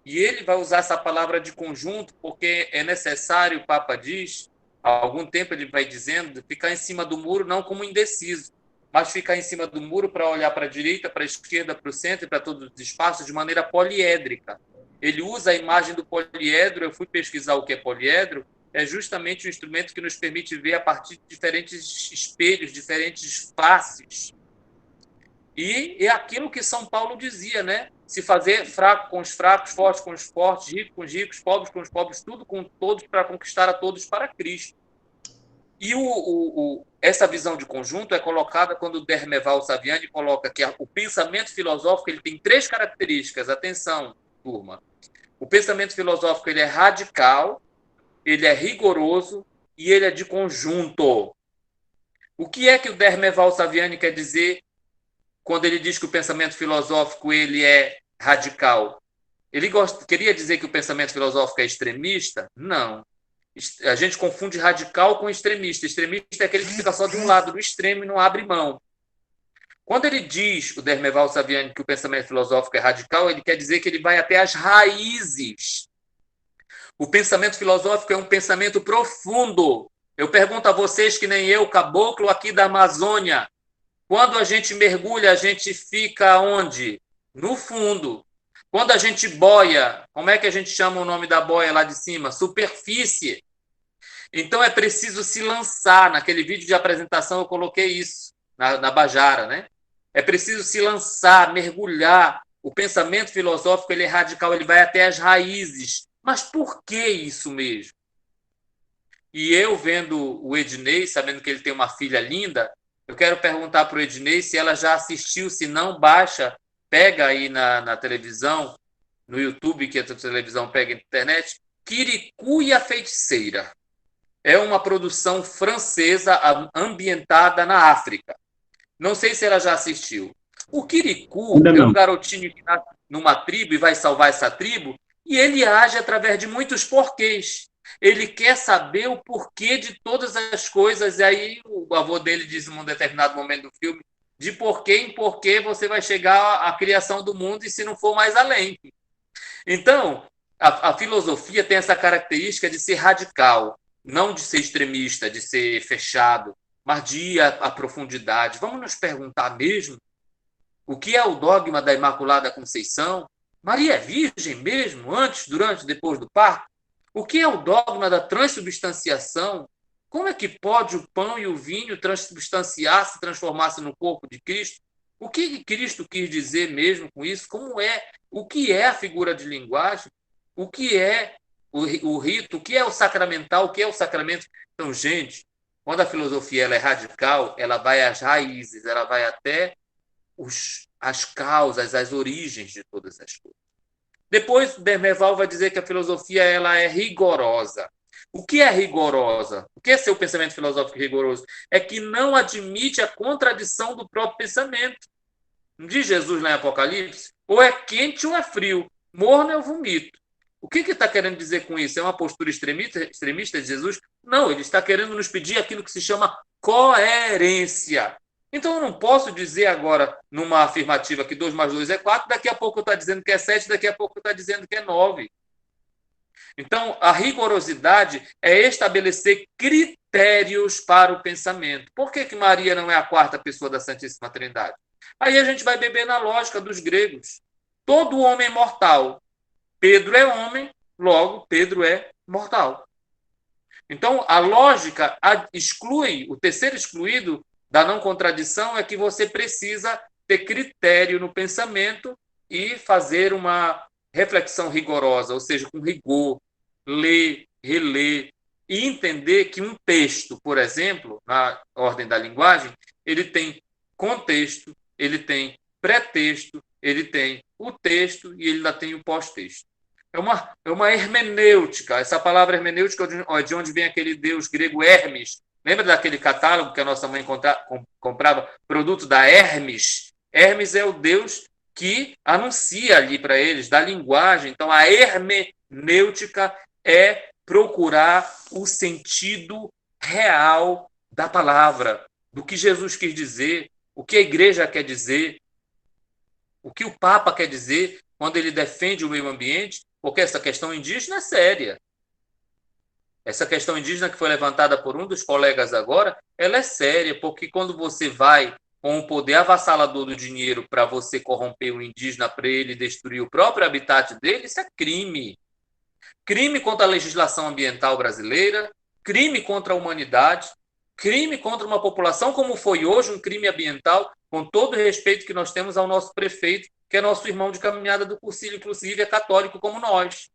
E ele vai usar essa palavra de conjunto porque é necessário, o Papa diz, há algum tempo ele vai dizendo, ficar em cima do muro não como indeciso, mas ficar em cima do muro para olhar para a direita, para a esquerda, para o centro e para todos os espaços de maneira poliédrica. Ele usa a imagem do poliedro, eu fui pesquisar o que é poliedro, é justamente um instrumento que nos permite ver a partir de diferentes espelhos, diferentes faces. E é aquilo que São Paulo dizia, né? Se fazer fraco com os fracos, forte com os fortes, rico com os ricos, pobre com os pobres, tudo com todos para conquistar a todos para Cristo. E essa visão de conjunto é colocada quando o Dermeval Saviani coloca que o pensamento filosófico ele tem 3 características. Atenção, turma. O pensamento filosófico ele é radical, ele é rigoroso e ele é de conjunto. O que é que o Dermeval Saviani quer dizer quando ele diz que o pensamento filosófico ele é radical? Ele queria dizer que o pensamento filosófico é extremista? Não. A gente confunde radical com extremista. Extremista é aquele que fica só de um lado do extremo e não abre mão. Quando ele diz, o Dermeval Saviani, que o pensamento filosófico é radical, ele quer dizer que ele vai até as raízes. O pensamento filosófico é um pensamento profundo. Eu pergunto a vocês, que nem eu, caboclo aqui da Amazônia, quando a gente mergulha, a gente fica onde? No fundo. Quando a gente boia, como é que a gente chama o nome da boia lá de cima? Superfície. Então é preciso se lançar. Naquele vídeo de apresentação eu coloquei isso, na Bajara, né? É preciso se lançar, mergulhar. O pensamento filosófico ele é radical, ele vai até as raízes. Mas por que isso mesmo? E eu, vendo o Ednei, sabendo que ele tem uma filha linda, eu quero perguntar para o Ednei se ela já assistiu, se não, baixa, pega aí na televisão, no YouTube, que a televisão pega na internet, Quiricu e a Feiticeira. É uma produção francesa ambientada na África. Não sei se ela já assistiu. O Quiricu é um garotinho que nasce numa tribo e vai salvar essa tribo, e ele age através de muitos porquês. Ele quer saber o porquê de todas as coisas, e aí o avô dele diz em um determinado momento do filme, de porquê em porquê você vai chegar à criação do mundo e se não for mais além. Então, a filosofia tem essa característica de ser radical, não de ser extremista, de ser fechado, mas de ir à profundidade. Vamos nos perguntar mesmo o que é o dogma da Imaculada Conceição? Maria é virgem mesmo, antes, durante, depois do parto? O que é o dogma da transubstanciação? Como é que pode o pão e o vinho transubstanciar-se, transformar-se no corpo de Cristo? O que Cristo quis dizer mesmo com isso? O que é a figura de linguagem? O que é o rito? O que é o sacramental? O que é o sacramento? Então, gente, quando a filosofia ela é radical, ela vai às raízes, ela vai até as causas, as origens de todas as coisas. Depois, Dermeval vai dizer que a filosofia ela é rigorosa. O que é rigorosa? O que é seu pensamento filosófico rigoroso? É que não admite a contradição do próprio pensamento. Não diz Jesus lá em Apocalipse? Ou é quente ou é frio. Morno eu vomito. O que está querendo dizer com isso? É uma postura extremista de Jesus? Não, ele está querendo nos pedir aquilo que se chama coerência. Então, eu não posso dizer agora, numa afirmativa, que 2 mais 2 é 4, daqui a pouco eu estou dizendo que é 7, daqui a pouco eu estou dizendo que é 9. Então, a rigorosidade é estabelecer critérios para o pensamento. Por que Maria não é a 4ª pessoa da Santíssima Trindade? Aí a gente vai beber na lógica dos gregos. Todo homem é mortal. Pedro é homem, logo, Pedro é mortal. Então, a lógica exclui, o terceiro excluído da não contradição é que você precisa ter critério no pensamento e fazer uma reflexão rigorosa, ou seja, com rigor, ler, reler e entender que um texto, por exemplo, na ordem da linguagem, ele tem contexto, ele tem pré-texto, ele tem o texto e ele ainda tem o pós-texto. É uma hermenêutica. Essa palavra hermenêutica é de onde vem aquele deus grego Hermes. Lembra daquele catálogo que a nossa mãe comprava? Produto da Hermes. Hermes é o deus que anuncia ali para eles, da linguagem. Então, a hermenêutica é procurar o sentido real da palavra, do que Jesus quis dizer, o que a igreja quer dizer, o que o Papa quer dizer quando ele defende o meio ambiente, porque essa questão indígena é séria. Essa questão indígena que foi levantada por um dos colegas agora, ela é séria, porque quando você vai com o poder avassalador do dinheiro para você corromper o indígena, para ele destruir o próprio habitat dele, isso é crime. Crime contra a legislação ambiental brasileira, crime contra a humanidade, crime contra uma população, como foi hoje um crime ambiental, com todo o respeito que nós temos ao nosso prefeito, que é nosso irmão de caminhada do cursilho, inclusive é católico como nós.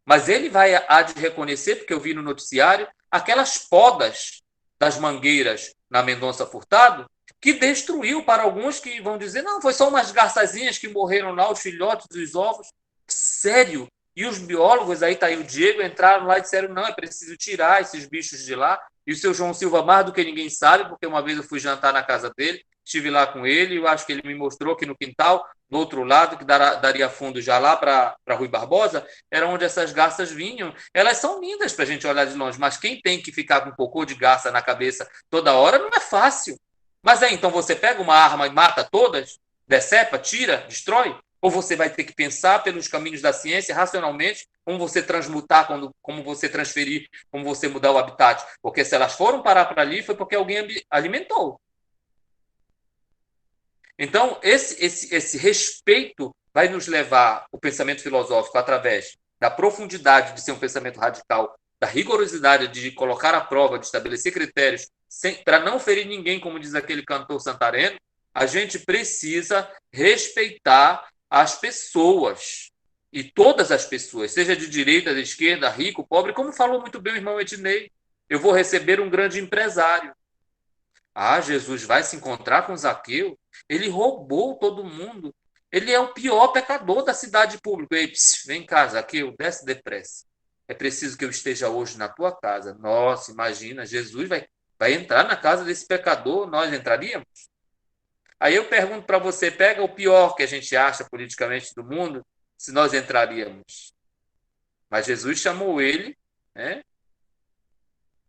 Mas ele há de reconhecer, porque eu vi no noticiário, aquelas podas das mangueiras na Mendonça Furtado, que destruiu para alguns que vão dizer, não, foi só umas garçazinhas que morreram lá, os filhotes dos ovos. Sério? E os biólogos, aí tá aí o Diego, entraram lá e disseram, não, é preciso tirar esses bichos de lá. E o seu João Silva, mais do que ninguém sabe, porque uma vez eu fui jantar na casa dele, estive lá com ele, e eu acho que ele me mostrou que no quintal, do outro lado, que daria fundo já lá para Rui Barbosa, era onde essas garças vinham. Elas são lindas para a gente olhar de longe, mas quem tem que ficar com cocô de garça na cabeça toda hora não é fácil. Mas aí, então você pega uma arma e mata todas, decepa, tira, destrói? Ou você vai ter que pensar pelos caminhos da ciência, racionalmente, como você transmutar, como você transferir, como você mudar o habitat? Porque se elas foram parar para ali, foi porque alguém alimentou. Então, esse respeito vai nos levar, o pensamento filosófico, através da profundidade de ser um pensamento radical, da rigorosidade de colocar à prova, de estabelecer critérios, para não ferir ninguém, como diz aquele cantor santareno. A gente precisa respeitar as pessoas, e todas as pessoas, seja de direita, de esquerda, rico, pobre, como falou muito bem o irmão Ednei, eu vou receber um grande empresário. Ah, Jesus vai se encontrar com Zaqueu? Ele roubou todo mundo. Ele é o pior pecador da cidade pública. Ei, vem cá, Zaqueu, desce depressa. É preciso que eu esteja hoje na tua casa. Nossa, imagina, Jesus vai entrar na casa desse pecador, nós entraríamos? Aí eu pergunto para você, pega o pior que a gente acha politicamente do mundo, se nós entraríamos. Mas Jesus chamou ele, né?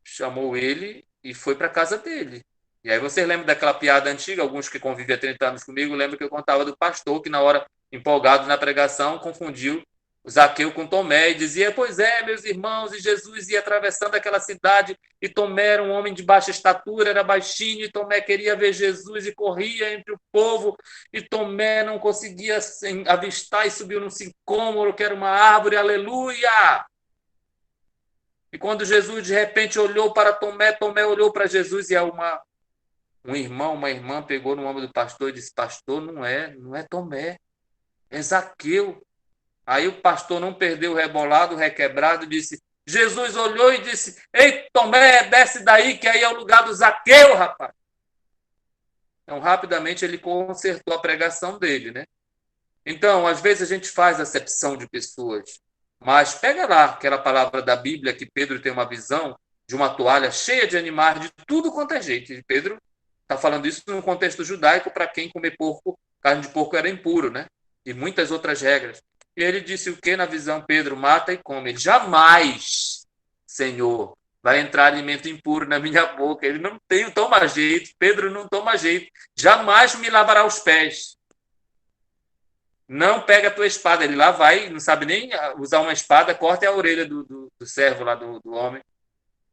Chamou ele e foi para a casa dele. E aí vocês lembram daquela piada antiga, alguns que convivem há 30 anos comigo, lembram que eu contava do pastor que na hora, empolgado na pregação, confundiu o Zaqueu com Tomé e dizia, pois é, meus irmãos, e Jesus ia atravessando aquela cidade e Tomé era um homem de baixa estatura, era baixinho, e Tomé queria ver Jesus e corria entre o povo, e Tomé não conseguia avistar e subiu num sicômoro, que era uma árvore, aleluia! E quando Jesus de repente olhou para Tomé, Tomé olhou para Jesus e um irmão, uma irmã pegou no ombro do pastor e disse, pastor, não é Tomé, é Zaqueu. Aí o pastor não perdeu o rebolado, o requebrado, disse, Jesus olhou e disse, ei, Tomé, desce daí, que aí é o lugar do Zaqueu, rapaz. Então, rapidamente, ele consertou a pregação dele, né? Então, às vezes a gente faz acepção de pessoas, mas pega lá aquela palavra da Bíblia que Pedro tem uma visão de uma toalha cheia de animais, de tudo quanto é jeito. E Pedro está falando isso num contexto judaico, para quem comer carne de porco era impuro, né? E muitas outras regras. E ele disse o que na visão? Pedro, mata e come. Ele, jamais, Senhor, vai entrar alimento impuro na minha boca. Ele não toma jeito. Pedro não toma jeito. Jamais me lavará os pés. Não pega a tua espada. Ele lá vai, não sabe nem usar uma espada, corta a orelha do servo lá, do homem.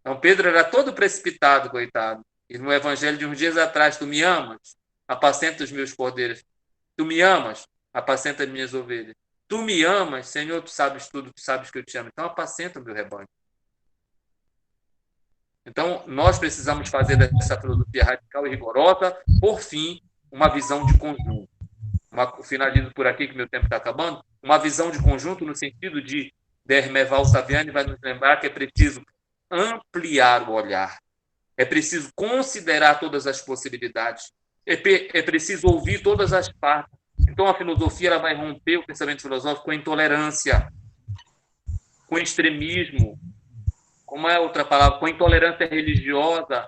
Então Pedro era todo precipitado, coitado. E no evangelho de uns dias atrás, tu me amas? Apacenta os meus cordeiros. Tu me amas? Apacenta as minhas ovelhas. Tu me amas, Senhor, tu sabes tudo, tu sabes que eu te amo. Então apacenta o meu rebanho. Então nós precisamos fazer dessa filosofia radical e rigorosa, por fim, uma visão de conjunto. Finalizo por aqui, que meu tempo está acabando. Uma visão de conjunto no sentido de Hermeval Saviani vai nos lembrar que é preciso ampliar o olhar. É preciso considerar todas as possibilidades. É preciso ouvir todas as partes. Então, a filosofia ela vai romper o pensamento filosófico com a intolerância. com extremismo, como é outra palavra, com intolerância religiosa,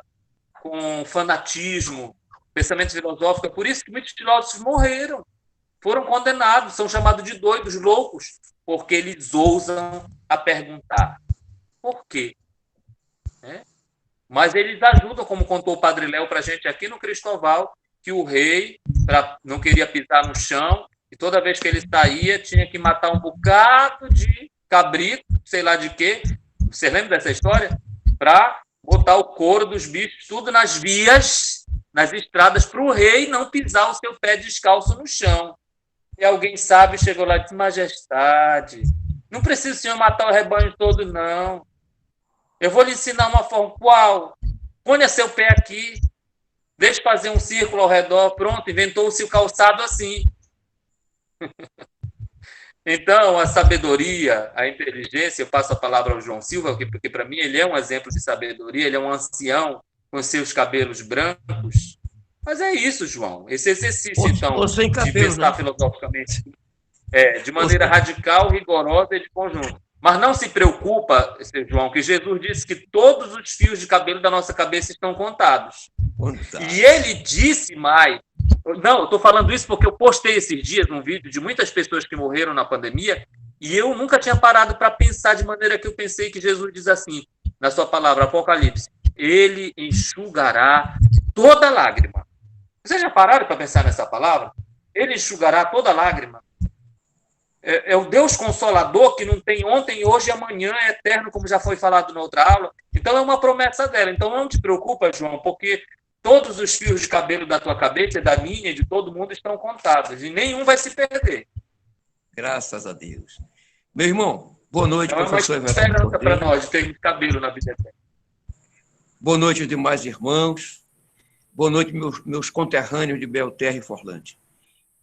com fanatismo, pensamento filosófico. É por isso que muitos filósofos morreram, foram condenados, são chamados de doidos, loucos, porque eles ousam a perguntar por quê. Mas eles ajudam, como contou o Padre Léo para a gente aqui no Cristoval, que o rei não queria pisar no chão, e toda vez que ele saía, tinha que matar um bocado de cabrito, sei lá de quê. Você lembra dessa história? Para botar o couro dos bichos tudo nas vias, nas estradas, para o rei não pisar o seu pé descalço no chão. E alguém sábio chegou lá e disse: Majestade, não precisa o senhor matar o rebanho todo, não. Eu vou lhe ensinar uma forma. Qual? Ponha seu pé aqui, deixe fazer um círculo ao redor. Pronto, inventou-se o calçado assim. Então, a sabedoria, a inteligência, eu passo a palavra ao João Silva, porque para mim ele é um exemplo de sabedoria, ele é um ancião com seus cabelos brancos. Mas é isso, João. Esse exercício, então, de pensar filosoficamente de maneira radical, rigorosa e de conjunto. Mas não se preocupa, João, que Jesus disse que todos os fios de cabelo da nossa cabeça estão contados. E ele disse mais. Não, eu estou falando isso porque eu postei esses dias um vídeo de muitas pessoas que morreram na pandemia e eu nunca tinha parado para pensar de maneira que eu pensei que Jesus diz assim, na sua palavra, Apocalipse: ele enxugará toda lágrima. Vocês já pararam para pensar nessa palavra? Ele enxugará toda lágrima. É o Deus Consolador que não tem ontem, hoje e amanhã, é eterno, como já foi falado na outra aula. Então é uma promessa dela. Então não te preocupa, João, porque todos os fios de cabelo da tua cabeça, da minha, de todo mundo estão contados e nenhum vai se perder. Graças a Deus. Meu irmão, boa noite, professor Everaldo. Esperança para nós termos cabelo na vida eterna. Boa noite aos demais irmãos. Boa noite, meus conterrâneos de Belterra e Forlândia.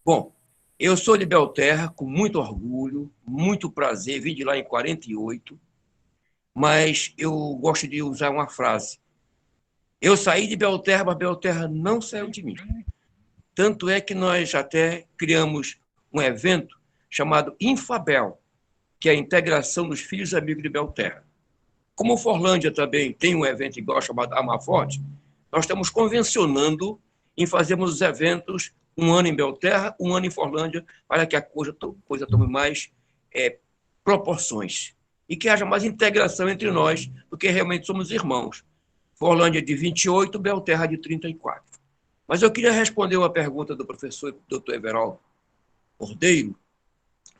Bom, eu sou de Belterra, com muito orgulho, muito prazer, vim de lá em 48, mas eu gosto de usar uma frase. Eu saí de Belterra, mas Belterra não saiu de mim. Tanto é que nós até criamos um evento chamado Infabel, que é a integração dos filhos amigos de Belterra. Como Forlândia também tem um evento igual chamado Amaforte, nós estamos convencionando em fazermos os eventos um ano em Belterra, um ano em Forlândia, para que a coisa tome mais proporções e que haja mais integração entre nós, porque realmente somos irmãos. Forlândia de 28, Belterra de 34. Mas eu queria responder uma pergunta do professor Dr. Everaldo Cordeiro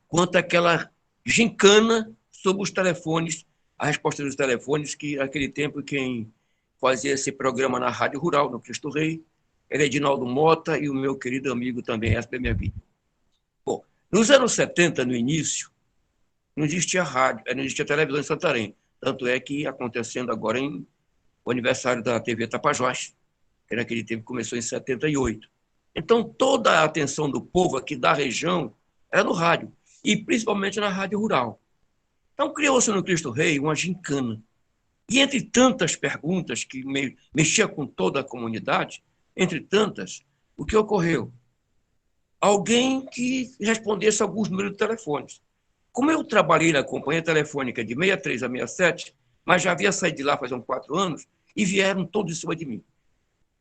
quanto àquela gincana sobre os telefones, a resposta dos telefones, que naquele tempo quem fazia esse programa na Rádio Rural, no Cristo Rei, era Edinaldo Mota e o meu querido amigo também, essa é minha vida. Bom, nos anos 70, no início, não existia rádio, não existia televisão em Santarém. Tanto é que, acontecendo agora o aniversário da TV Tapajós, que naquele tempo começou em 78. Então, toda a atenção do povo aqui da região era no rádio, e principalmente na Rádio Rural. Então, criou-se no Cristo Rei uma gincana. E entre tantas perguntas que mexia com toda a comunidade, entre tantas, o que ocorreu? Alguém que respondesse alguns números de telefones. Como eu trabalhei na companhia telefônica de 63 a 67, mas já havia saído de lá faz uns 4 anos, e vieram todos em cima de mim.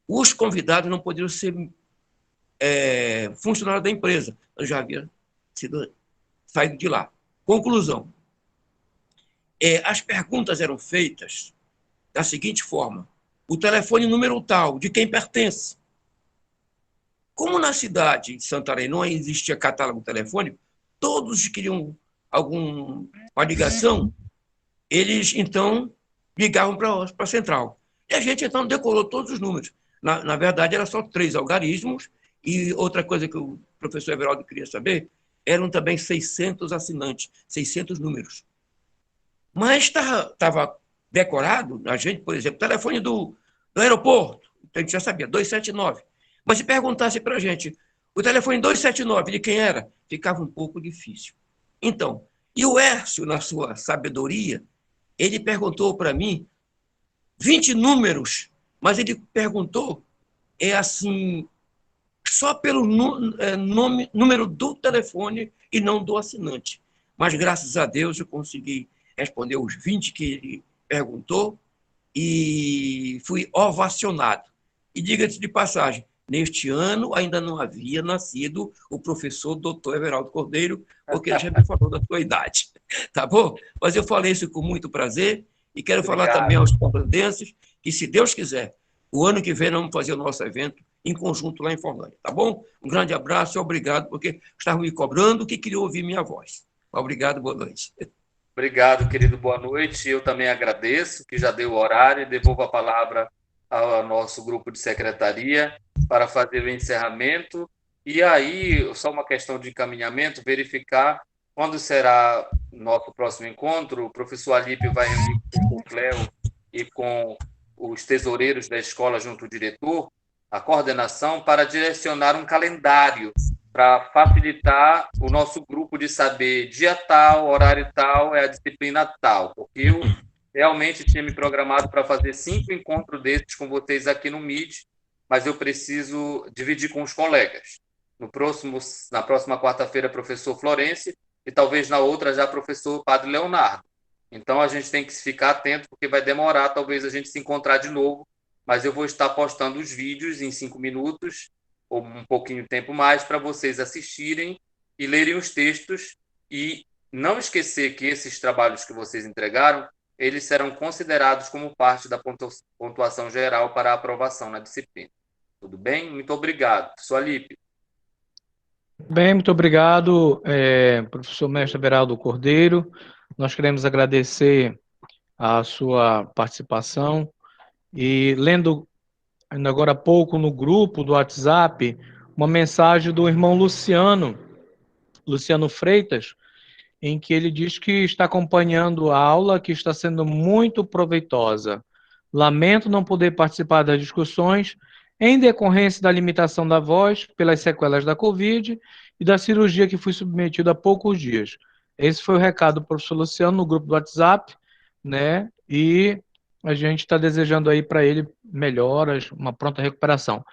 Os convidados não poderiam ser funcionários da empresa. Eu já havia saído de lá. Conclusão. As perguntas eram feitas da seguinte forma: o telefone número tal, de quem pertence? Como na cidade de Santarém não existia catálogo telefônico, todos queriam alguma ligação, eles então ligavam para a central. E a gente então decorou todos os números. Na verdade, era só 3 algarismos, e outra coisa que o professor Everaldo queria saber, eram também 600 assinantes, 600 números. Mas estava decorado, a gente, por exemplo, telefone do aeroporto, a gente já sabia, 279. Mas se perguntasse para a gente, o telefone 279, de quem era? Ficava um pouco difícil. Então, e o Hércio, na sua sabedoria, ele perguntou para mim 20 números, mas ele perguntou, assim, só pelo número do telefone e não do assinante. Mas, graças a Deus, eu consegui respondeu os 20 que ele perguntou, e fui ovacionado. E diga-se de passagem, neste ano ainda não havia nascido o professor doutor Everaldo Cordeiro, porque ele já me falou da sua idade, tá bom? Mas eu falei isso com muito prazer, e quero falar também aos forlandenses que, se Deus quiser, o ano que vem nós vamos fazer o nosso evento em conjunto lá em Forlândia, tá bom? Um grande abraço e obrigado, porque estavam me cobrando que queriam ouvir minha voz. Obrigado, boa noite. Obrigado, querido, boa noite. Eu também agradeço, que já deu o horário, e devolvo a palavra ao nosso grupo de secretaria para fazer o encerramento. E aí, só uma questão de encaminhamento, verificar quando será nosso próximo encontro. O professor Alípio vai reunir com o Cléo e com os tesoureiros da escola junto ao diretor, a coordenação, para direcionar um calendário para facilitar o nosso grupo de saber dia tal, horário tal, é a disciplina tal, porque eu realmente tinha me programado para fazer 5 encontros desses com vocês aqui no Meet, mas eu preciso dividir com os colegas. Na próxima quarta-feira, professor Florence, e talvez na outra já professor Padre Leonardo. Então, a gente tem que ficar atento, porque vai demorar, talvez, a gente se encontrar de novo, mas eu vou estar postando os vídeos em 5 minutos, ou um pouquinho de tempo mais, para vocês assistirem e lerem os textos, e não esquecer que esses trabalhos que vocês entregaram, eles serão considerados como parte da pontuação geral para a aprovação na disciplina. Tudo bem? Muito obrigado. Professor Alípio. Bem, muito obrigado, professor mestre Everaldo Cordeiro. Nós queremos agradecer a sua participação e lendo ainda agora há pouco no grupo do WhatsApp uma mensagem do irmão Luciano Freitas, em que ele diz que está acompanhando a aula, que está sendo muito proveitosa. Lamento não poder participar das discussões em decorrência da limitação da voz pelas sequelas da Covid e da cirurgia que fui submetido há poucos dias. Esse foi o recado do professor Luciano no grupo do WhatsApp, né? E a gente está desejando aí para ele melhoras, uma pronta recuperação.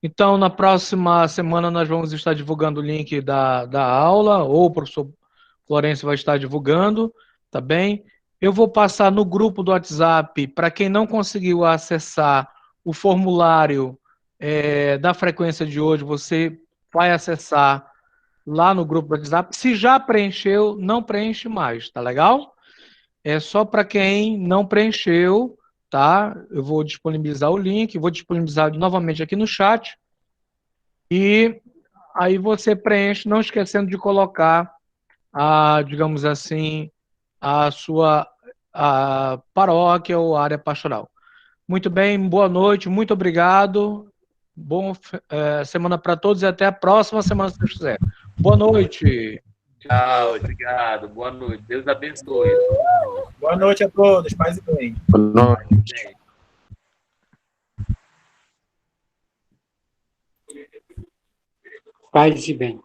Então, na próxima semana nós vamos estar divulgando o link da aula, ou o professor Florencio vai estar divulgando, tá bem? Eu vou passar no grupo do WhatsApp, para quem não conseguiu acessar o formulário da frequência de hoje, você vai acessar lá no grupo do WhatsApp. Se já preencheu, não preenche mais, tá legal? É só para quem não preencheu, tá? Eu vou disponibilizar o link, vou disponibilizar novamente aqui no chat, e aí você preenche, não esquecendo de colocar digamos assim, a sua paróquia ou área pastoral. Muito bem, boa noite, muito obrigado. Boa semana para todos e até a próxima semana, se Deus quiser. Boa noite. Tchau, obrigado. Boa noite. Deus abençoe. Boa noite a todos. Paz e bem. Boa noite. Paz e bem.